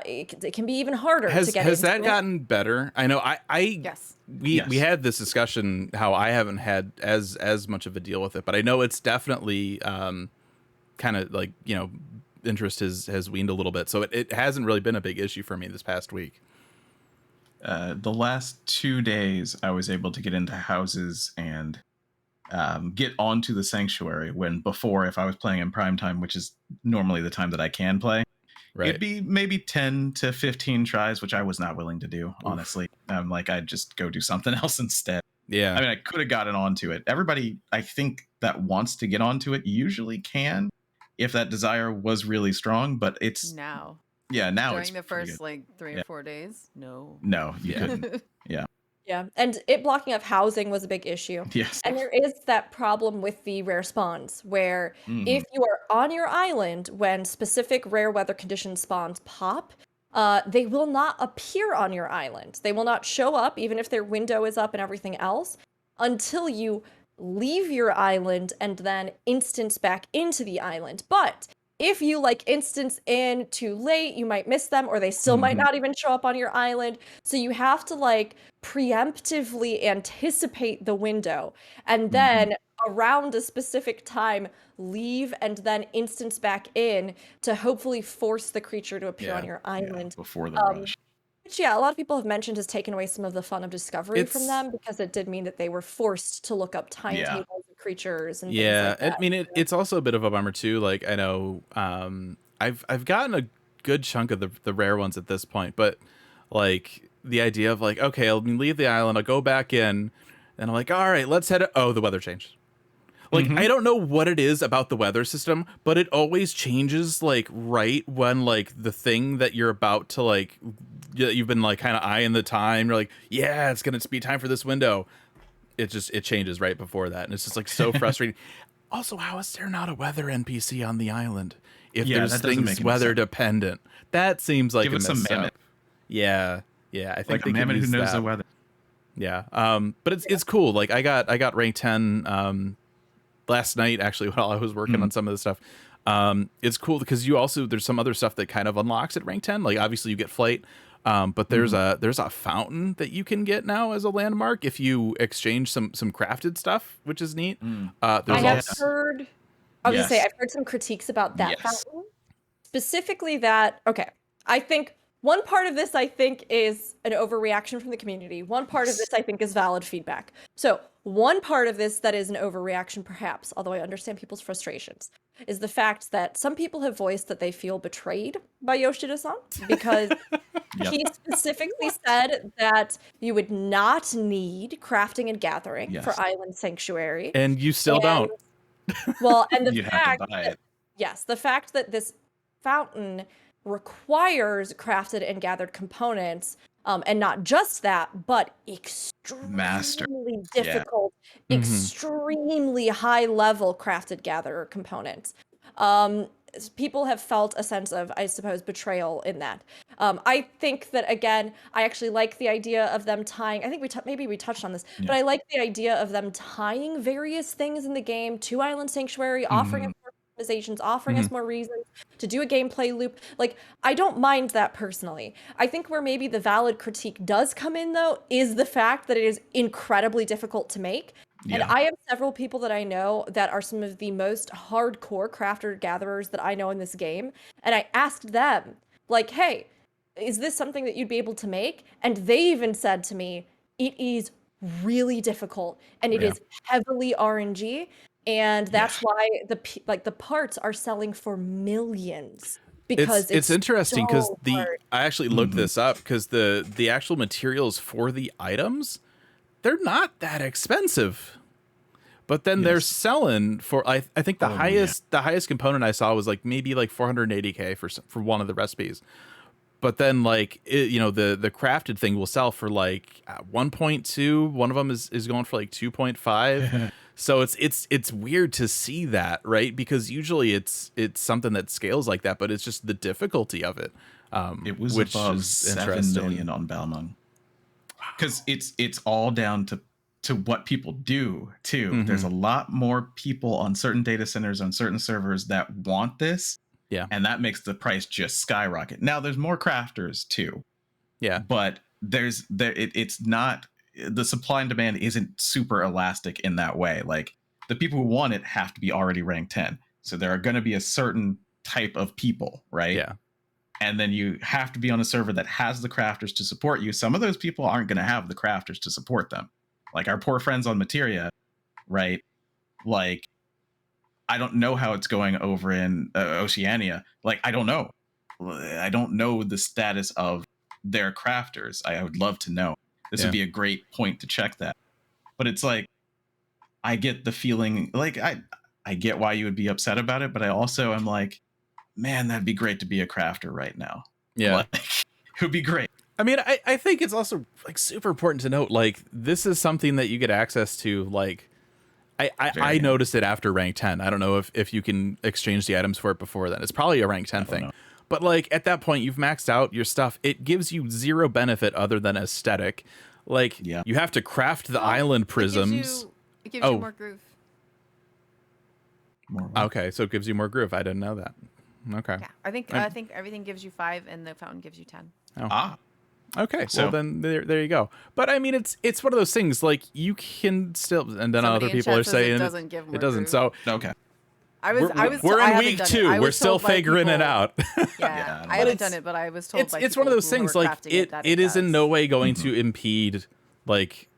it can be even harder to get into. Has that gotten better? I know Yes. we had this discussion how I haven't had as much of a deal with it, but I know it's definitely kind of like, interest has weaned a little bit. So it hasn't really been a big issue for me this past week. The last 2 days, I was able to get into houses and get onto the sanctuary, when before, if I was playing in prime time, which is normally the time that I can play, Right. it'd be maybe 10 to 15 tries, which I was not willing to do, honestly. Like, I'd just go do something else instead. Yeah. I mean, I could have gotten onto it. Everybody, I think, that wants to get onto it usually can, if that desire was really strong, but it's... Now. Yeah, now During it's the pretty first good. like 3 or 4 days? No. No, you couldn't. Yeah. Yeah, and it blocking up housing was a big issue. Yes. And there is that problem with the rare spawns, where if you are on your island when specific rare weather condition spawns pop, they will not appear on your island. They will not show up, even if their window is up and everything else, until you leave your island and then instance back into the island. But if you instance in too late, you might miss them, or they still might not even show up on your island. So you have to preemptively anticipate the window, and then around a specific time leave and then instance back in to hopefully force the creature to appear on your island. Before the rush. Which, yeah, a lot of people have mentioned has taken away some of the fun of discovery from It's- them because it did mean that they were forced to look up timetables of creatures and things Yeah, like that. I mean, it's also a bit of a bummer too. Like I know, I've gotten a good chunk of the rare ones at this point, but like the idea of like, okay, I'll leave the island, I'll go back in, and I'm like, all right, let's head. Oh, the weather changed. Like I don't know what it is about the weather system, but it always changes like right when like the thing that you're about to like you've been like kind of eyeing the time. You're like, yeah, it's gonna be time for this window. It changes right before that, and it's just like so frustrating. Also, how is there not a weather NPC on the island if Yeah, there's that doesn't make things any weather sense. dependent? That seems like Give a us some messed mammoth. up. Yeah, I think Like they a could mammoth who use knows that. the weather. Yeah, but it's cool. Like I got rank 10 last night actually while I was working on some of the stuff. It's cool because there's some other stuff that kind of unlocks at rank 10. Like obviously you get flight, but there's a fountain that you can get now as a landmark if you exchange some crafted stuff, which is neat. I There's have also heard, I was gonna say, Yes. I've heard some critiques about that Yes. fountain. Specifically that, okay, I think one part of this I think is an overreaction from the community. One part of this I think is valid feedback. So one part of this that is an overreaction perhaps, although I understand people's frustrations, is the fact that some people have voiced that they feel betrayed by Yoshida-san because Yep. he specifically said that you would not need crafting and gathering for Yes. Island Sanctuary. and you still And- don't. Well, and the You'd have fact to buy that it. yes, the fact that this fountain requires crafted and gathered components, and not just that, but Master. extremely Yeah. difficult, Mhm. extremely high level crafted gatherer components. People have felt a sense of, I suppose, betrayal in that. I think that again, I actually like the idea of them tying. I think maybe we touched on this, but I like the idea of them tying various things in the game to Island Sanctuary, offering us more customizations, offering us more reasons to do a gameplay loop. Like, I don't mind that personally. I think where maybe the valid critique does come in, though, is the fact that it is incredibly difficult to make. And Yeah. I have several people that I know that are some of the most hardcore crafter gatherers that I know in this game. And I asked them, like, hey, is this something that you'd be able to make? And they even said to me, it is really difficult and it Yeah. is heavily RNG. And that's why the parts are selling for millions because It's interesting because so hard. I actually looked this up because the actual materials for the items, they're not that expensive, but then they're selling for I think the highest component I saw was like maybe like 480K for one of the recipes, but then like the crafted thing will sell for like 1.2. One of them is going for like 2.5. So it's weird to see that, right? Because usually it's something that scales like that, but it's just the difficulty of it. It was which above is 7 interesting. million on Balmung. Because it's all down to what people do too. There's a lot more people on certain data centers on certain servers that want this. Yeah. And that makes the price just skyrocket. Now there's more crafters too. Yeah. But it's not, the supply and demand isn't super elastic in that way. Like the people who want it have to be already ranked 10. So there are going to be a certain type of people, right? Yeah. And then you have to be on a server that has the crafters to support you. Some of those people aren't going to have the crafters to support them. Like our poor friends on Materia, right? Like, I don't know how it's going over in Oceania. Like, I don't know. I don't know the status of their crafters. I would love to know. This would be a great point to check that. But it's like, I get the feeling, like, I get why you would be upset about it, but I also am like, man, that'd be great to be a crafter right now. Yeah. Like, it would be great. I mean, I think it's also like super important to note, like, this is something that you get access to. Like, I noticed it after rank 10. I don't know if you can exchange the items for it before then. It's probably a rank 10 thing. know. But like at that point, you've maxed out your stuff. It gives you zero benefit other than aesthetic. Like, you have to craft the island prisms. It gives you more groove. Okay, so it gives you more groove. I didn't know that. Okay. Yeah, I think everything gives you 5, and the fountain gives you 10. Okay, So- well then there you go. But I mean, it's one of those things, like, you can still, and then Somebody other in people chat are says saying it doesn't give more it doesn't. groove. So Okay. I was. We're I in haven't week done it. 2. I We're was still told by figuring it people- out. Yeah, But I haven't it's- done it, but I was told. It's by it's one of people those who things were like crafting that it is in does. no way going Mm-hmm. to impede like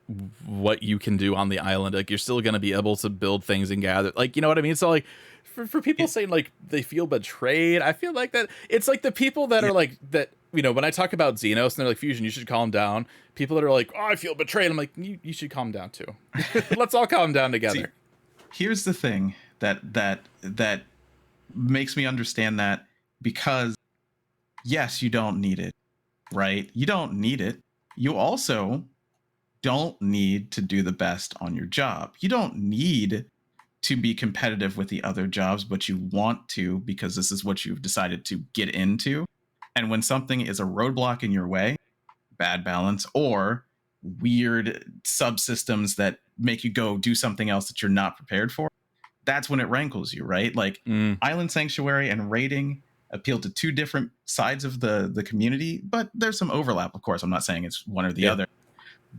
what you can do on the island. Like you're still going to be able to build things and gather, like, you know what I mean? So like for people saying like they feel betrayed, I feel like that it's like the people that are like that, you know, when I talk about Xenos and they're like, Fusion, you should calm down. People that are like, oh, I feel betrayed. I'm like, you should calm down too. Let's all calm down together. Here's the thing that makes me understand that, because yes, you don't need it, right? You don't need it. You also don't need to do the best on your job. You don't need to be competitive with the other jobs, but you want to because this is what you've decided to get into. And when something is a roadblock in your way, bad balance or weird subsystems that make you go do something else that you're not prepared for, that's when it rankles you, right? Like Island Sanctuary and raiding appeal to two different sides of the community, but there's some overlap, of course. I'm not saying it's one or the other,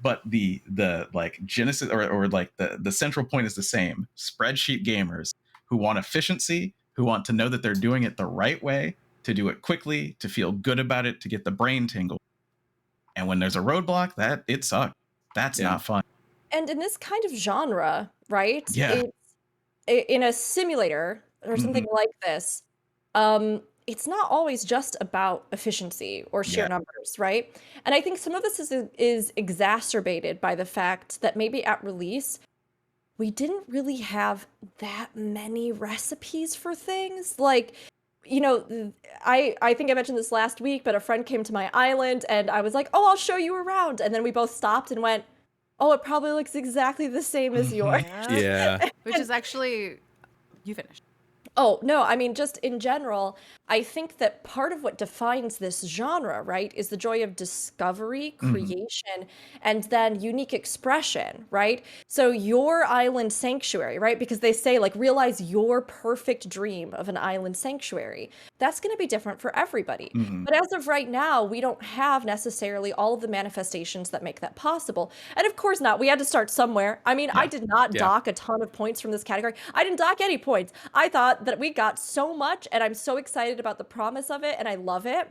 but the like genesis or like the central point is the same. Spreadsheet gamers who want efficiency, who want to know that they're doing it the right way, to do it quickly, to feel good about it, to get the brain tingle. And when there's a roadblock, that it sucks. That's not fun. And in this kind of genre, right? Yeah. In a simulator or something like this, it's not always just about efficiency or sheer numbers, right? And I think some of this is exacerbated by the fact that maybe at release, we didn't really have that many recipes for things. Like, you know, I think I mentioned this last week, but a friend came to my island and I was like, oh, I'll show you around. And then we both stopped and went, oh, it probably looks exactly the same as yours. Yeah. Which is actually, you finished. Oh, no, I mean, just in general, I think that part of what defines this genre, right, is the joy of discovery, creation, and then unique expression, right? So your island sanctuary, right? Because they say, like, realize your perfect dream of an island sanctuary. That's going to be different for everybody. But as of right now, we don't have necessarily all of the manifestations that make that possible. And of course not. We had to start somewhere. I mean, I did not dock a ton of points from this category. I didn't dock any points. I thought that we got so much, and I'm so excited about the promise of it, and I love it.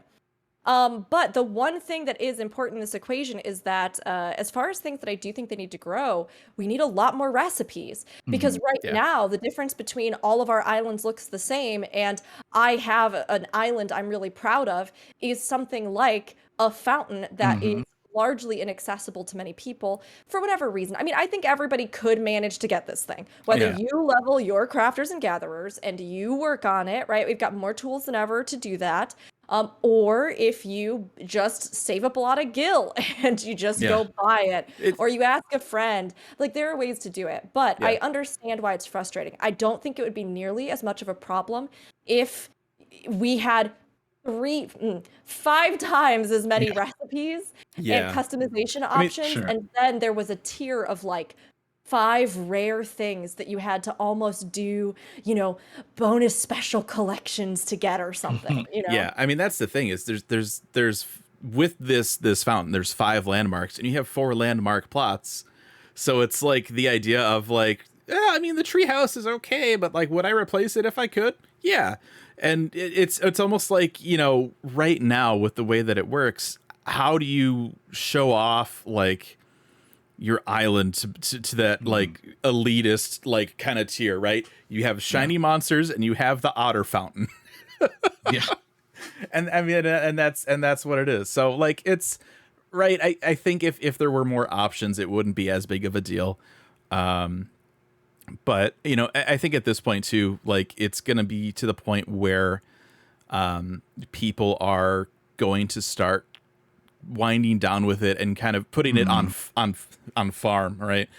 But the one thing that is important in this equation is that as far as things that I do think they need to grow, we need a lot more recipes. Because right now, the difference between all of our islands looks the same, and I have an island I'm really proud of, is something like a fountain that is largely inaccessible to many people for whatever reason. I mean, I think everybody could manage to get this thing, whether you level your crafters and gatherers and you work on it, right? We've got more tools than ever to do that. Or if you just save up a lot of gil and you just go buy it, or you ask a friend, like there are ways to do it, but I understand why it's frustrating. I don't think it would be nearly as much of a problem if we had 5 times as many recipes and customization options, and then there was a tier of like 5 rare things that you had to almost do, you know, bonus special collections to get or something, you know? Yeah, I mean that's the thing is there's with this fountain there's 5 landmarks and you have 4 landmark plots, so it's like the idea of like, I mean the treehouse is okay, but like would I replace it if I could? Yeah. And it's almost like, you know, right now with the way that it works, how do you show off like your island to that like elitist like kind of tier, right? You have shiny monsters and you have the otter fountain. And I mean, and that's what it is. So like it's right. I think if there were more options, it wouldn't be as big of a deal. But, you know, I think at this point, too, like it's going to be to the point where people are going to start winding down with it and kind of putting it on farm. Right.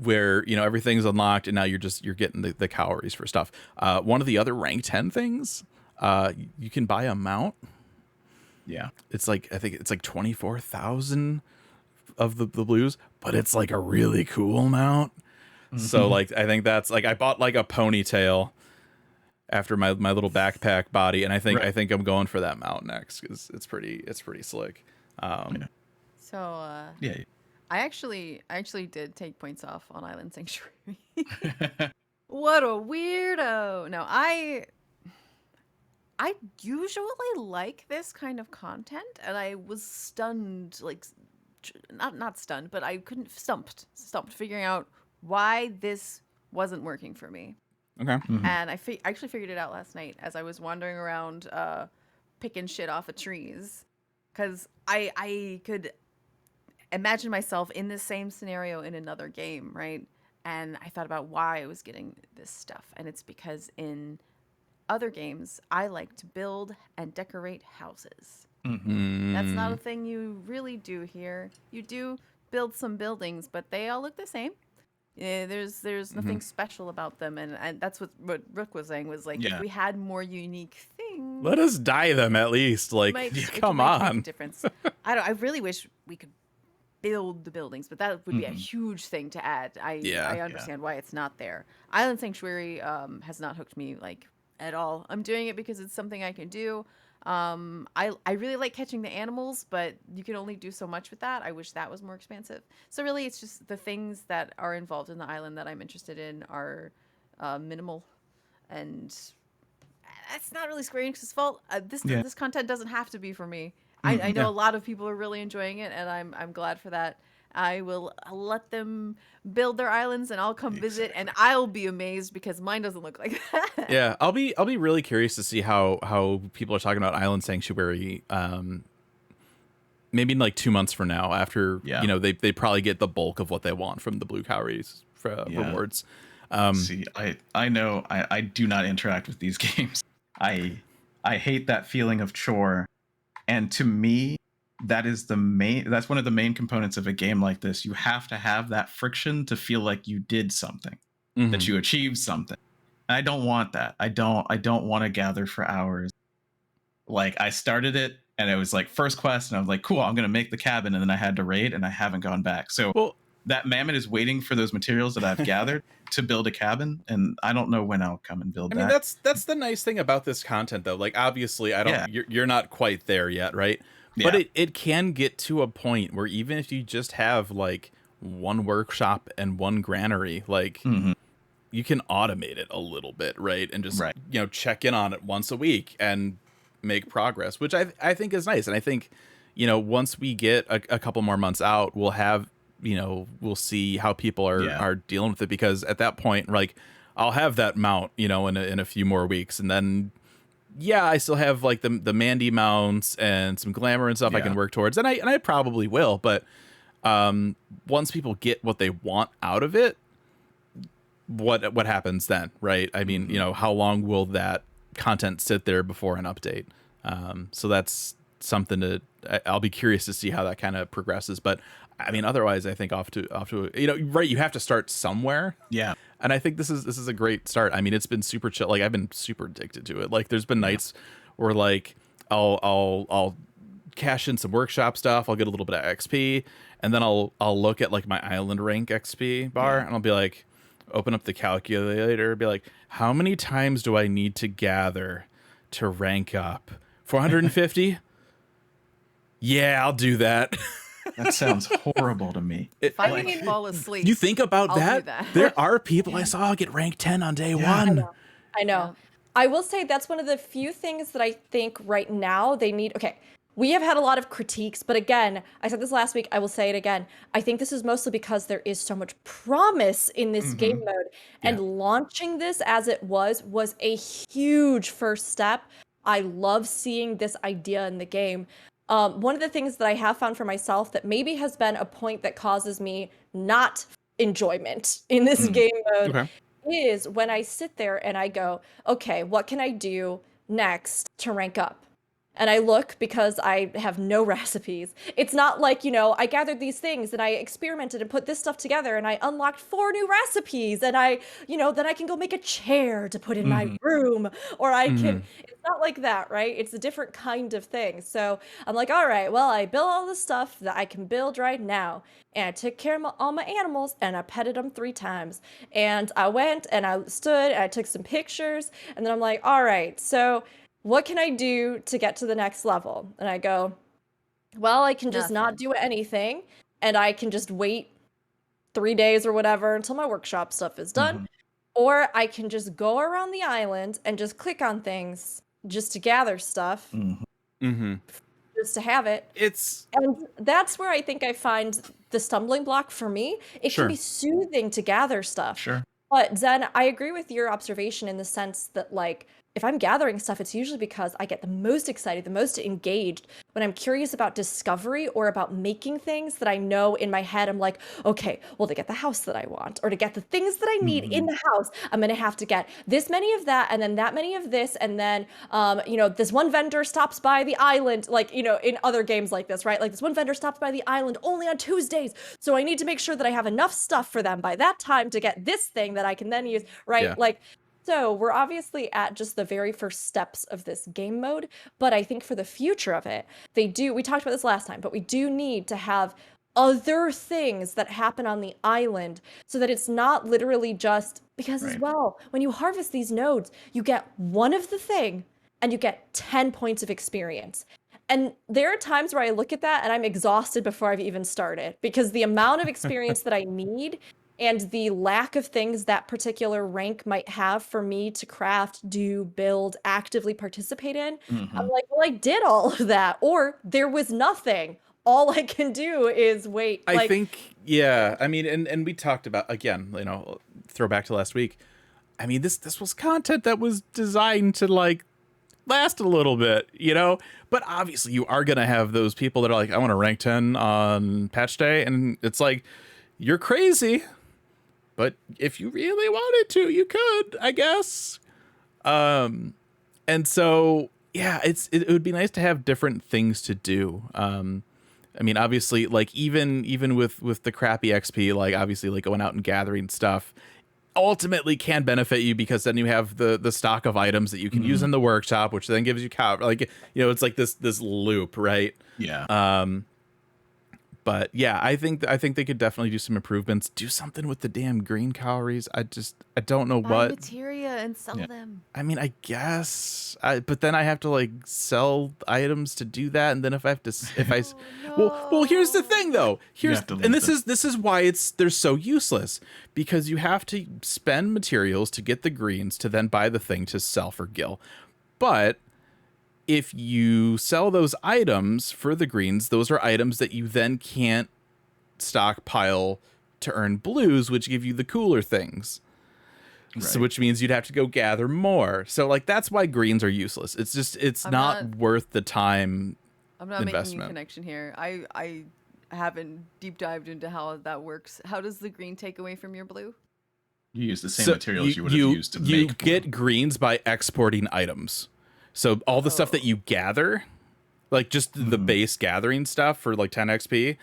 Where, you know, everything's unlocked and now you're getting the calories for stuff. One of the other rank 10 things, you can buy a mount. Yeah. It's like I think it's like 24,000 of the blues, but it's like a really cool mount. So like I think that's like I bought like a ponytail after my little backpack body, and I think I'm going for that mount next because it's pretty slick. So I actually did take points off on Island Sanctuary. What a weirdo. No, I usually like this kind of content, and I was stunned, like not stunned, but I couldn't stumped figuring out why this wasn't working for me. Okay. And I actually figured it out last night as I was wandering around picking shit off of trees, because I could imagine myself in the same scenario in another game, right? And I thought about why I was getting this stuff, and it's because in other games I like to build and decorate houses. That's not a thing you really do here. You do build some buildings, but they all look the same. Yeah, there's nothing special about them, and that's what Rook was saying was like, if we had more unique things, Let us dye them at least. Like, come make a on. difference. I really wish we could build the buildings, but that would be a huge thing to add. I understand why it's not there. Island Sanctuary has not hooked me like at all. I'm doing it because it's something I can do. I really like catching the animals, but you can only do so much with that. I wish that was more expansive. So really, it's just the things that are involved in the island that I'm interested in are minimal, and that's not really Square Enix's fault. This content doesn't have to be for me. I know a lot of people are really enjoying it, and I'm glad for that. I will let them build their islands, and I'll come visit, and I'll be amazed because mine doesn't look like that. Yeah, I'll be really curious to see how people are talking about Island Sanctuary. Maybe in like 2 months from now, after they probably get the bulk of what they want from the Blue Cowries rewards. See, I know I do not interact with these games. I hate that feeling of chore, and to me, that's one of the main components of a game like this. You have to have that friction to feel like you did something, that you achieved something. And I don't want that. I don't want to gather for hours. Like, I started it and it was like first quest, and I was like, cool, I'm gonna make the cabin, and then I had to raid, and I haven't gone back. So that mammoth is waiting for those materials that I've gathered to build a cabin, and I don't know when I'll come and build that. I mean, that's the nice thing about this content, though. Like, obviously, you're not quite there yet, right? But it can get to a point where even if you just have like one workshop and one granary, like you can automate it a little bit, right? And just check in on it once a week and make progress, which I think is nice. And I think, once we get a couple more months out, we'll have, we'll see how people are dealing with it, because at that point, like, I'll have that mount, in a few more weeks, and then I still have like the Mandy mounts and some glamour and stuff I can work towards, and I probably will. But once people get what they want out of it, what happens then, right? I mean, how long will that content sit there before an update? So that's something I'll be curious to see how that kind of progresses. But I mean, otherwise, I think off to right, you have to start somewhere. Yeah. And I think this is a great start. I mean, it's been super chill. Like, I've been super addicted to it. Like, there's been nights where like I'll cash in some workshop stuff. I'll get a little bit of XP, and then I'll look at like my island rank XP bar, and I'll be like, open up the calculator, be like, how many times do I need to gather to rank up? 450? Yeah, I'll do that. That sounds horrible to me. If I can fall asleep, you think about I'll that? do that. There are people I saw get rank 10 on day one. I know. I will say that's one of the few things that I think right now they need. Okay, we have had a lot of critiques, but again, I said this last week, I will say it again. I think this is mostly because there is so much promise in this game mode, and launching this as it was a huge first step. I love seeing this idea in the game. One of the things that I have found for myself that maybe has been a point that causes me not enjoyment in this game mode is when I sit there and I go, okay, what can I do next to rank up? And I look, because I have no recipes. It's not like, I gathered these things and I experimented and put this stuff together and I unlocked 4 new recipes, and I, then I can go make a chair to put in my room, or I can, it's not like that, right? It's a different kind of thing. So I'm like, all right, well, I built all the stuff that I can build right now, and I took care of all my animals, and I petted them 3 times, and I went and I stood and I took some pictures, and then I'm like, all right, so what can I do to get to the next level? And I go, well, I can just not do anything, and I can just wait 3 days or whatever until my workshop stuff is done. or I can just go around the island and just click on things just to gather stuff, Mm-hmm. just to have it. And that's where I think I find the stumbling block for me. It Sure. can be soothing to gather stuff. Sure. But Zen, I agree with your observation in the sense that, like, if I'm gathering stuff, it's usually because I get the most excited, the most engaged when I'm curious about discovery or about making things that I know in my head. I'm like, okay, well, to get the house that I want or to get the things that I need in the house, I'm going to have to get this many of that and then that many of this. And then, this one vendor stops by the island, like, in other games like this, right? Like this one vendor stops by the island only on Tuesdays. So I need to make sure that I have enough stuff for them by that time to get this thing that I can then use, right? Yeah. Like, so we're obviously at just the very first steps of this game mode, but I think for the future of it, we talked about this last time, but we do need to have other things that happen on the island so that it's not literally just because as well, when you harvest these nodes, you get one of the thing and you get 10 points of experience. And there are times where I look at that and I'm exhausted before I've even started because the amount of experience that I need and the lack of things that particular rank might have for me to craft, do, build, actively participate in, I'm like, well, I did all of that, or there was nothing. All I can do is wait. I think, yeah. I mean, and we talked about, again, throw back to last week. I mean, this was content that was designed to like last a little bit, but obviously you are going to have those people that are like, I want to rank 10 on patch day. And it's like, you're crazy. But if you really wanted to, you could, I guess. And so, yeah, it would be nice to have different things to do. I mean, obviously, like even with the crappy XP, like obviously, like going out and gathering stuff, ultimately can benefit you because then you have the stock of items that you can use in the workshop, which then gives you it's like this loop, right? Yeah. But yeah, I think they could definitely do some improvements. Do something with the damn green calories. I don't know Buy what materia and sell them. I mean, I guess, but then I have to like sell items to do that, and then if I have to, well, here's the thing though. This is why they're so useless, because you have to spend materials to get the greens to then buy the thing to sell for gil, but if you sell those items for the greens, those are items that you then can't stockpile to earn blues, which give you the cooler things. Right. So which means you'd have to go gather more. So like that's why greens are useless. It's just it's not worth the time. I'm not investment. making a connection here. I haven't deep dived into how that works. How does the green take away from your blue? You use the same materials you would have used to make. You get greens by exporting items. So all the stuff that you gather, like just the base gathering stuff for like 10 XP,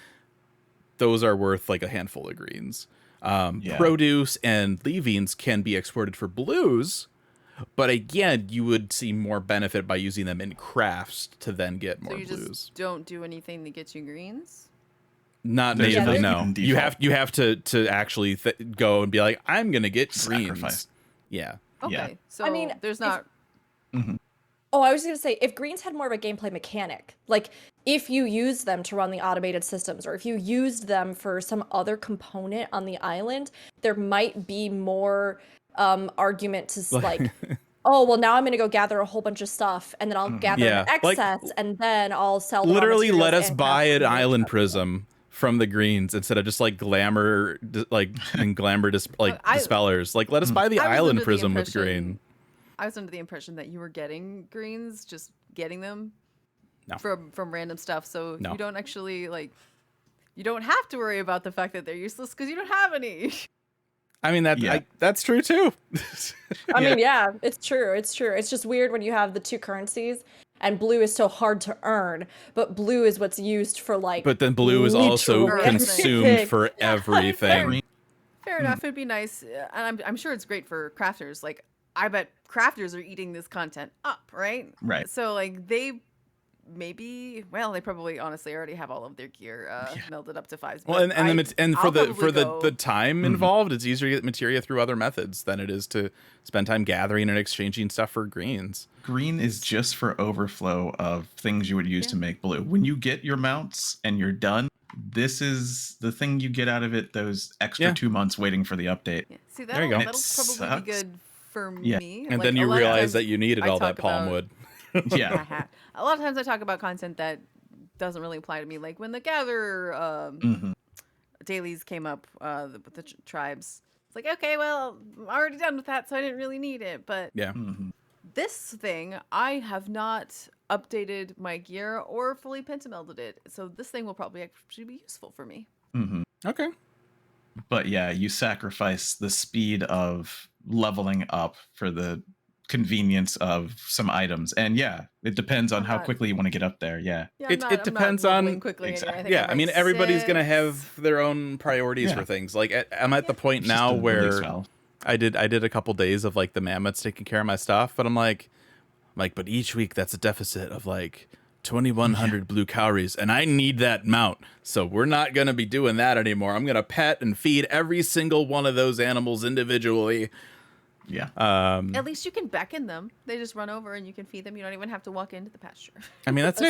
those are worth like a handful of greens. Produce and leavings can be exported for blues, but again, you would see more benefit by using them in crafts to then get more blues. So you just don't do anything that gets you greens? Not natively, no. You have to actually go and be like, I'm gonna get greens. Sacrifice. Yeah. Okay. Yeah. So I mean, there's not. Oh, I was going to say, if greens had more of a gameplay mechanic, like if you use them to run the automated systems, or if you used them for some other component on the island, there might be more argument to like, oh, well, now I'm going to go gather a whole bunch of stuff, and then I'll gather an excess, and then I'll sell the literally let us buy an island prism from the greens instead of just like glamour, dispellers. Like, let us buy the island prism with green. I was under the impression that you were getting greens, just getting them from random stuff. So you don't actually you don't have to worry about the fact that they're useless because you don't have any. I mean, that's true too. I mean, yeah, it's true. It's true. It's just weird when you have the two currencies and blue is so hard to earn, but blue is what's used for like. But then blue is also consumed for everything. Fair enough. It'd be nice. And I'm sure it's great for crafters. Like, I bet crafters are eating this content up, right? Right. So like they probably honestly already have all of their gear melded up to 5s. Well, and for the time involved, it's easier to get materia through other methods than it is to spend time gathering and exchanging stuff for greens. Green is just for overflow of things you would use to make blue. When you get your mounts and you're done, this is the thing you get out of it. Those extra Yeah. 2 months waiting for the update. Yeah. See, There you go. that'll It probably be sucks. good for Yeah. me. And Like, then a you lot of realize times that you needed I all that talk about- palm wood. Yeah. A lot of times I talk about content that doesn't really apply to me, like when the Gather hmm dailies came up with the tribes. It's like, okay, well, I'm already done with that, so I didn't really need it. But Yeah. hmm this thing, I have not updated my gear or fully pentamelded it, so this thing will probably actually be useful for me. hmm Okay. But yeah, you sacrifice the speed of leveling up for the convenience of some items. And yeah, it depends on I'm how not- quickly you want to get up there. Yeah. Yeah, It- I'm it not depends leveling on- quickly anyway. Exactly. I think Yeah, I'm I mean, like everybody's gonna 6. have their own priorities Yeah. for things. Like, I'm at the point It's just now a release where valve. I did a couple days of like the mammoths taking care of my stuff, but I'm like, but each week that's a deficit of like 2,100 blue cowries, and I need that mount, so we're not gonna be doing that anymore. I'm gonna pet and feed every single one of those animals individually. Yeah. At least you can beckon them. They just run over and you can feed them. You don't even have to walk into the pasture. I mean, that's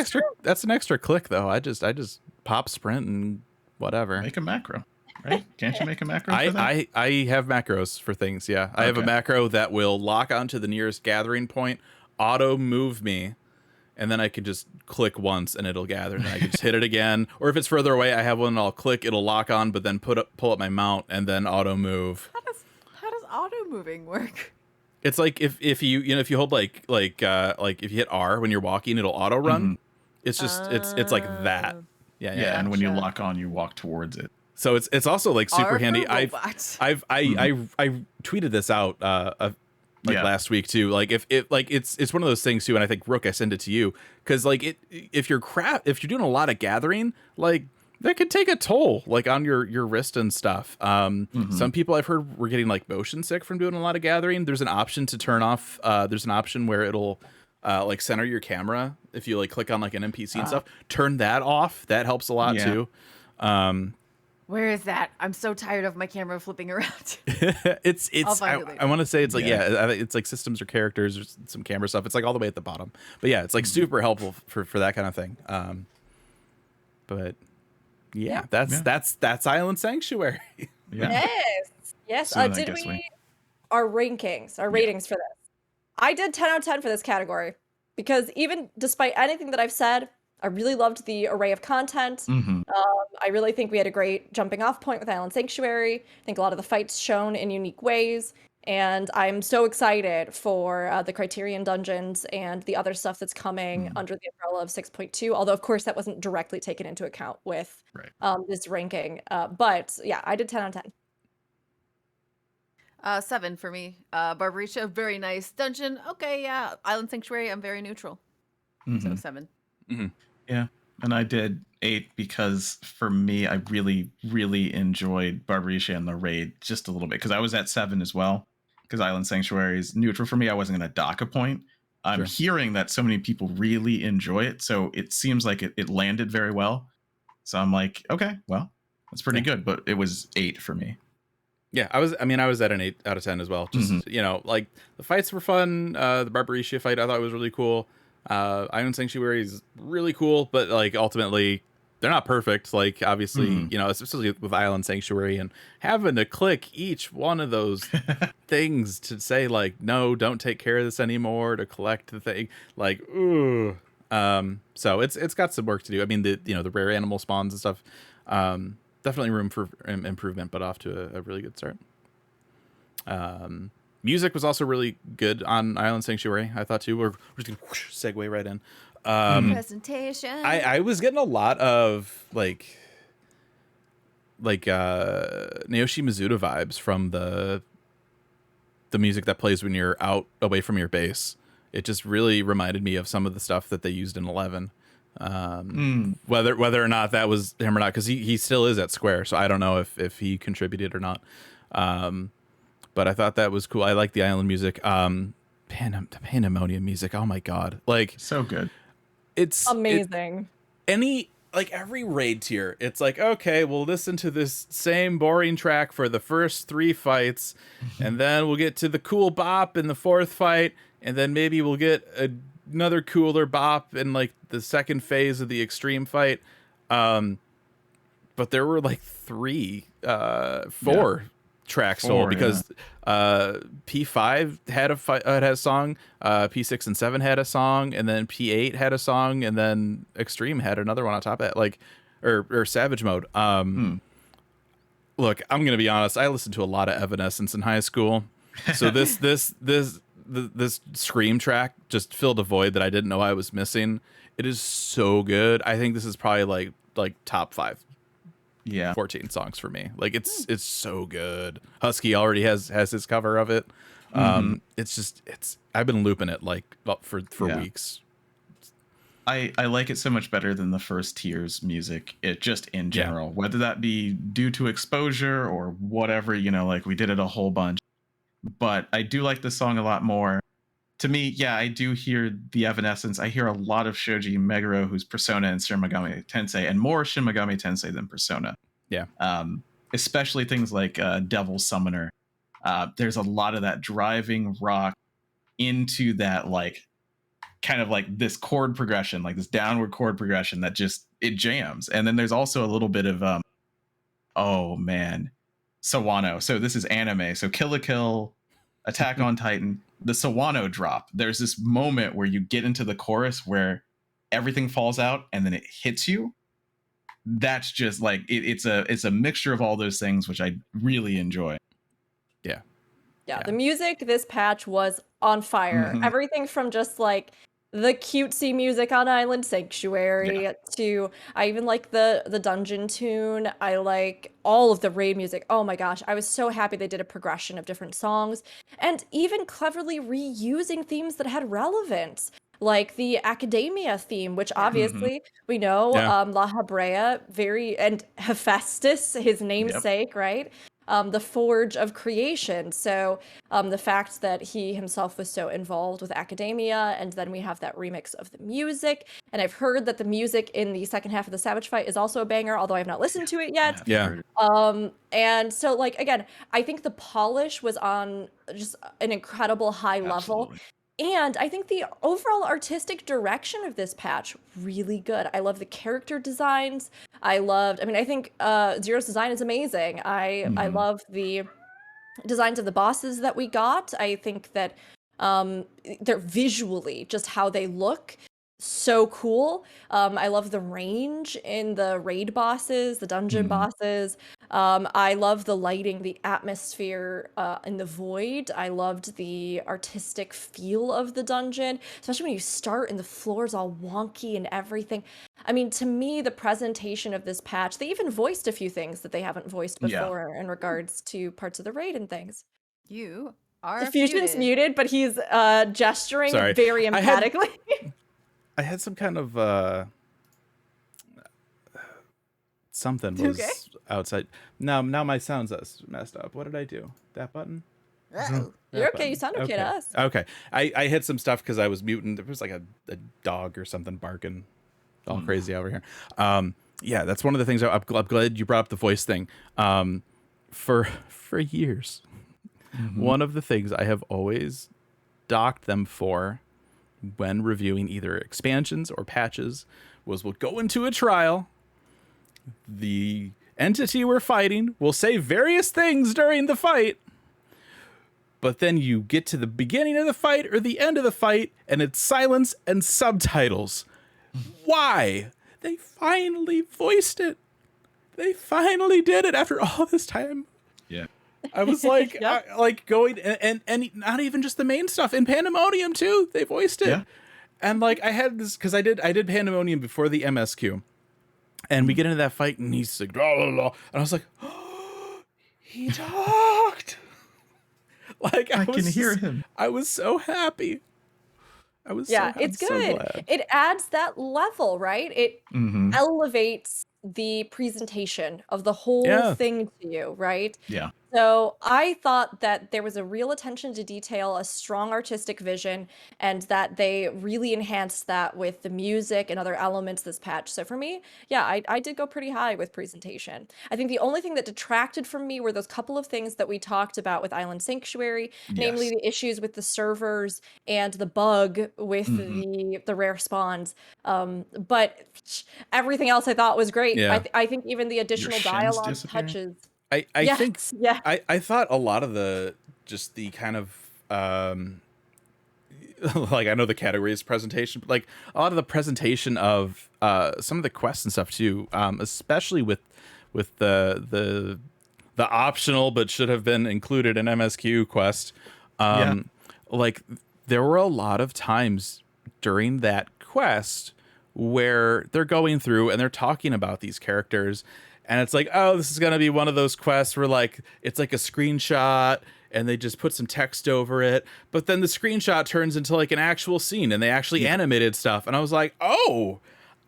an extra click though. I just pop sprint and whatever. Make a macro, right? Can't you make a macro for that? I have macros for things. Yeah, I have a Okay. macro that will lock onto the nearest gathering point, auto move me, and then I can just click once and it'll gather, and then I can just hit it again. Or if it's further away, I have one. I'll click, it'll lock on, but then pull up my mount and then auto move. How does auto moving work? It's like if you if you hold like if you hit R when you're walking, it'll auto run. Mhm. It's just it's like that. Yeah, yeah. Yeah, and when you Gotcha. lock on, you walk towards it. So it's also like super R for handy. I robot. tweeted this out Yeah. last week too. Like if it like it's one of those things too, and I think Rook, I send it to you because like if you're doing a lot of gathering, like that could take a toll like on your wrist and stuff. Some people I've heard were getting like motion sick from doing a lot of gathering. There's an option to turn off. There's an option where it'll like center your camera if you like click on like an NPC and stuff. Turn that off. That helps a lot Yeah. too. Where is that? I'm so tired of my camera flipping around. it's I'll find it later. I want to say it's like Yeah. I think it's like systems or characters or some camera stuff. It's like all the way at the bottom, but yeah, it's like super helpful for that kind of thing. But yeah, that's Island Sanctuary. Yeah. Yes. So then I Did guess we our rankings, our ratings for this? I did 10 out of 10 for this category because even despite anything that I've said, I really loved the array of content. hmm I really think we had a great jumping off point with Island Sanctuary. I think a lot of the fights shown in unique ways. And I'm so excited for the Criterion dungeons and the other stuff that's coming under the umbrella of 6.2. Although, of course, that wasn't directly taken into account with Right. this ranking. But yeah, I did 10 out of 10. 7 for me. Barbarisia, very nice. Dungeon, okay, yeah. Island Sanctuary, I'm very neutral. So 7. Yeah. And I did 8 because for me, I really, really enjoyed Barbarisia and the raid just a little bit because I was at 7 as well. Because Island Sanctuary is neutral for me. I wasn't going to dock a point. I'm hearing that so many people really enjoy it. So it seems like it landed very well. So I'm like, okay, well, that's pretty good. But it was 8 for me. Yeah, I was at an 8 out of 10 as well. Just like the fights were fun. The Barbarisia fight I thought was really cool. Island Sanctuary is really cool, but like ultimately they're not perfect. Like obviously, especially with Island Sanctuary and having to click each one of those things to say like, no, don't take care of this anymore, to collect the thing. Like, ooh. So it's got some work to do. I mean, the rare animal spawns and stuff. Definitely room for improvement, but off to a really good start. Music was also really good on Island Sanctuary, I thought too. We're just gonna segue right in. Presentation. I was getting a lot of like Naoshi Mizuta vibes from the music that plays when you're out away from your base. It just really reminded me of some of the stuff that they used in 11. Whether or not that was him or not, because he still is at Square, so I don't know if he contributed or not. But I thought that was cool. I like the island music. Pandemonium music. Oh my god, like So good. it's Amazing. Every raid tier, it's like, okay, we'll listen to this same boring track for the first 3 fights, and then we'll get to the cool bop in the 4th fight, and then maybe we'll get another cooler bop in like the second phase of the extreme fight. but there were like 4 tracks sold because P5 had a song, P6 and 7 had a song, and then P8 had a song, and then Extreme had another one on top of that, like or Savage Mode. Look, I'm gonna be honest. I listened to a lot of Evanescence in high school, so this Scream track just filled a void that I didn't know I was missing. It is so good. I think this is probably like top 5. 14 songs for me. Like it's so good. Husky already has his cover of it. It's I've been looping it like for weeks. I like it so much better than the first tier's music. It just in general, whether that be due to exposure or whatever, like we did it a whole bunch. But I do like this song a lot more. To me, I do hear the Evanescence. I hear a lot of Shoji Meguro, who's Persona and Shin Megami Tensei, and more Shin Megami Tensei than Persona. Yeah. Especially things like Devil Summoner. There's a lot of that driving rock into that like kind of like this chord progression, like this downward chord progression that just it jams. And then there's also a little bit of Sawano. So this is anime. So Kill la Kill, Attack on Titan, the Sawano drop. There's this moment where you get into the chorus where everything falls out and then it hits you. That's just like it's a mixture of all those things, which I really enjoy. Yeah, the music this patch was on fire. Everything from just like the cutesy music on Island Sanctuary to I even like the dungeon tune. I like all of the raid music. Oh my gosh, I was so happy they did a progression of different songs and even cleverly reusing themes that had relevance. Like the academia theme, which obviously we know La Habrea, and Hephaestus, his namesake, right? The forge of creation. So the fact that he himself was so involved with academia, and then we have that remix of the music. And I've heard that the music in the second half of the Savage fight is also a banger, although I have not listened to it yet. And so like, again, I think the polish was on just an incredible high level. And I think the overall artistic direction of this patch, really good. I love the character designs. I think Zero's design is amazing. I love the designs of the bosses that we got. I think that they're visually, just how they look, so cool. I love the range in the raid bosses, the dungeon bosses. I love the lighting, the atmosphere in the void. I loved the artistic feel of the dungeon, especially when you start and the floor's all wonky and everything. I mean, to me, the presentation of this patch, they even voiced a few things that they haven't voiced before in regards to parts of the raid and things. You are Fusion's muted, but he's gesturing very emphatically. I had some kind of something was outside. Now my sound's messed up. What did I do? That button? You're okay. You sound okay to us. Okay. I hit some stuff because I was muting. There was like a dog or something barking all crazy over here. Yeah, that's one of the things. I'm glad you brought up the voice thing. For years, one of the things I have always docked them for when reviewing either expansions or patches was we'll go into a trial. The entity we're fighting will say various things during the fight, but then you get to the beginning of the fight or the end of the fight and it's silence and subtitles. Why? They finally voiced it. They finally did it after all this time. Yeah. I was like, going and not even just the main stuff in Pandemonium too. They voiced it, and like I had this because I did Pandemonium before the MSQ, and we get into that fight and he's like, blah, blah, blah. And I was like, oh, he talked. Like I can hear him. I was so happy. It's good. So glad. It adds that level, right? It elevates the presentation of the whole thing to you, right? Yeah. So I thought that there was a real attention to detail, a strong artistic vision, and that they really enhanced that with the music and other elements this patch. So for me, yeah, I did go pretty high with presentation. I think the only thing that detracted from me were those couple of things that we talked about with Island Sanctuary, namely Yes. the issues with the servers and the bug with Mhm. the rare spawns. But everything else I thought was great. Yeah. I think even the Your additional shins dialogue disappearing? touches. I think Yes, yeah. I thought a lot of the kind of like I know the categories presentation, but like a lot of the presentation of some of the quests and stuff too, especially with the optional but should have been included in MSQ quest. Like there were a lot of times during that quest where they're going through and they're talking about these characters, and it's like, oh, this is gonna be one of those quests where like it's like a screenshot and they just put some text over it, but then the screenshot turns into like an actual scene and they actually animated stuff, and I was like, oh,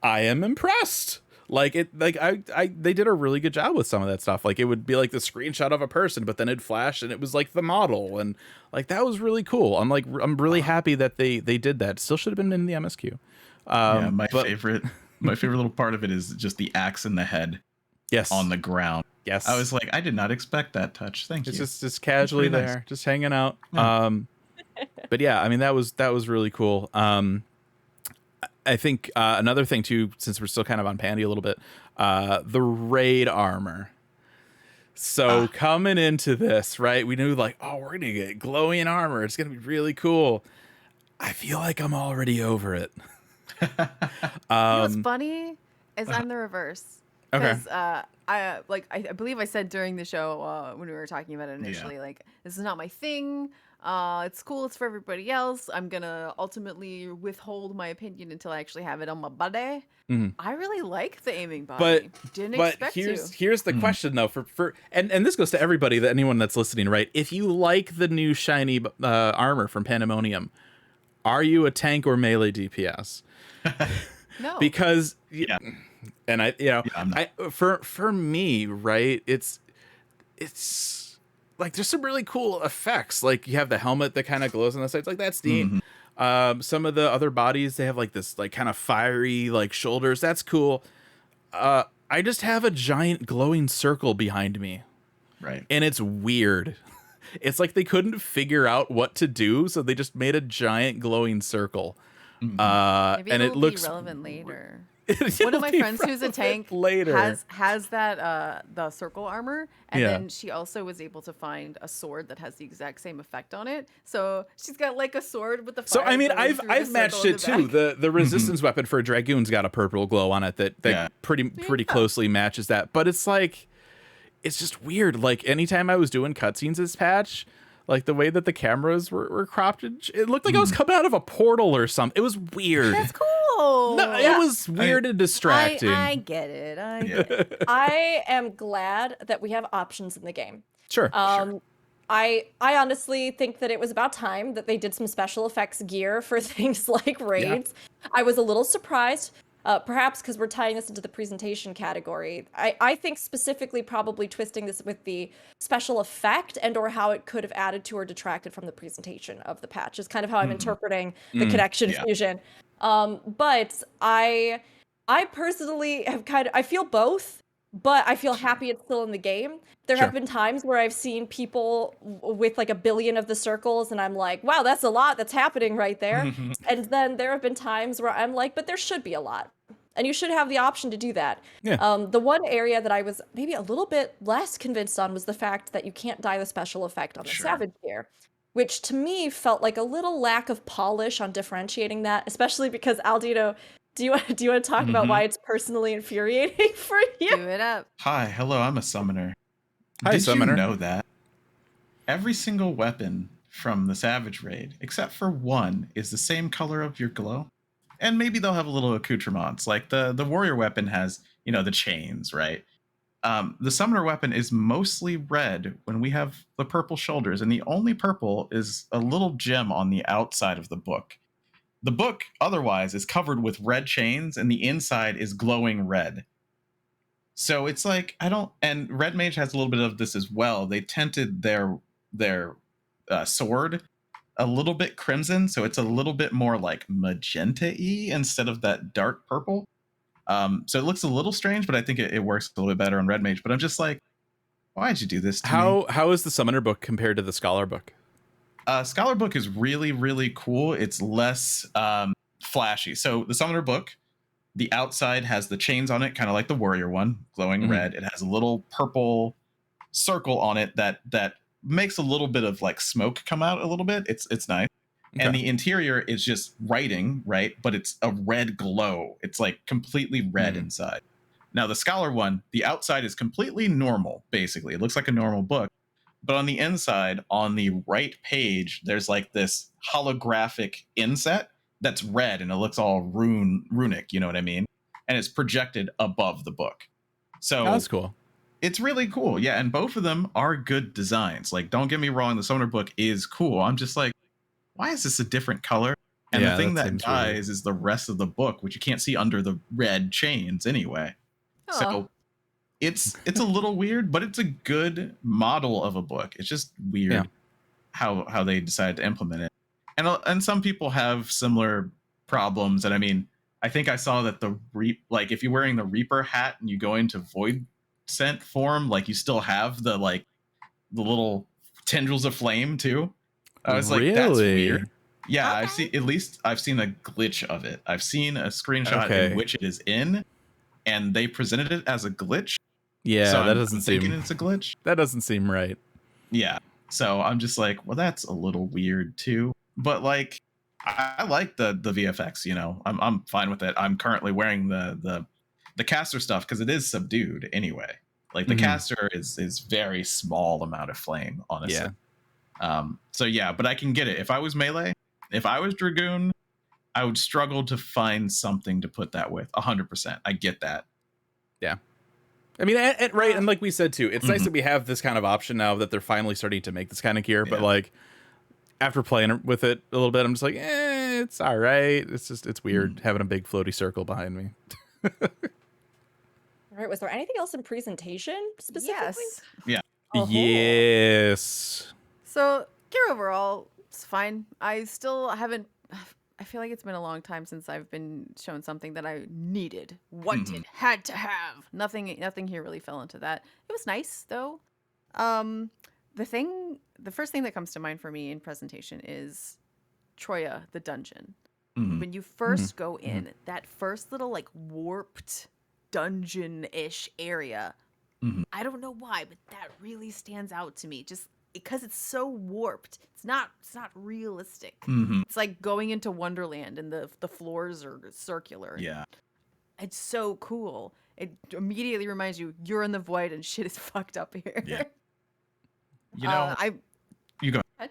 I am impressed. Like they did a really good job with some of that stuff. Like it would be like the screenshot of a person, but then it'd flash and it was like the model, and like that was really cool. I'm really happy that they did that. Still should have been in the MSQ. Yeah, my favorite little part of it is just the axe in the head. Yes. On the ground. Yes. I was like, I did not expect that touch. Thank you. It's just casually there, nice. just hanging out. Yeah. But yeah, I mean that was really cool. I think another thing too, since we're still kind of on Pandy a little bit, the raid armor. So coming into this, right, we knew like, oh, we're gonna get glowing armor. It's gonna be really cool. I feel like I'm already over it. You know what's funny is I'm the reverse. Okay. Because I believe I said during the show when we were talking about it initially, like, this is not my thing. It's cool. It's for everybody else. I'm gonna ultimately withhold my opinion until I actually have it on my body. Mhm. I really like the aiming body. Didn't expect here's the question though, for and this goes to everybody, that anyone that's listening, right? If you like the new shiny armor from Pandemonium, are you a tank or melee DPS? No. Because and I'm not. for me, right, it's like there's some really cool effects. Like you have the helmet that kind of glows on the sides, like that's neat. Some of the other bodies, they have like this like kind of fiery like shoulders, that's cool. I just have a giant glowing circle behind me, Right. and it's weird. It's like they couldn't figure out what to do, so they just made a giant glowing circle. Maybe And it'll it looks be relevant later. It'll One of my be friends who's a tank later has that the circle armor, and Yeah. then she also was able to find a sword that has the exact same effect on it. So she's got like a sword with the fire. So I mean, going I've through the I've matched circle in it too. back. The resistance weapon for a dragoon's got a purple glow on it that Yeah. pretty Yeah. closely matches that. But it's like, it's just weird. Like anytime I was doing cutscenes this patch, like the way that the cameras were cropped, it looked like I was coming out of a portal or something. It was weird. That's cool. No, it was weird and distracting. I get it. I get it. I am glad that we have options in the game. Sure. I honestly think that it was about time that they did some special effects gear for things like raids. I was a little surprised, perhaps because we're tying this into the presentation category. I think specifically probably twisting this with the special effect and or how it could have added to or detracted from the presentation of the patch is kind of how I'm interpreting the connection fusion. But I personally have I feel both, but I feel happy it's still in the game. There have been times where I've seen people with like a billion of the circles, and I'm like, wow, that's a lot that's happening right there. And then there have been times where I'm like, but there should be a lot. And you should have the option to do that. Yeah. The one area that I was maybe a little bit less convinced on was the fact that you can't dye the special effect on the Savage gear, which to me felt like a little lack of polish on differentiating that, especially because Aldino, do you want to talk about why it's personally infuriating for you? Do it up. Hi, hello, I'm a summoner. Hi, Did summoner. you know that every single weapon from the Savage Raid, except for one, is the same color of your glow? And maybe they'll have a little accoutrements, like the warrior weapon has, the chains, right? The summoner weapon is mostly red when we have the purple shoulders, and the only purple is a little gem on the outside of the book. The book otherwise is covered with red chains, and the inside is glowing red. So it's like I don't. And Red Mage has a little bit of this as well. They tinted their sword a little bit crimson, so it's a little bit more like magenta-y instead of that dark purple. So it looks a little strange, but I think it works a little bit better on Red Mage. But I'm just like, why'd you do this to me? How is the Summoner book compared to the Scholar book? Scholar book is really, really cool. It's less flashy. So the Summoner book, the outside has the chains on it, kind of like the Warrior one, glowing red. It has a little purple circle on it that makes a little bit of like smoke come out a little bit. It's nice. Okay. And the interior is just writing, right? But it's a red glow. It's like completely red inside. Now the Scholar one, the outside is completely normal, basically. It looks like a normal book. But on the inside, on the right page, there's like this holographic inset that's red and it looks all runic, you know what I mean? And it's projected above the book. So that's cool. It's really cool. Yeah, and both of them are good designs. Like, don't get me wrong, the Summoner book is cool. I'm just like, why is this a different color? And the thing that dies is the rest of the book, which you can't see under the red chains anyway. Oh. So it's a little weird, but it's a good model of a book. It's just weird how they decided to implement it. And some people have similar problems. And I mean, I think I saw that like if you're wearing the Reaper hat and you go into Void Scent form, like you still have the little tendrils of flame too. I was like, that's weird. Yeah, okay. I've seen a glitch of it. I've seen a screenshot in which it is in, and they presented it as a glitch. Yeah, so that doesn't seem. It's a glitch. That doesn't seem right. Yeah, so I'm just like, well, that's a little weird too. But like, I like the VFX. You know, I'm fine with it. I'm currently wearing the caster stuff because it is subdued anyway. Like the caster is very small amount of flame, honestly. Yeah. So yeah, but I can get it. If I was melee, if I was Dragoon, I would struggle to find something to put that with. 100%. I get that. Yeah. I mean, right, and like we said too, it's nice that we have this kind of option now that they're finally starting to make this kind of gear. But like, after playing with it a little bit, I'm just like, it's all right. It's weird having a big floaty circle behind me. All right. Was there anything else in presentation specifically? Yes. Yeah. Oh. Yes. So gear overall, it's fine. I still haven't. I feel like it's been a long time since I've been shown something that I needed, wanted, had to have. Nothing here really fell into that. It was nice though. The first thing that comes to mind for me in presentation is Troya, the dungeon. When you first go in, that first little like warped dungeon-ish area. I don't know why, but that really stands out to me. Just because it's so warped. It's not realistic. It's like going into Wonderland and the floors are circular. Yeah. It's so cool. It immediately reminds you you're in the void and shit is fucked up here. Yeah. You know, you go ahead.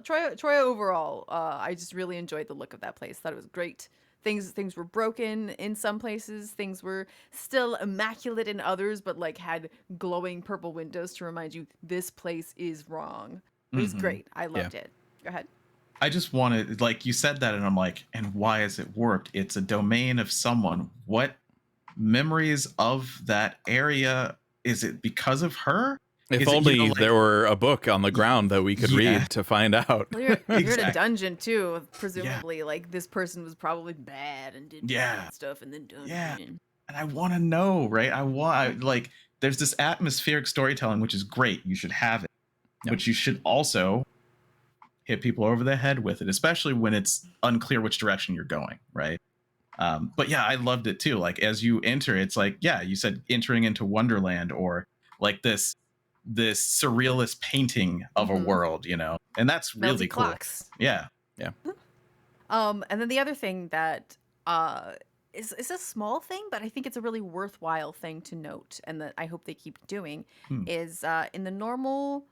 Troya overall, I just really enjoyed the look of that place. Thought it was great. Things were broken in some places. Things were still immaculate in others, but like had glowing purple windows to remind you this place is wrong. It was great. I loved it. Go ahead. I just wanted, like you said that, and I'm like, and why is it warped? It's a domain of someone. What memories of that area? Is it because of her? If only there were a book on the ground that we could read to find out. Well, you're in a dungeon too, presumably. Like this person was probably bad and did bad stuff, and then dungeon. Yeah, and I want to know, right? Like there's this atmospheric storytelling, which is great. You should have it, but you should also hit people over the head with it, especially when it's unclear which direction you're going, right? But yeah, I loved it too. Like as you enter, it's like you said, entering into Wonderland, or like this surrealist painting of a world, you know, and that's really cool. Clocks. Yeah. And then the other thing that is a small thing, but I think it's a really worthwhile thing to note, and that I hope they keep doing, is in the normal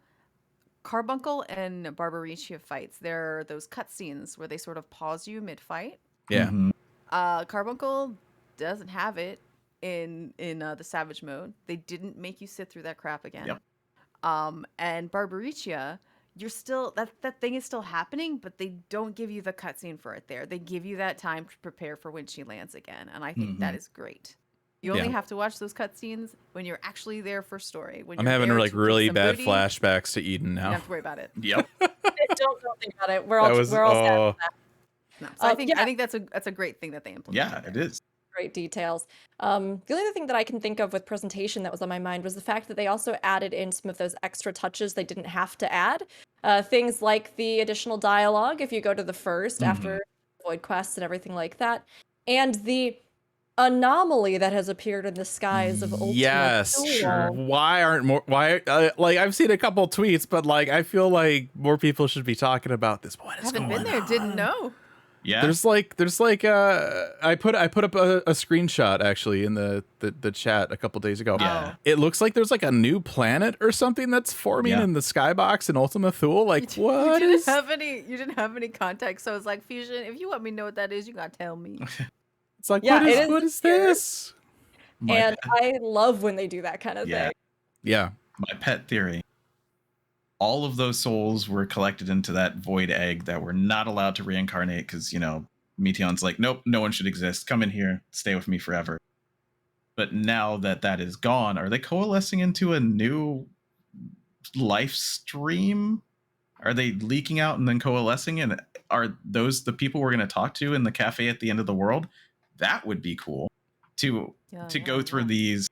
Carbuncle and Barbarisia fights, there are those cutscenes where they sort of pause you mid-fight. Yeah. Carbuncle doesn't have it in the Savage mode. They didn't make you sit through that crap again. Yep. And Barbarisia, you're still that thing is still happening, but they don't give you the cutscene for it there. They give you that time to prepare for when she lands again, and I think that is great. You only Yeah. have to watch those cutscenes when you're actually there for story. When I'm you're having there like to pick really some bad booty, flashbacks to Eden You don't now. have to worry about it. Yep. Don't think about it. We're all That was we're all sad oh with that. No. So I think Yeah. that's a great thing that they implemented. Yeah, there. it is. Great details. The only other thing that I can think of with presentation that was on my mind was the fact that they also added in some of those extra touches they didn't have to add. Things like the additional dialogue if you go to the first after void quests and everything like that, and the anomaly that has appeared in the skies of Ultima yes. Thule. Sure. Why aren't more? Why? Like I've seen a couple tweets, but like I feel like more people should be talking about this. What is Haven't going been there, on? didn't know. Yeah. There's like I put up a screenshot actually in the chat a couple days ago. Yeah. It looks like there's like a new planet or something that's forming Yeah. in the skybox in Ultima Thule. Like You what didn't is? have any context, so it's like Fusion. If you want me to know what that is, you gotta tell me. It's like Yeah, what is it is what is weird. this? My And pet, I love when they do that kind of Yeah. thing. Yeah. my pet theory. All of those souls were collected into that void egg that were not allowed to reincarnate because, Meteon's like, nope, no one should exist. Come in here, stay with me forever. But now that that is gone, are they coalescing into a new life stream? Are they leaking out and then coalescing? And are those the people we're going to talk to in the cafe at the end of the world? That would be cool to go through these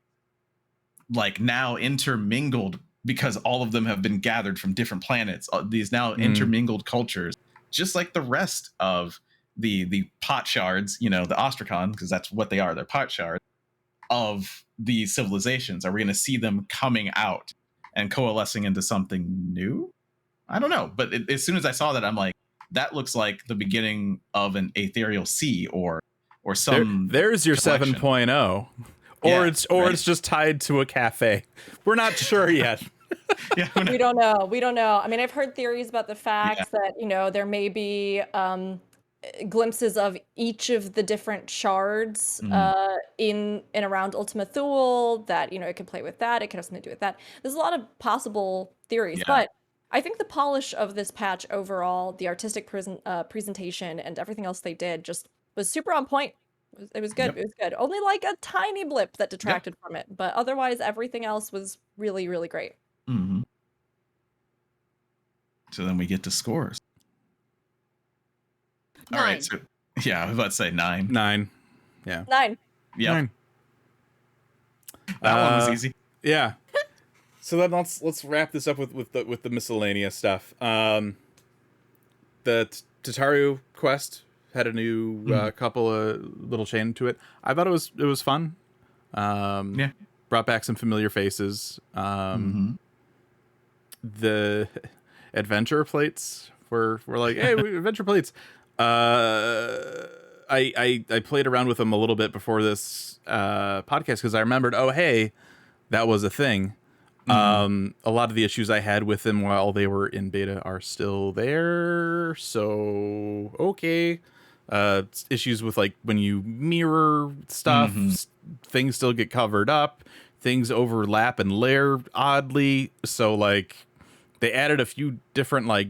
like now intermingled, because all of them have been gathered from different planets, these now intermingled cultures, just like the rest of the pot shards, the Ostracon, because that's what they are. They're pot shards of these civilizations. Are we going to see them coming out and coalescing into something new? I don't know. But as soon as I saw that, I'm like, that looks like the beginning of an Ethereal Sea or some. There's your collection. 7.0. Yeah, Or it's right. it's just tied to a cafe. We're not sure yet. Yeah, We don't know. I mean, I've heard theories about the fact that, there may be glimpses of each of the different shards in and around Ultima Thule, that, it could play with that. It could have something to do with that. There's a lot of possible theories, Yeah. but I think the polish of this patch overall, the artistic presentation and everything else they did just was super on point. It was good. Yep. It was good. Only like a tiny blip that detracted from it, but otherwise everything else was really, really great. Mm-hmm. So then we get to scores. All right. 9. So yeah, I was about to say 9. 9. Yeah. 9. Yeah, 9. that one was easy. Yeah. So then let's wrap this up with the miscellaneous stuff. The Tataru quest had a new couple of little chain to it. I thought it was fun. Yeah. Brought back some familiar faces. The adventure plates were like, hey, adventure plates. I played around with them a little bit before this podcast because I remembered, oh hey, that was a thing. A lot of the issues I had with them while they were in beta are still there. So okay. Issues with like when you mirror stuff, things still get covered up, things overlap and layer oddly. So like they added a few different like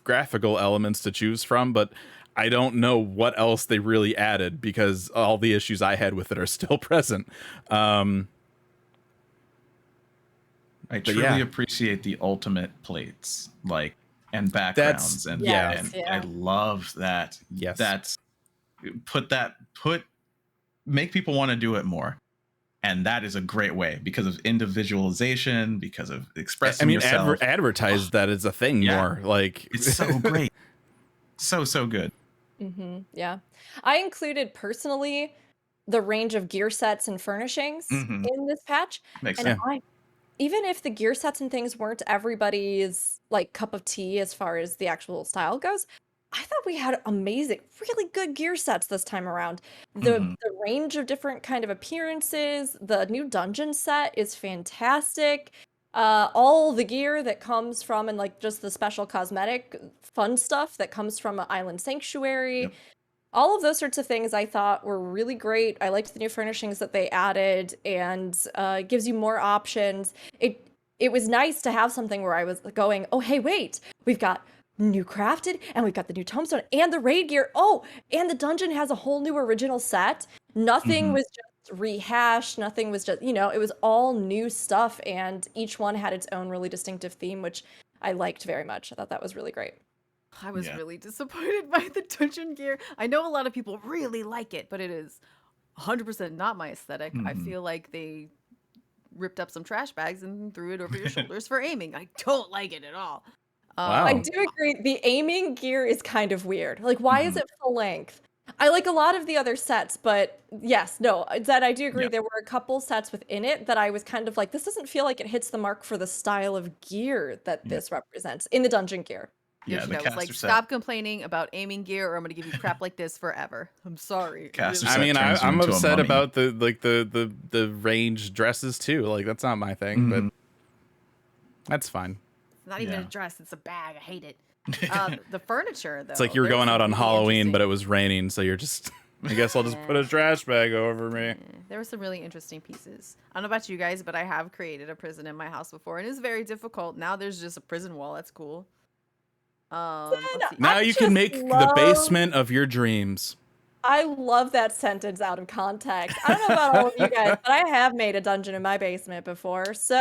graphical elements to choose from, but I don't know what else they really added because all the issues I had with it are still present. I truly yeah. appreciate the ultimate plates, like, and backgrounds, and I love that. Yes. That's make people want to do it more, and that is a great way because of individualization, because of expressing yourself. Advertise that as a thing more. Like It's so great, so good. Yeah, I included personally the range of gear sets and furnishings in this patch. Makes And sense. even if the gear sets and things weren't everybody's like cup of tea as far as the actual style goes, I thought we had amazing, really good gear sets this time around. The range of different kind of appearances, the new dungeon set is fantastic. All the gear that comes from, and like just the special cosmetic fun stuff that comes from an island sanctuary. All of those sorts of things I thought were really great. I liked the new furnishings that they added, and it gives you more options. It was nice to have something where I was going, oh, hey, wait, we've got new crafted, and we've got the new tombstone, and the raid gear. Oh, and the dungeon has a whole new original set. Nothing was just rehashed. Nothing was just, it was all new stuff, and each one had its own really distinctive theme, which I liked very much. I thought that was really great. I was really disappointed by the dungeon gear. I know a lot of people really like it, but it is 100% not my aesthetic. I feel like they ripped up some trash bags and threw it over your shoulders for aiming. I don't like it at all. Wow. I do agree. The aiming gear is kind of weird. Like, why is it full length? I like a lot of the other sets, but yes, no, Zed, I do agree. Yep. There were a couple sets within it that I was kind of like, this doesn't feel like it hits the mark for the style of gear that this represents in the dungeon gear. Yeah, the Yoshida was like, caster set. stop complaining about aiming gear, or I'm gonna give you crap like this forever. I'm sorry. Caster I set mean, turns you I'm into a upset mummy. about the range dresses too. Like that's not my thing, but that's fine. It's not even Yeah. a dress; it's a bag. I hate it. The furniture, though. It's like you were there was going some out on really Halloween, but it interesting- was raining, so you're just. I guess I'll just put a trash bag over me. There were some really interesting pieces. I don't know about you guys, but I have created a prison in my house before, and it's very difficult. Now there's just a prison wall. That's cool. Let's see. Now I you can just make the love- basement of your dreams. I love that sentence out of context. I don't know about all of you guys, but I have made a dungeon in my basement before, so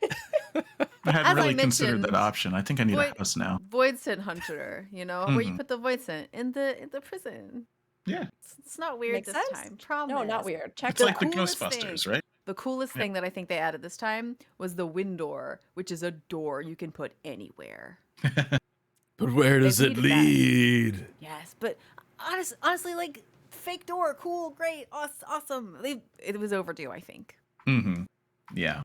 I As I hadn't really considered mentioned, that option. I think I need Void- a house now. Void Scent Hunter, where you Mhm. put the Void Scent in the prison. Yeah, It's not weird Makes this sense. time. Promise. no, not weird. Check it's it like out. the coolest Ghostbusters, thing. right? The coolest thing that I think they added this time was the wind door, which is a door you can put anywhere. But where does They've it needed that. lead? Yes, but honestly, like fake door, cool, great, awesome. It was overdue, I think. Yeah.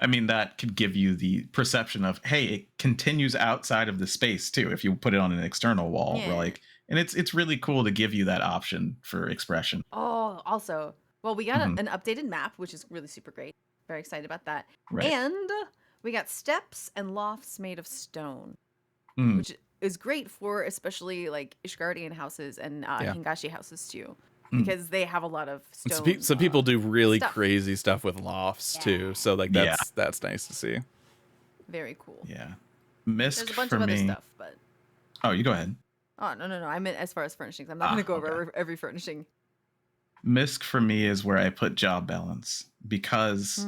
I mean, that could give you the perception of, hey, it continues outside of the space too. If you put it on an external wall, Yeah. we're like, and it's really cool to give you that option for expression. Oh, also, well, we got an updated map, which is really super great. Very excited about that. Right. And we got steps and lofts made of stone, Mm. which is great for especially like Ishgardian houses and Hingashi houses too, because they have a lot of stone. Some people do really stuff. crazy stuff with lofts too, so like that's nice to see. Very cool. Yeah. Misk There's a bunch for of other me. stuff, but Oh, you go ahead. oh no, I meant as far as furnishings. I'm not gonna go over every furnishing. Misk for me is where I put job balance because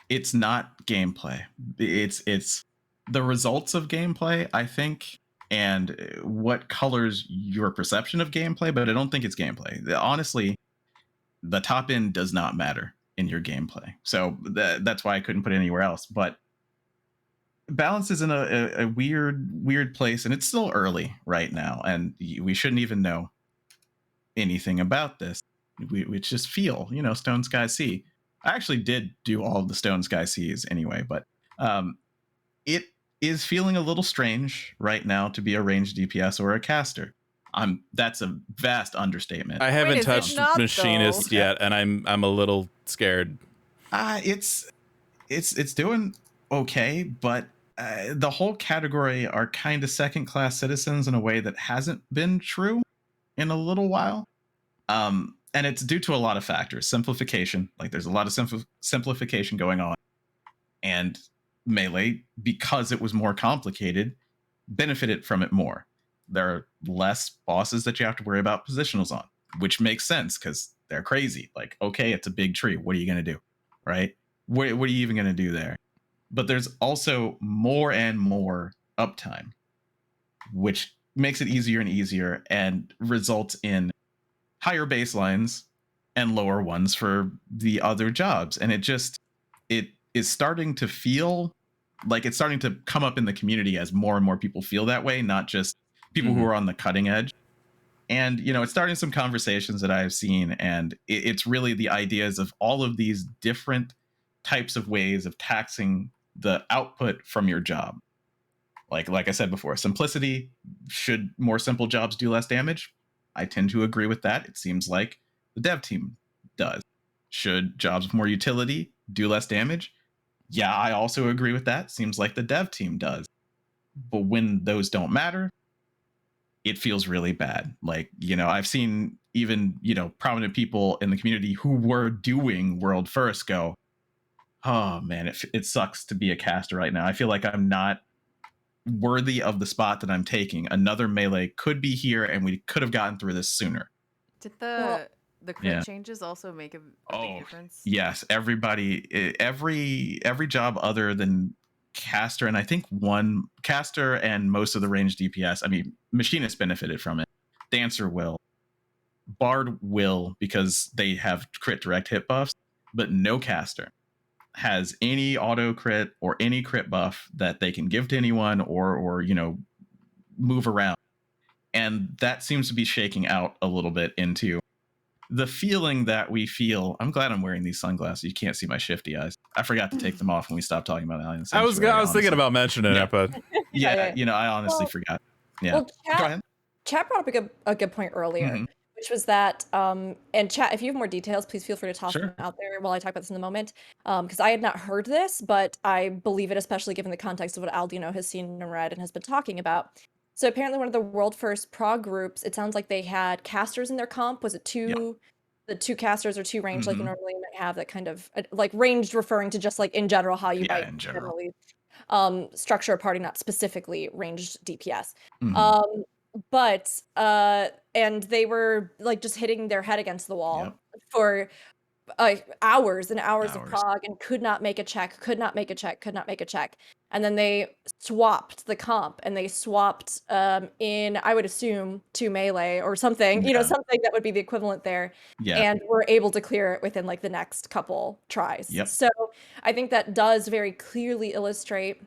it's not gameplay. It's the results of gameplay, I think, and what colors your perception of gameplay, but I don't think it's gameplay. Honestly, the top end does not matter in your gameplay. So that's why I couldn't put it anywhere else. But balance is in a weird place, and it's still early right now, and we shouldn't even know anything about this. We just feel, Stone Sky Sea. I actually did do all of the Stone Sky Seas anyway, but it is feeling a little strange right now to be a ranged DPS or a caster. That's a vast understatement. I haven't is it touched not, Machinist though? yet, and I'm a little scared. It's doing okay, but the whole category are kind of second class citizens in a way that hasn't been true in a little while. And it's due to a lot of factors. Simplification, like there's a lot of simplification going on, and Melee, because it was more complicated, benefited from it more. There are less bosses that you have to worry about positionals on, which makes sense because they're crazy. Like, okay, it's a big tree. What are you going to do? Right? What are you even going to do there? But there's also more and more uptime, which makes it easier and easier and results in higher baselines and lower ones for the other jobs. And it is starting to feel like it's starting to come up in the community as more and more people feel that way, not just people who are on the cutting edge. And, it's starting some conversations that I've seen, and it's really the ideas of all of these different types of ways of taxing the output from your job. Like I said before, simplicity. Should more simple jobs do less damage? I tend to agree with that. It seems like the dev team does. Should jobs with more utility do less damage? Yeah, I also agree with that. Seems like the dev team does. But when those don't matter, it feels really bad. Like, I've seen even, prominent people in the community who were doing World First go, oh man, it sucks to be a caster right now. I feel like I'm not worthy of the spot that I'm taking. Another Melee could be here, and we could have gotten through this sooner. Did the The crit Yeah. changes also make a big difference. Yes, every job other than caster, and I think one caster and most of the ranged DPS. I mean, machinist benefited from it. Dancer will, bard will because they have crit direct hit buffs, but no caster has any auto crit or any crit buff that they can give to anyone or move around, and that seems to be shaking out a little bit into the feeling that we feel. I'm glad I'm wearing these sunglasses. You can't see my shifty eyes. I forgot to take them off when we stopped talking about Alien I was Sanctuary, thinking honestly. about mentioning Yeah. it, but Yeah, Yeah. I honestly Well- forgot. Yeah. Well, Go ahead. Chat brought up a good point earlier, Mhm. which was that, and chat, if you have more details, please feel free to toss Sure. them out there while I talk about this in a moment. Because I had not heard this, but I believe it, especially given the context of what Aldino has seen and read and has been talking about. So apparently one of the world first prog groups, it sounds like they had casters in their comp. Was it two? The two casters or two range like you Mhm. normally might have, that kind of like ranged referring to just like in general how you Yeah, might in general. generally structure a party, not specifically ranged DPS. Mhm. But and they were like just hitting their head against the wall Yep. for hours and hours of Hours. prog and could not make a check, could not make a check, could not make a check. And then they swapped the comp and they swapped in, I would assume, to melee or something, Yeah. something that would be the equivalent there. Yeah. And were able to clear it within like the next couple tries. Yep. So I think that does very clearly illustrate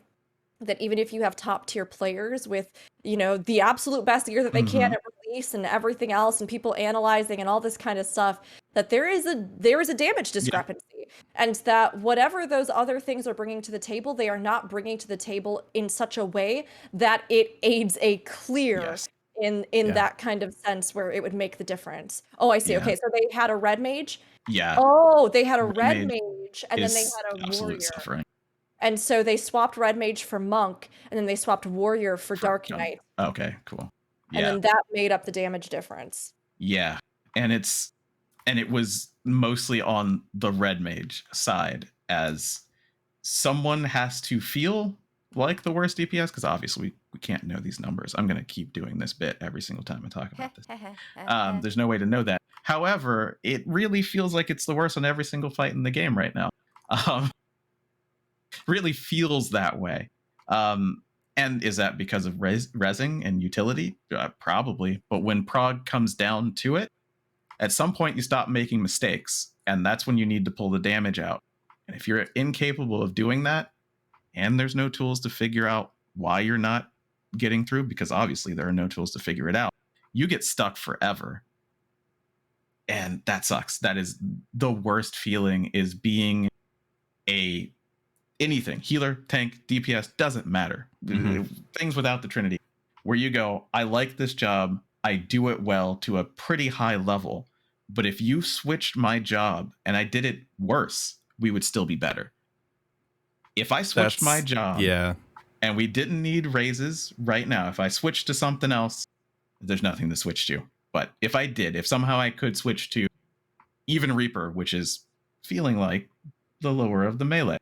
that even if you have top tier players with, the absolute best gear that they can at release and everything else, and people analyzing and all this kind of stuff, that there is a damage discrepancy, and that whatever those other things are bringing to the table, they are not bringing to the table in such a way that it aids a clear Yes. in Yeah. that kind of sense where it would make the difference. Oh, I see. Yeah. Okay, so they had a red mage. Yeah. Oh, they had a Red red mage mage, and then they Is had a absolute warrior. suffering. And so they swapped Red Mage for Monk, and then they swapped Warrior for Dark Knight. Okay, cool. And Yeah. then that made up the damage difference. Yeah. And it was mostly on the red mage side, as someone has to feel like the worst DPS, because obviously we can't know these numbers. I'm going to keep doing this bit every single time I talk about this. There's no way to know that. However, it really feels like it's the worst on every single fight in the game right now. Really feels that way. And is that because of resing and utility? Probably. But when prog comes down to it, at some point you stop making mistakes, and that's when you need to pull the damage out. And if you're incapable of doing that, and there's no tools to figure out why you're not getting through, because obviously there are no tools to figure it out, you get stuck forever. And that sucks. That is the worst feeling, is being anything, healer, tank, DPS, doesn't matter. Things without the Trinity, where you go, I like this job, I do it well to a pretty high level, but if you switched my job and I did it worse, we would still be better. If I switched my job and we didn't need raises right now, if I switched to something else, there's nothing to switch to. But if I did, if somehow I could switch to even Reaper, which is feeling like the lower of the melee,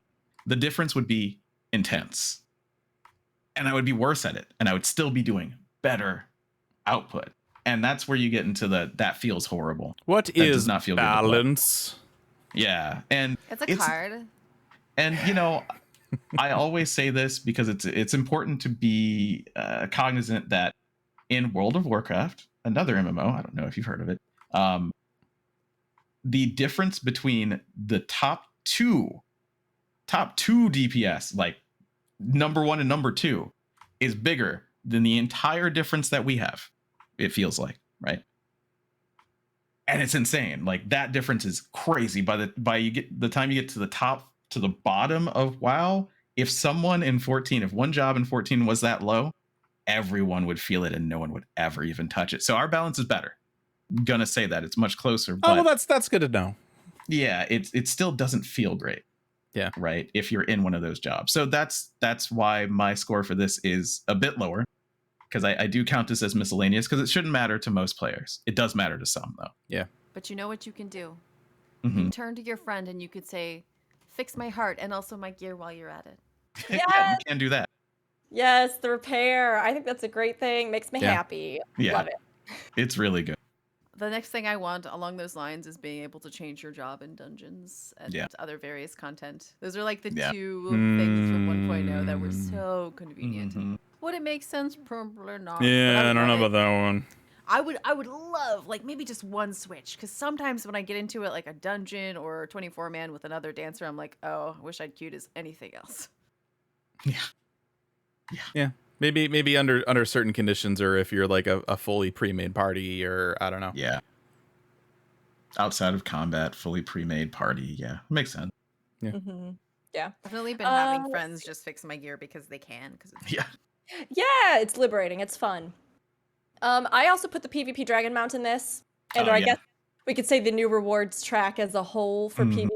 the difference would be intense. And I would be worse at it, and I would still be doing better output. And that's where you get into that feels horrible. What That is does not feel good to play. balance? Yeah. And It's a card. And I always say this because it's important to be cognizant that in World of Warcraft, another MMO, I don't know if you've heard of it, the difference between the top two DPS, like number 1 and number 2, is bigger than the entire difference that we have. It feels like, right? And it's insane. Like, that difference is crazy. By the time you get to the top to the bottom of WoW, if someone in 14, if one job in 14 was that low, everyone would feel it and no one would ever even touch it. So our balance is better. I'm gonna say that it's much closer. But Oh, well, that's good to know. Yeah, it still doesn't feel great. Yeah. Right. If you're in one of those jobs. So that's why my score for this is a bit lower, because I do count this as miscellaneous, because it shouldn't matter to most players. It does matter to some, though. Yeah. But you know what you can do? Mm-hmm. You can turn to your friend and you could say, fix my heart and also my gear while you're at it. Yeah, Yes! you can do that. Yes, the repair. I think that's a great thing. Makes me happy. Yeah. Love it. It's really good. The next thing I want along those lines is being able to change your job in dungeons and other various content. Those are like the two things from 1.0 that were so convenient. Would it make sense? Probably not. Yeah, I don't know about that one. I would love like maybe just one switch, because sometimes when I get into it like a dungeon or 24-man with another dancer, I'm like, oh, I wish I'd queued as anything else. Yeah. Maybe under certain conditions, or if you're like a fully pre-made party, or I don't know. Yeah. Outside of combat, fully pre-made party. Yeah, makes sense. Yeah. Yeah. Definitely been having friends just fix my gear because they can. Because Yeah, it's liberating. It's fun. I also put the PvP Dragon Mount in this, and I guess we could say the new rewards track as a whole for PvP.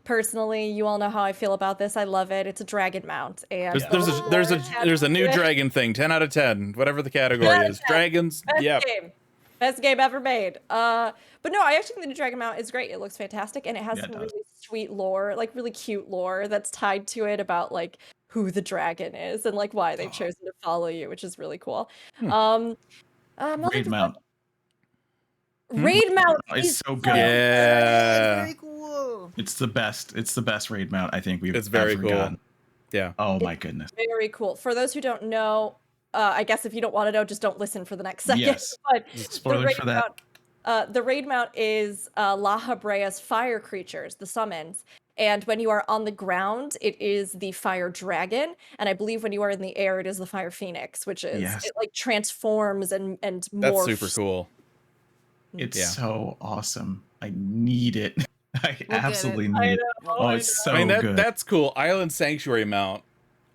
Personally, you all know how I feel about this. I love it. It's a dragon mount, and there's a new dragon thing. 10 out of 10, whatever the category is. Dragons. Best game ever made. But no, I actually think the new dragon mount is great. It looks fantastic, and it has some really sweet lore, like really cute lore that's tied to it about like who the dragon is and like why they've chosen to follow you, which is really cool. Raid mount. Raid mount is so good. Yeah. very cool. It's the best. It's the best raid mount I think we've It's very ever cool. gotten. Yeah. Oh my goodness. Very cool. For those who don't know, I guess if you don't want to know, just don't listen for the next second. Yes. But Spoilers for that. The raid mount is La Habrea's fire creatures, the summons. And when you are on the ground, it is the fire dragon. And I believe when you are in the air, it is the fire phoenix, which is it like transforms and morphs. That's super cool. It's so awesome. I need it. I absolutely need it. Oh, it's so good. That's cool. Island Sanctuary mount,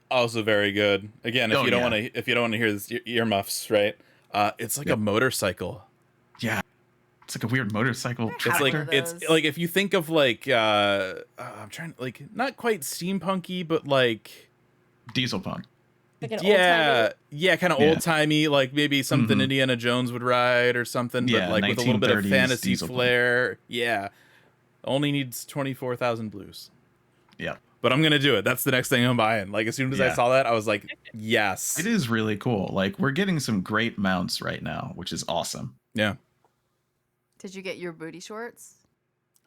also very good. Again, if you don't want to hear this earmuffs, right? It's like a motorcycle. Yeah. It's like a weird motorcycle. It's like if you think of like I'm trying to like not quite steampunky, but like diesel punk. Like an kind of old timey, like maybe something Indiana Jones would ride or something, but like with a little bit of fantasy flair. Punk. Yeah, only needs 24,000 blues. Yeah, but I'm gonna do it. That's the next thing I'm buying. Like as soon as I saw that, I was like, yes. It is really cool. Like we're getting some great mounts right now, which is awesome. Yeah. Did you get your booty shorts?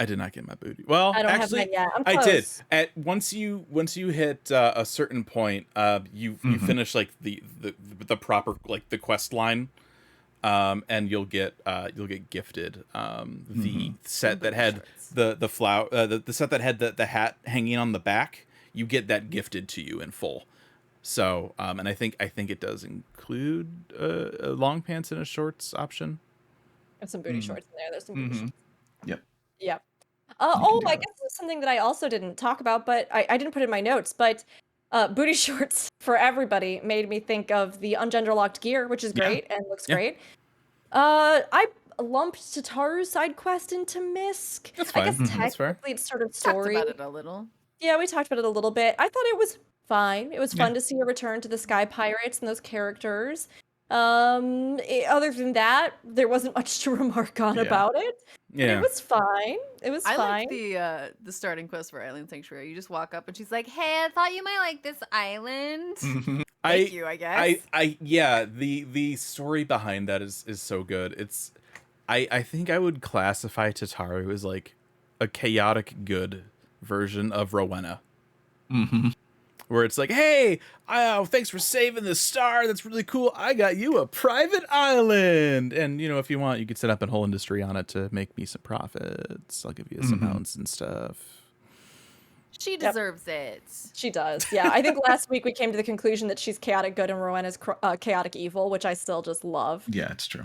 I did not get my booty. Well, I don't actually, have mine yet. I'm I close. did. Once you hit a certain point, you finish like the proper like the quest line, and you'll get gifted the set that had the flower the set that had the hat hanging on the back. You get that gifted to you in full. So and I think it does include a long pants and a shorts option. There's some booty shorts in there. There's some booty shorts. Yep. I guess this is something that I also didn't talk about, but I didn't put in my notes. But booty shorts for everybody made me think of the ungender locked gear, which is great and looks great. I lumped Tataru's side quest into Misk. That's fine. I guess technically it's sort of story. Talked about it a little. Yeah, we talked about it a little bit. I thought it was fine. It was fun to see a return to the Sky Pirates and those characters. Other than that, there wasn't much to remark on about it. Yeah, but it was fine. It was fine. I like the starting quest for Island Sanctuary. You just walk up and she's like, "Hey, I thought you might like this island." Thank you, I guess. The story behind that is so good. It's I think I would classify Tataru as like a chaotic good version of Rowena. Where it's like, hey, thanks for saving the star. That's really cool. I got you a private island. And, if you want, you could set up a whole industry on it to make me some profits. I'll give you some mounts and stuff. She deserves it. She does. Yeah, I think last week we came to the conclusion that she's chaotic good and Rowena's chaotic evil, which I still just love. Yeah, it's true.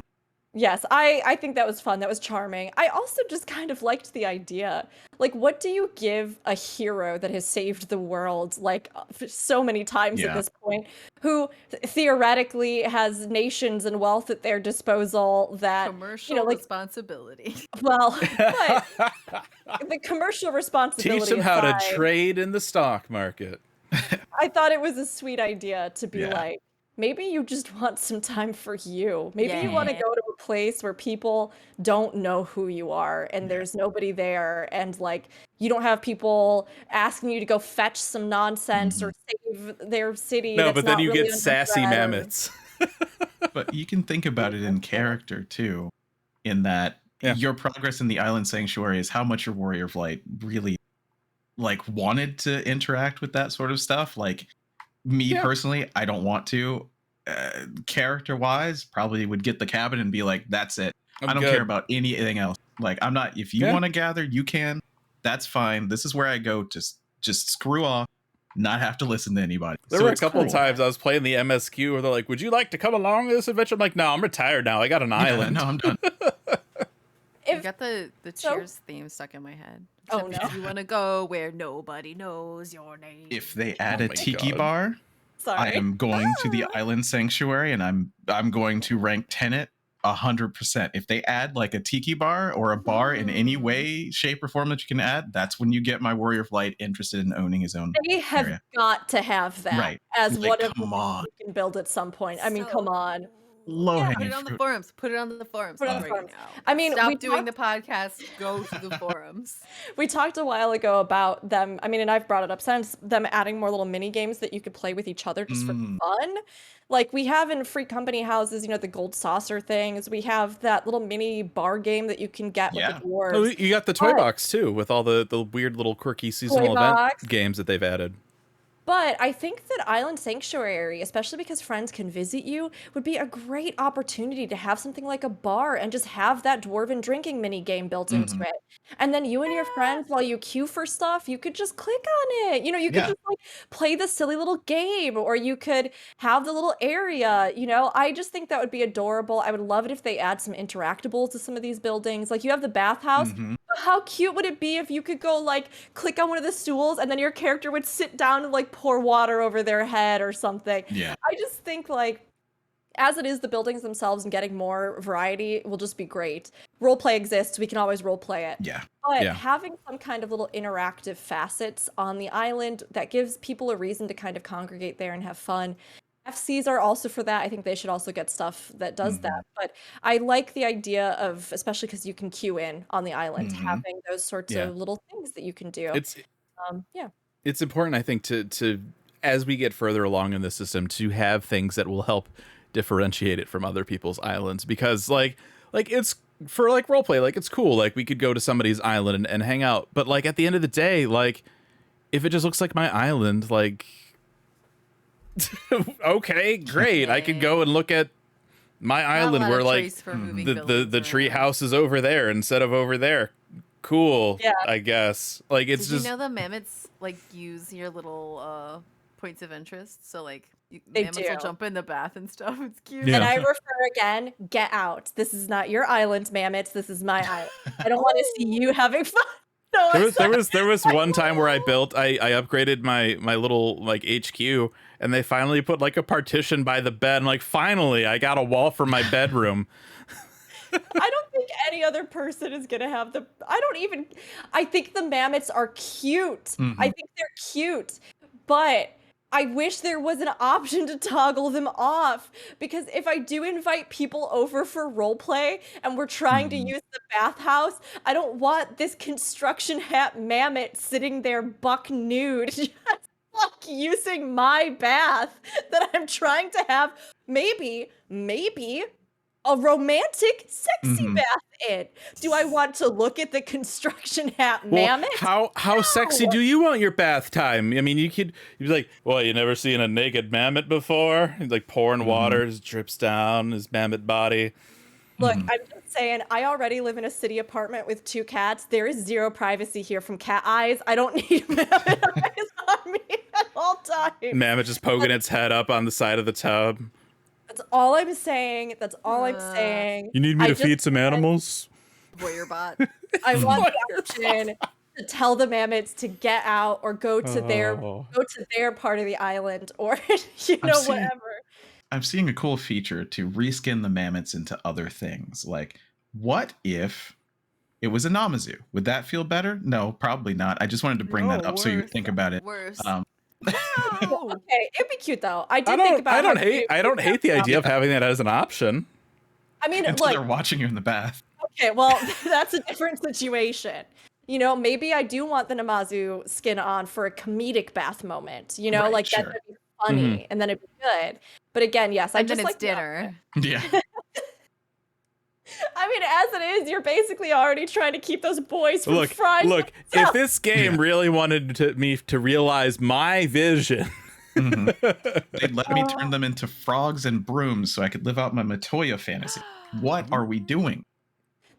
Yes, I think that was fun. That was charming. I also just kind of liked the idea. Like, what do you give a hero that has saved the world, like, so many times at this point, who theoretically has nations and wealth at their disposal that... Commercial responsibility. Well, but the commercial responsibility Teach them how to trade in the stock market. I thought it was a sweet idea to be like, maybe you just want some time for you. Maybe you want to go to a place where people don't know who you are and there's nobody there and like you don't have people asking you to go fetch some nonsense or save their city. No, but then you get sassy mammoths. But you can think about it in character too. in that Yeah. your progress in the island sanctuary is how much your warrior of light really like wanted to interact with that sort of stuff. Like me personally, I don't want to. Character wise, probably would get the cabin and be like, that's it. I don't care about anything else. Like, I'm not, if you want to gather, you can. That's fine. This is where I go to just screw off, not have to listen to anybody. There were a couple of times I was playing the MSQ where they're like, would you like to come along this adventure? I'm like, no, I'm retired now. I got an island. No, I'm done. I got the Cheers theme stuck in my head. Oh, no. You want to go where nobody knows your name. If they add a my tiki God. bar, Sorry. I am going to the island sanctuary and I'm going to rank Tenet 100%. If they add like a tiki bar or a bar in any way, shape, or form that you can add, that's when you get my Warrior of Light interested in owning his own They have area. got to have that Right. as Like, one of the come things on. you can build at some point. I mean, come on. Low Put hanging it on the fruit. forums. Put it on the forums. Put it on the right forums. now. I mean, Stop we doing the podcast. Go to the forums. We talked a while ago about them. I mean, and I've brought it up since, them adding more little mini games that you could play with each other just for fun. Like we have in free company houses, you know, the gold saucer things. We have that little mini bar game that you can get with the dwarves. Oh, you got the toy box too, with all the weird little quirky seasonal event games that they've added. But I think that Island Sanctuary, especially because friends can visit you, would be a great opportunity to have something like a bar and just have that dwarven drinking mini game built into it. And then you and your friends, while you queue for stuff, you could just click on it. You know, you could just like play the silly little game, or you could have the little area. You know, I just think that would be adorable. I would love it if they add some interactables to some of these buildings. Like you have the bathhouse. How cute would it be if you could go like click on one of the stools and then your character would sit down and like pour water over their head or something. Yeah. I just think like as it is, the buildings themselves and getting more variety will just be great. Roleplay exists. We can always roleplay it. Yeah. But having some kind of little interactive facets on the island that gives people a reason to kind of congregate there and have fun. FCs are also for that. I think they should also get stuff that does that. But I like the idea of, especially because you can queue in on the island, having those sorts of little things that you can do. It's important, I think, to as we get further along in the system, to have things that will help differentiate it from other people's islands, because like it's for like roleplay, like it's cool, like we could go to somebody's island and hang out, but like at the end of the day, like if it just looks like my island, like okay, great, I could go and look at my island where like the tree house is over there instead of over there. Cool. I guess like it's Did just you know the mammoths like use your little points of interest? So like They mammoths do. will jump in the bath and stuff. It's cute. And I refer again, get out. This is not your island, mammoths. This is my island. I don't want to see you having fun. No, there was one time where I upgraded my little like HQ, and they finally put like a partition by the bed, and like finally I got a wall for my bedroom. I don't think any other person is gonna have I think the mammoths are cute. I think they're cute, but I wish there was an option to toggle them off, because if I do invite people over for roleplay and we're trying to use the bathhouse, I don't want this construction hat mammoth sitting there buck nude just like using my bath that I'm trying to have maybe a romantic, sexy bath in. Do I want to look at the construction hat mammoth? How sexy do you want your bath time? I mean, you'd be like, well, you never seen a naked mammoth before? He's like pouring water, it drips down his mammoth body. Look, I'm just saying, I already live in a city apartment with 2 cats. There is zero privacy here from cat eyes. I don't need mammoth eyes on me at all times. Mammoth just poking its head up on the side of the tub. That's all I'm saying. That's all I'm saying. You need me to feed some animals? Warrior bot. I want the option to tell the mammoths to get out or go to their part of the island, or whatever. I'm seeing a cool feature to reskin the mammoths into other things. Like, what if it was a Namazu? Would that feel better? No, probably not. I just wanted to bring that up so you would think about it. Worse. Okay, it'd be cute though. I don't hate the idea of having that as an option. I mean, Until they're watching you in the bath. Okay, well, that's a different situation. You know, maybe I do want the Namazu skin on for a comedic bath moment. You know, Right, like sure. that would be funny, and then it'd be good. But again, yes, I And just then like it's dinner. Yeah. I mean, as it is, you're basically already trying to keep those boys from frying. Look, if this game really wanted me to realize my vision, they'd let me turn them into frogs and brooms so I could live out my Matoya fantasy. What are we doing?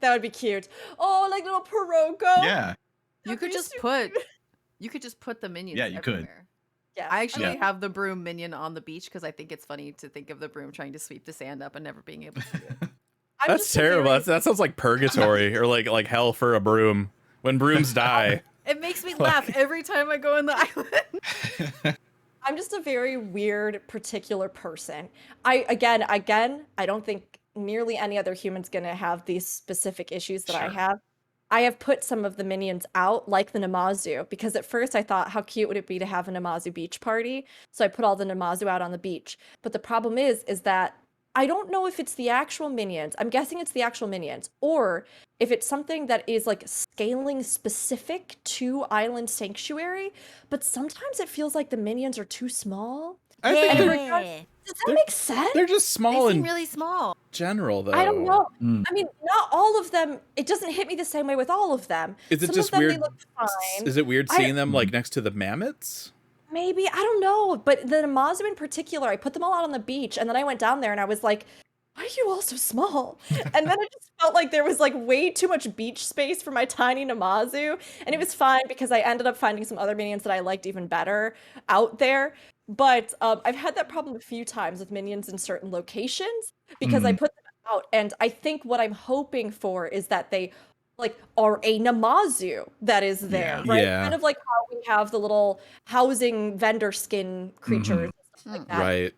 That would be cute. Oh, like little Piroko. Yeah. You could just put the minions. Yeah, you could. everywhere. Yeah. I actually have the broom minion on the beach because I think it's funny to think of the broom trying to sweep the sand up and never being able to do it. that's terrible. That sounds like purgatory or like hell for a broom. When brooms die. It makes me laugh every time I go on the island. I'm just a very weird, particular person. Again, I don't think nearly any other human's gonna have these specific issues that I have. I have put some of the minions out, like the Namazu, because at first I thought, how cute would it be to have a Namazu beach party? So I put all the Namazu out on the beach. But the problem is that I don't know if it's the actual minions. I'm guessing it's the actual minions, or if it's something that is like scaling specific to Island Sanctuary. But sometimes it feels like the minions are too small. I think Does that make sense? they're just small They seem in really small. general, though. I don't know. I mean, not all of them. It doesn't hit me the same way with all of them. Is it Some just of them, weird? They look fine. Is it weird seeing them like next to the mammoths? Maybe, I don't know. But the Namazu in particular, I put them all out on the beach, and then I went down there and I was like, why are you all so small? And then I just felt like there was like way too much beach space for my tiny Namazu. And it was fine because I ended up finding some other minions that I liked even better out there. But I've had that problem a few times with minions in certain locations because I put them out. And I think what I'm hoping for is that they like are a Namazu that is there, right? Yeah. Kind of like how we have the little housing vendor skin creatures and stuff like that. Right.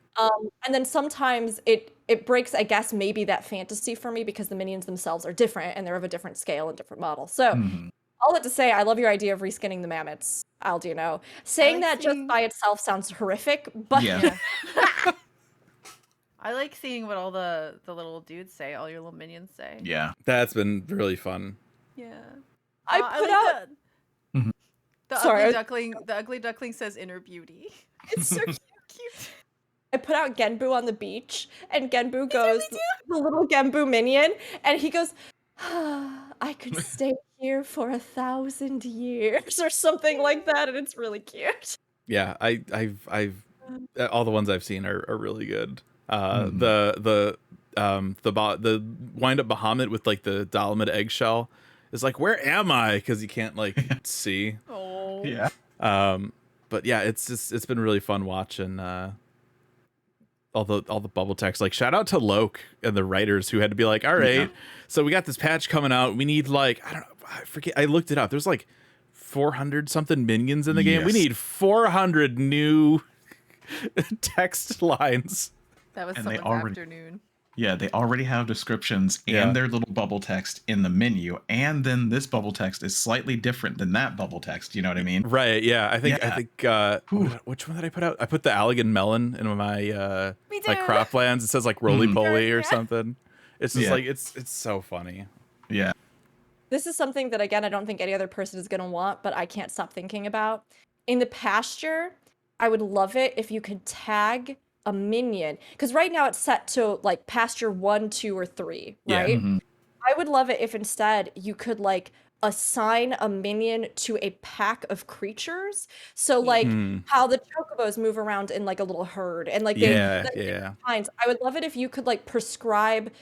And then sometimes it breaks, I guess, maybe that fantasy for me because the minions themselves are different and they're of a different scale and different model. So all that to say, I love your idea of reskinning the mammoths, Aldino. Saying that just by itself sounds horrific, but I like seeing what all the little dudes say, all your little minions say. Yeah. That's been really fun. Yeah. I put out. The ugly duckling says inner beauty. It's so cute. I put out Genbu on the beach, and Genbu goes, the little Genbu minion, and he goes, I could stay here for 1,000 years or something like that, and it's really cute. Yeah, I've all the ones I've seen are really good. The wind up Bahamut with like the Dalaman eggshell is like, where am I? Because you can't like see. Oh. Yeah. But yeah, it's been really fun watching all the bubble text. Like, shout out to Loke and the writers who had to be like, all right, so we got this patch coming out. We need like, I don't know, I forget. I looked it up. There's like 400 something minions in the game. We need 400 new text lines. That was And someone's afternoon. Yeah, they already have descriptions and their little bubble text in the menu, and then this bubble text is slightly different than that bubble text. You know what I mean? Right. Yeah. I think which one did I put out? I put the Allegan melon in my my croplands. It says like roly poly or something. It's just like it's so funny. Yeah. This is something that, again, I don't think any other person is going to want, but I can't stop thinking about. In the pasture, I would love it if you could tag a minion, because right now it's set to like pasture 1, 2, or 3, right? I would love it if instead you could like assign a minion to a pack of creatures. So like how the chocobos move around in like a little herd and like kinds. I would love it if you could like prescribe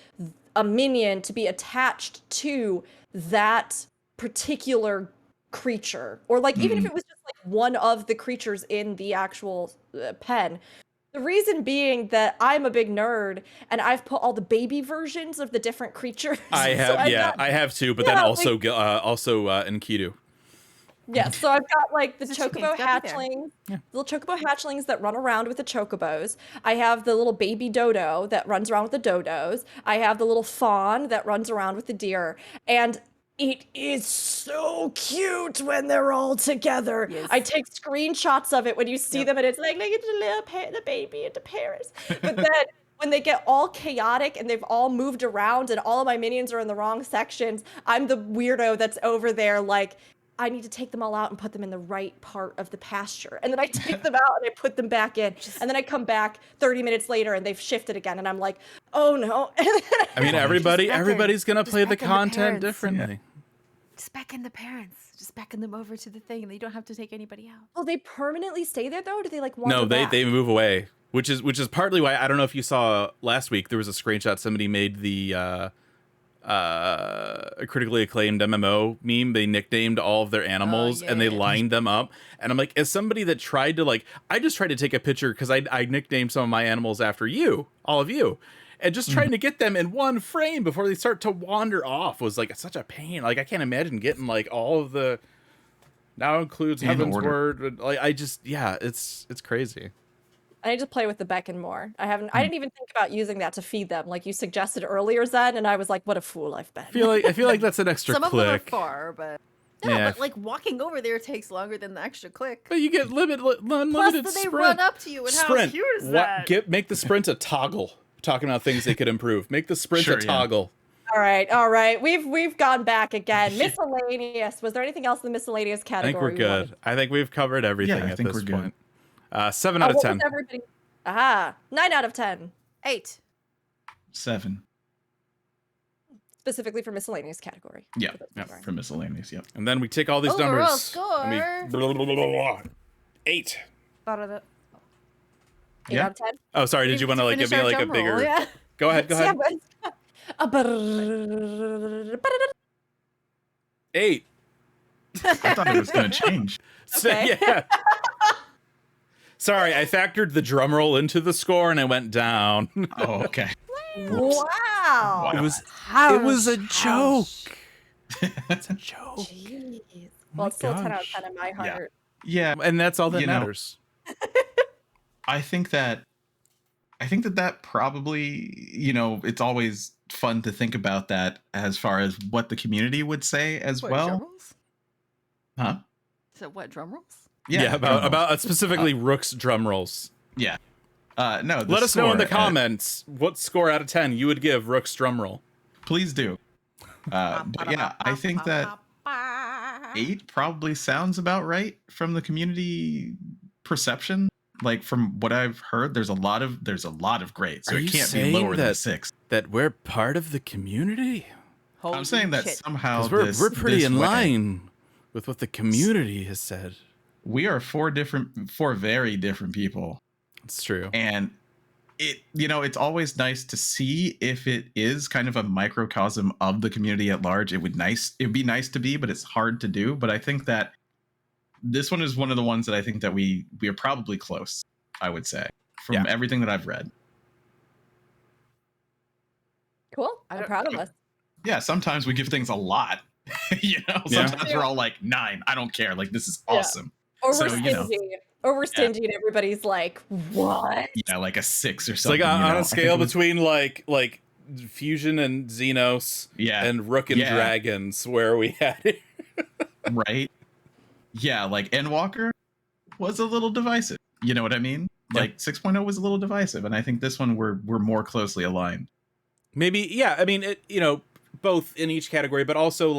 a minion to be attached to that particular creature, or like even if it was just like one of the creatures in the actual pen. The reason being that I'm a big nerd and I've put all the baby versions of the different creatures. I have, I have too, but then also Enkidu. Yeah, so I've got like the The chocobo chickens gotta be hatchlings, little chocobo hatchlings that run around with the chocobos. I have the little baby dodo that runs around with the dodos. I have the little fawn that runs around with the deer. And it is so cute when they're all together. Yes. I take screenshots of it when you see them, and it's like, look at the baby into Paris. But then when they get all chaotic and they've all moved around and all of my minions are in the wrong sections, I'm the weirdo that's over there like, I need to take them all out and put them in the right part of the pasture. And then I take them out and I put them back in. And then I come back 30 minutes later and they've shifted again. And I'm like, oh no. I mean, everybody's going to play the back in the content parents. differently. Just beckon the parents. Just beckon them over to the thing, and you don't have to take anybody out. Will they permanently stay there though? Or do they like wander No, back? they move away, which is partly why I don't know if you saw last week. There was a screenshot somebody made the a critically acclaimed MMO meme. They nicknamed all of their animals and they lined them up. And I'm like, as somebody that tried to I just tried to take a picture because I nicknamed some of my animals after you, all of you. And just trying to get them in one frame before they start to wander off was such a pain. I can't imagine getting all of the now includes Heaven's Word. It's crazy. I need to play with the beckon more. I didn't even think about using that to feed them, like you suggested earlier, Zen, and I was like, what a fool I've been. I feel like that's an extra Some click. of them are far, but but walking over there takes longer than the extra click. But you get unlimited Plus, sprint. they run up to you, and how cute is that? Make the sprint a toggle. Talking about things they could improve. Make the sprint a toggle. All right. We've gone back again. Miscellaneous. Was there anything else in the miscellaneous I category? think we're good. I think we've covered everything at this point. 7 out of 10. 9 out of 10. 8. 7. Specifically for miscellaneous category. Yeah, for miscellaneous, yep. And then we take all these Overall numbers. score. And we 8. 8 out of 10. Oh, sorry. Did you want to give me a bigger? Yeah. Go ahead. Yeah, 8. I thought it was going to change. Okay. Yeah. Sorry, I factored the drum roll into the score and it went down. Oh, okay. Wow. It was a joke. It's a joke. Jeez. Well, it's still 10 out of 10 in my heart. Yeah. And that's all that matters. I think that probably, it's always fun to think about that as far as what the community would say as well. Drum rolls? Huh? So what, drum rolls? Yeah, about specifically Rook's drum rolls. Yeah. No. Let us know in the comments what score out of 10 you would give Rook's drum roll. Please do. But yeah, I think that 8 probably sounds about right from the community perception. From what I've heard, there's a lot of great, so it can't be lower than 6. That we're part of the community. I'm saying that somehow we're pretty in line with what the community has said. We are 4 very different people. It's true. And it's always nice to see if it is kind of a microcosm of the community at large. It'd be nice to be, but it's hard to do. But I think that this one is one of the ones that I think that we are probably close, I would say, from everything that I've read. Cool. I'm proud of us. Yeah, sometimes we give things a lot. Sometimes we're all like 9. I don't care. This is awesome. Or we're stingy. Or we're stingy and everybody's like, what? Yeah, a 6 or It's something. on a scale between Fusion and Xenos and Rook and Dragons, where we had it. Right? Yeah, Endwalker was a little divisive. You know what I mean? 6.0 was a little divisive, and I think this one we're more closely aligned. Maybe, I mean, it, both in each category, but also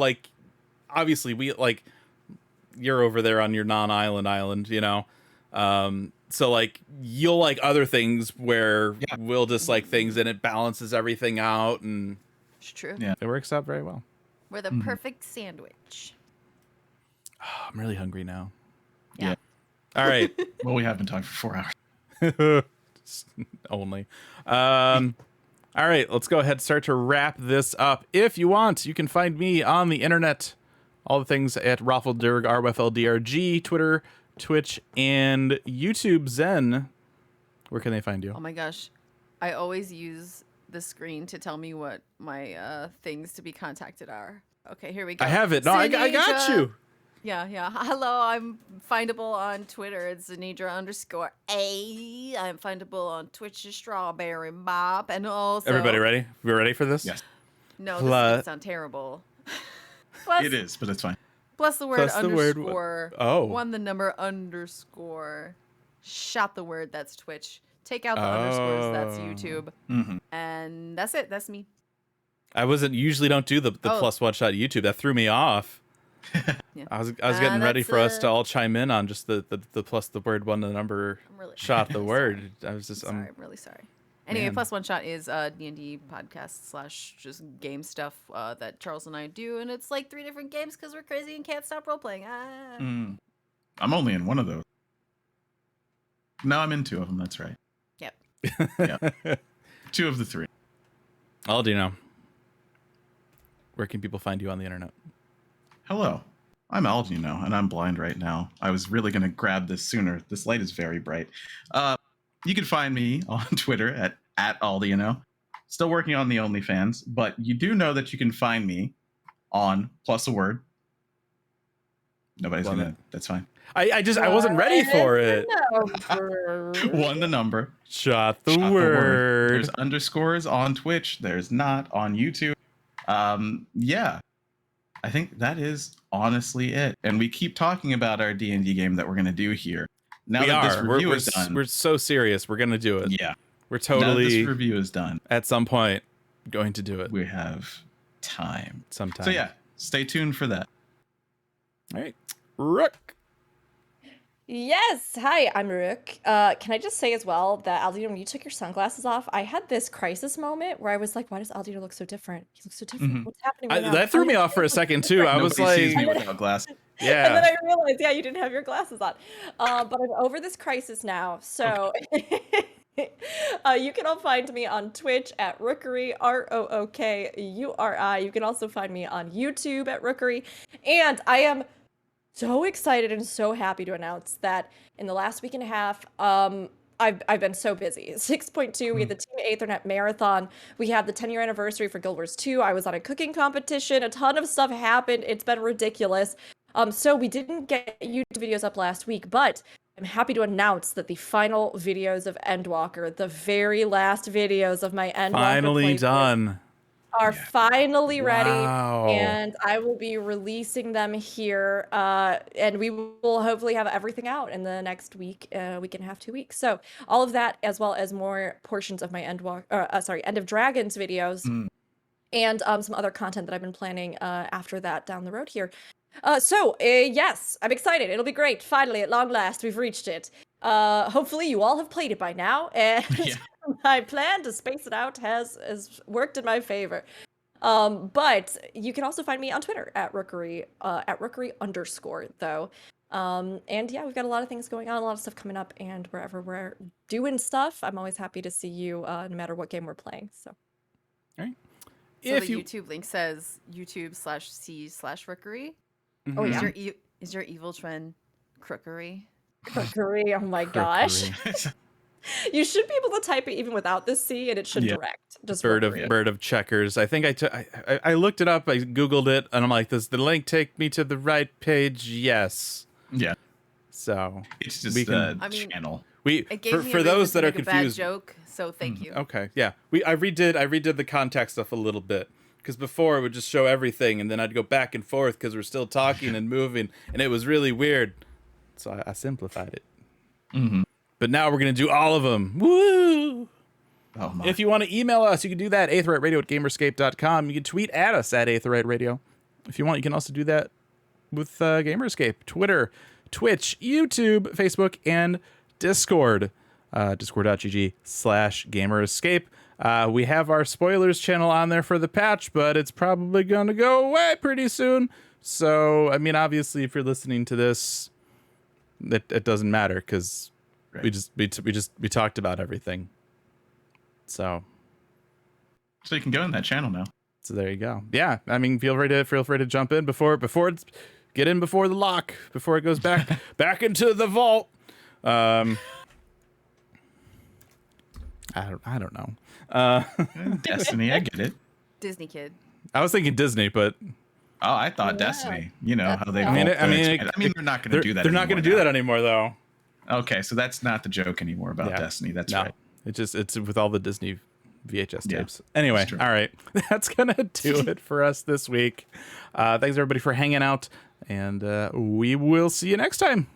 obviously we you're over there on your non-island island, so you'll like other things where we'll dislike things and it balances everything out, and It's true. Yeah. it works out very well. We're the perfect sandwich. Oh, I'm really hungry now. Yeah. All right. Well, we have been talking for 4 hours. Only. All right, let's go ahead and start to wrap this up. If you want, you can find me on the internet. All the things at Raffledurg, RWFLDRG, Twitter, Twitch, and YouTube. Zen, where can they find you? Oh my gosh. I always use the screen to tell me what my things to be contacted are. Okay, here we go. I have it. No, I got you. Yeah. Hello, I'm findable on Twitter. It's Zanidra_A. I'm findable on Twitch as Strawberry Bob. And also... Everybody ready? We ready for this? Yes. No, this doesn't sound terrible. Plus, It is, but it's fine. plus the word Plus the word- underscore. Oh. One the number underscore. Shot the word, that's Twitch. Take out the underscores, that's YouTube. Mm-hmm. And that's it. That's me. I usually don't do the plus one shot YouTube. That threw me off. Yeah. I was getting ready that's, for us to all chime in on just the plus the word one, the number shot the word. I was just I'm really sorry. Anyway, Man. plus one shot is D&D podcast / just game stuff that Charles and I do, and it's like 3 different games because we're crazy and can't stop role playing. I'm only in one of those. No, I'm in 2 of them. That's right. Yep. Yeah. 2 of the 3. I'll do now. Where can people find you on the internet? Hello, I'm Aldino, and I'm blind right now. I was really going to grab this sooner. This light is very bright. You can find me on Twitter at Aldino. Still working on the OnlyFans, but you do know that you can find me on plus a word. Nobody's Love gonna. it. That's fine. I wasn't ready for it. One the number. Shot the Shot word. There's underscores on Twitch. There's not on YouTube. Yeah. I think that is honestly it. And we keep talking about our D&D game that we're going to do here. Now that this review is done. We're so serious. We're going to do it. Yeah. We're Now that totally, this review is done, at some point, going to do it. we have time. Sometime. So yeah, stay tuned for that. All right. Rook. Yes. Hi, I'm Rook. Can I just say as well that Aldino, when you took your sunglasses off, I had this crisis moment where I was like, why does Aldino look so different? He looks so different. Mhm. What's happening right now? That threw me off for a second, too. I was Nobody sees like, me without glasses. And then yeah. I realized, yeah, you didn't have your glasses on. But I'm over this crisis now. So you can all find me on Twitch at Rookery, ROOKURI. You can also find me on YouTube at Rookery. And I am so excited and so happy to announce that in the last week and a half, I've been so busy. 6.2, we had the Team Aetheryte Marathon. We have the 10-year anniversary for Guild Wars 2. I was on a cooking competition. A ton of stuff happened. It's been ridiculous. So we didn't get YouTube videos up last week, but I'm happy to announce that the final videos of Endwalker, the very last videos of my Endwalker Finally playthrough, done. are finally ready, Wow. and I will be releasing them here, and we will hopefully have everything out in the next week and a half, 2 weeks. So all of that, as well as more portions of my End of Dragons videos, and some other content that I've been planning after that down the road here. Yes, I'm excited. It'll be great. Finally, at long last, we've reached it. Hopefully you all have played it by now, and Yeah. my plan to space it out has worked in my favor. But you can also find me on Twitter at Rookery _, though. And yeah, we've got a lot of things going on, a lot of stuff coming up, and wherever we're doing stuff, I'm always happy to see you, no matter what game we're playing. So. All right. So the YouTube link says YouTube/C/Rookery. Oh yeah. Is your evil twin Crookery? Crookery. Oh my gosh. You should be able to type it even without the C, and it should direct. Just bird Rookery. of checkers. I think I looked it up. I Googled it, and I'm like, does the link take me to the right page? Yes. Yeah. So It's just we a can- channel. It gave me for a those reason that to are make a confused. bad joke, so thank you. Okay, yeah. I redid the contact stuff a little bit, because before it would just show everything, and then I'd go back and forth because we're still talking and moving, and it was really weird. So I simplified it. Mm-hmm. But now we're gonna do all of them. Woo! Oh my. If you want to email us, you can do that, aetheryteradio@gamerscape.com. You can tweet at us at aetheryteradio. If you want, you can also do that with Gamerscape, Twitter, Twitch, YouTube, Facebook, and Discord. Discord.gg/Gamerscape. We have our spoilers channel on there for the patch, but it's probably going to go away pretty soon. So, I mean, obviously, if you're listening to this, it doesn't matter, because we talked about everything. So you can go in that channel now. So there you go. Yeah, I mean, feel free to jump in before it's get in before the lock, before it goes back into the vault. I don't know. Destiny, I get it. Disney kid. I was thinking Disney, but Oh, I thought Destiny. You know how they. I mean, they're not going to do that. They're not going to do that anymore, though. Okay, so that's not the joke anymore about Destiny. That's right. It's with all the Disney VHS Yeah, tapes. Anyway, true. all right, that's gonna do it for us this week. Thanks everybody for hanging out, and we will see you next time.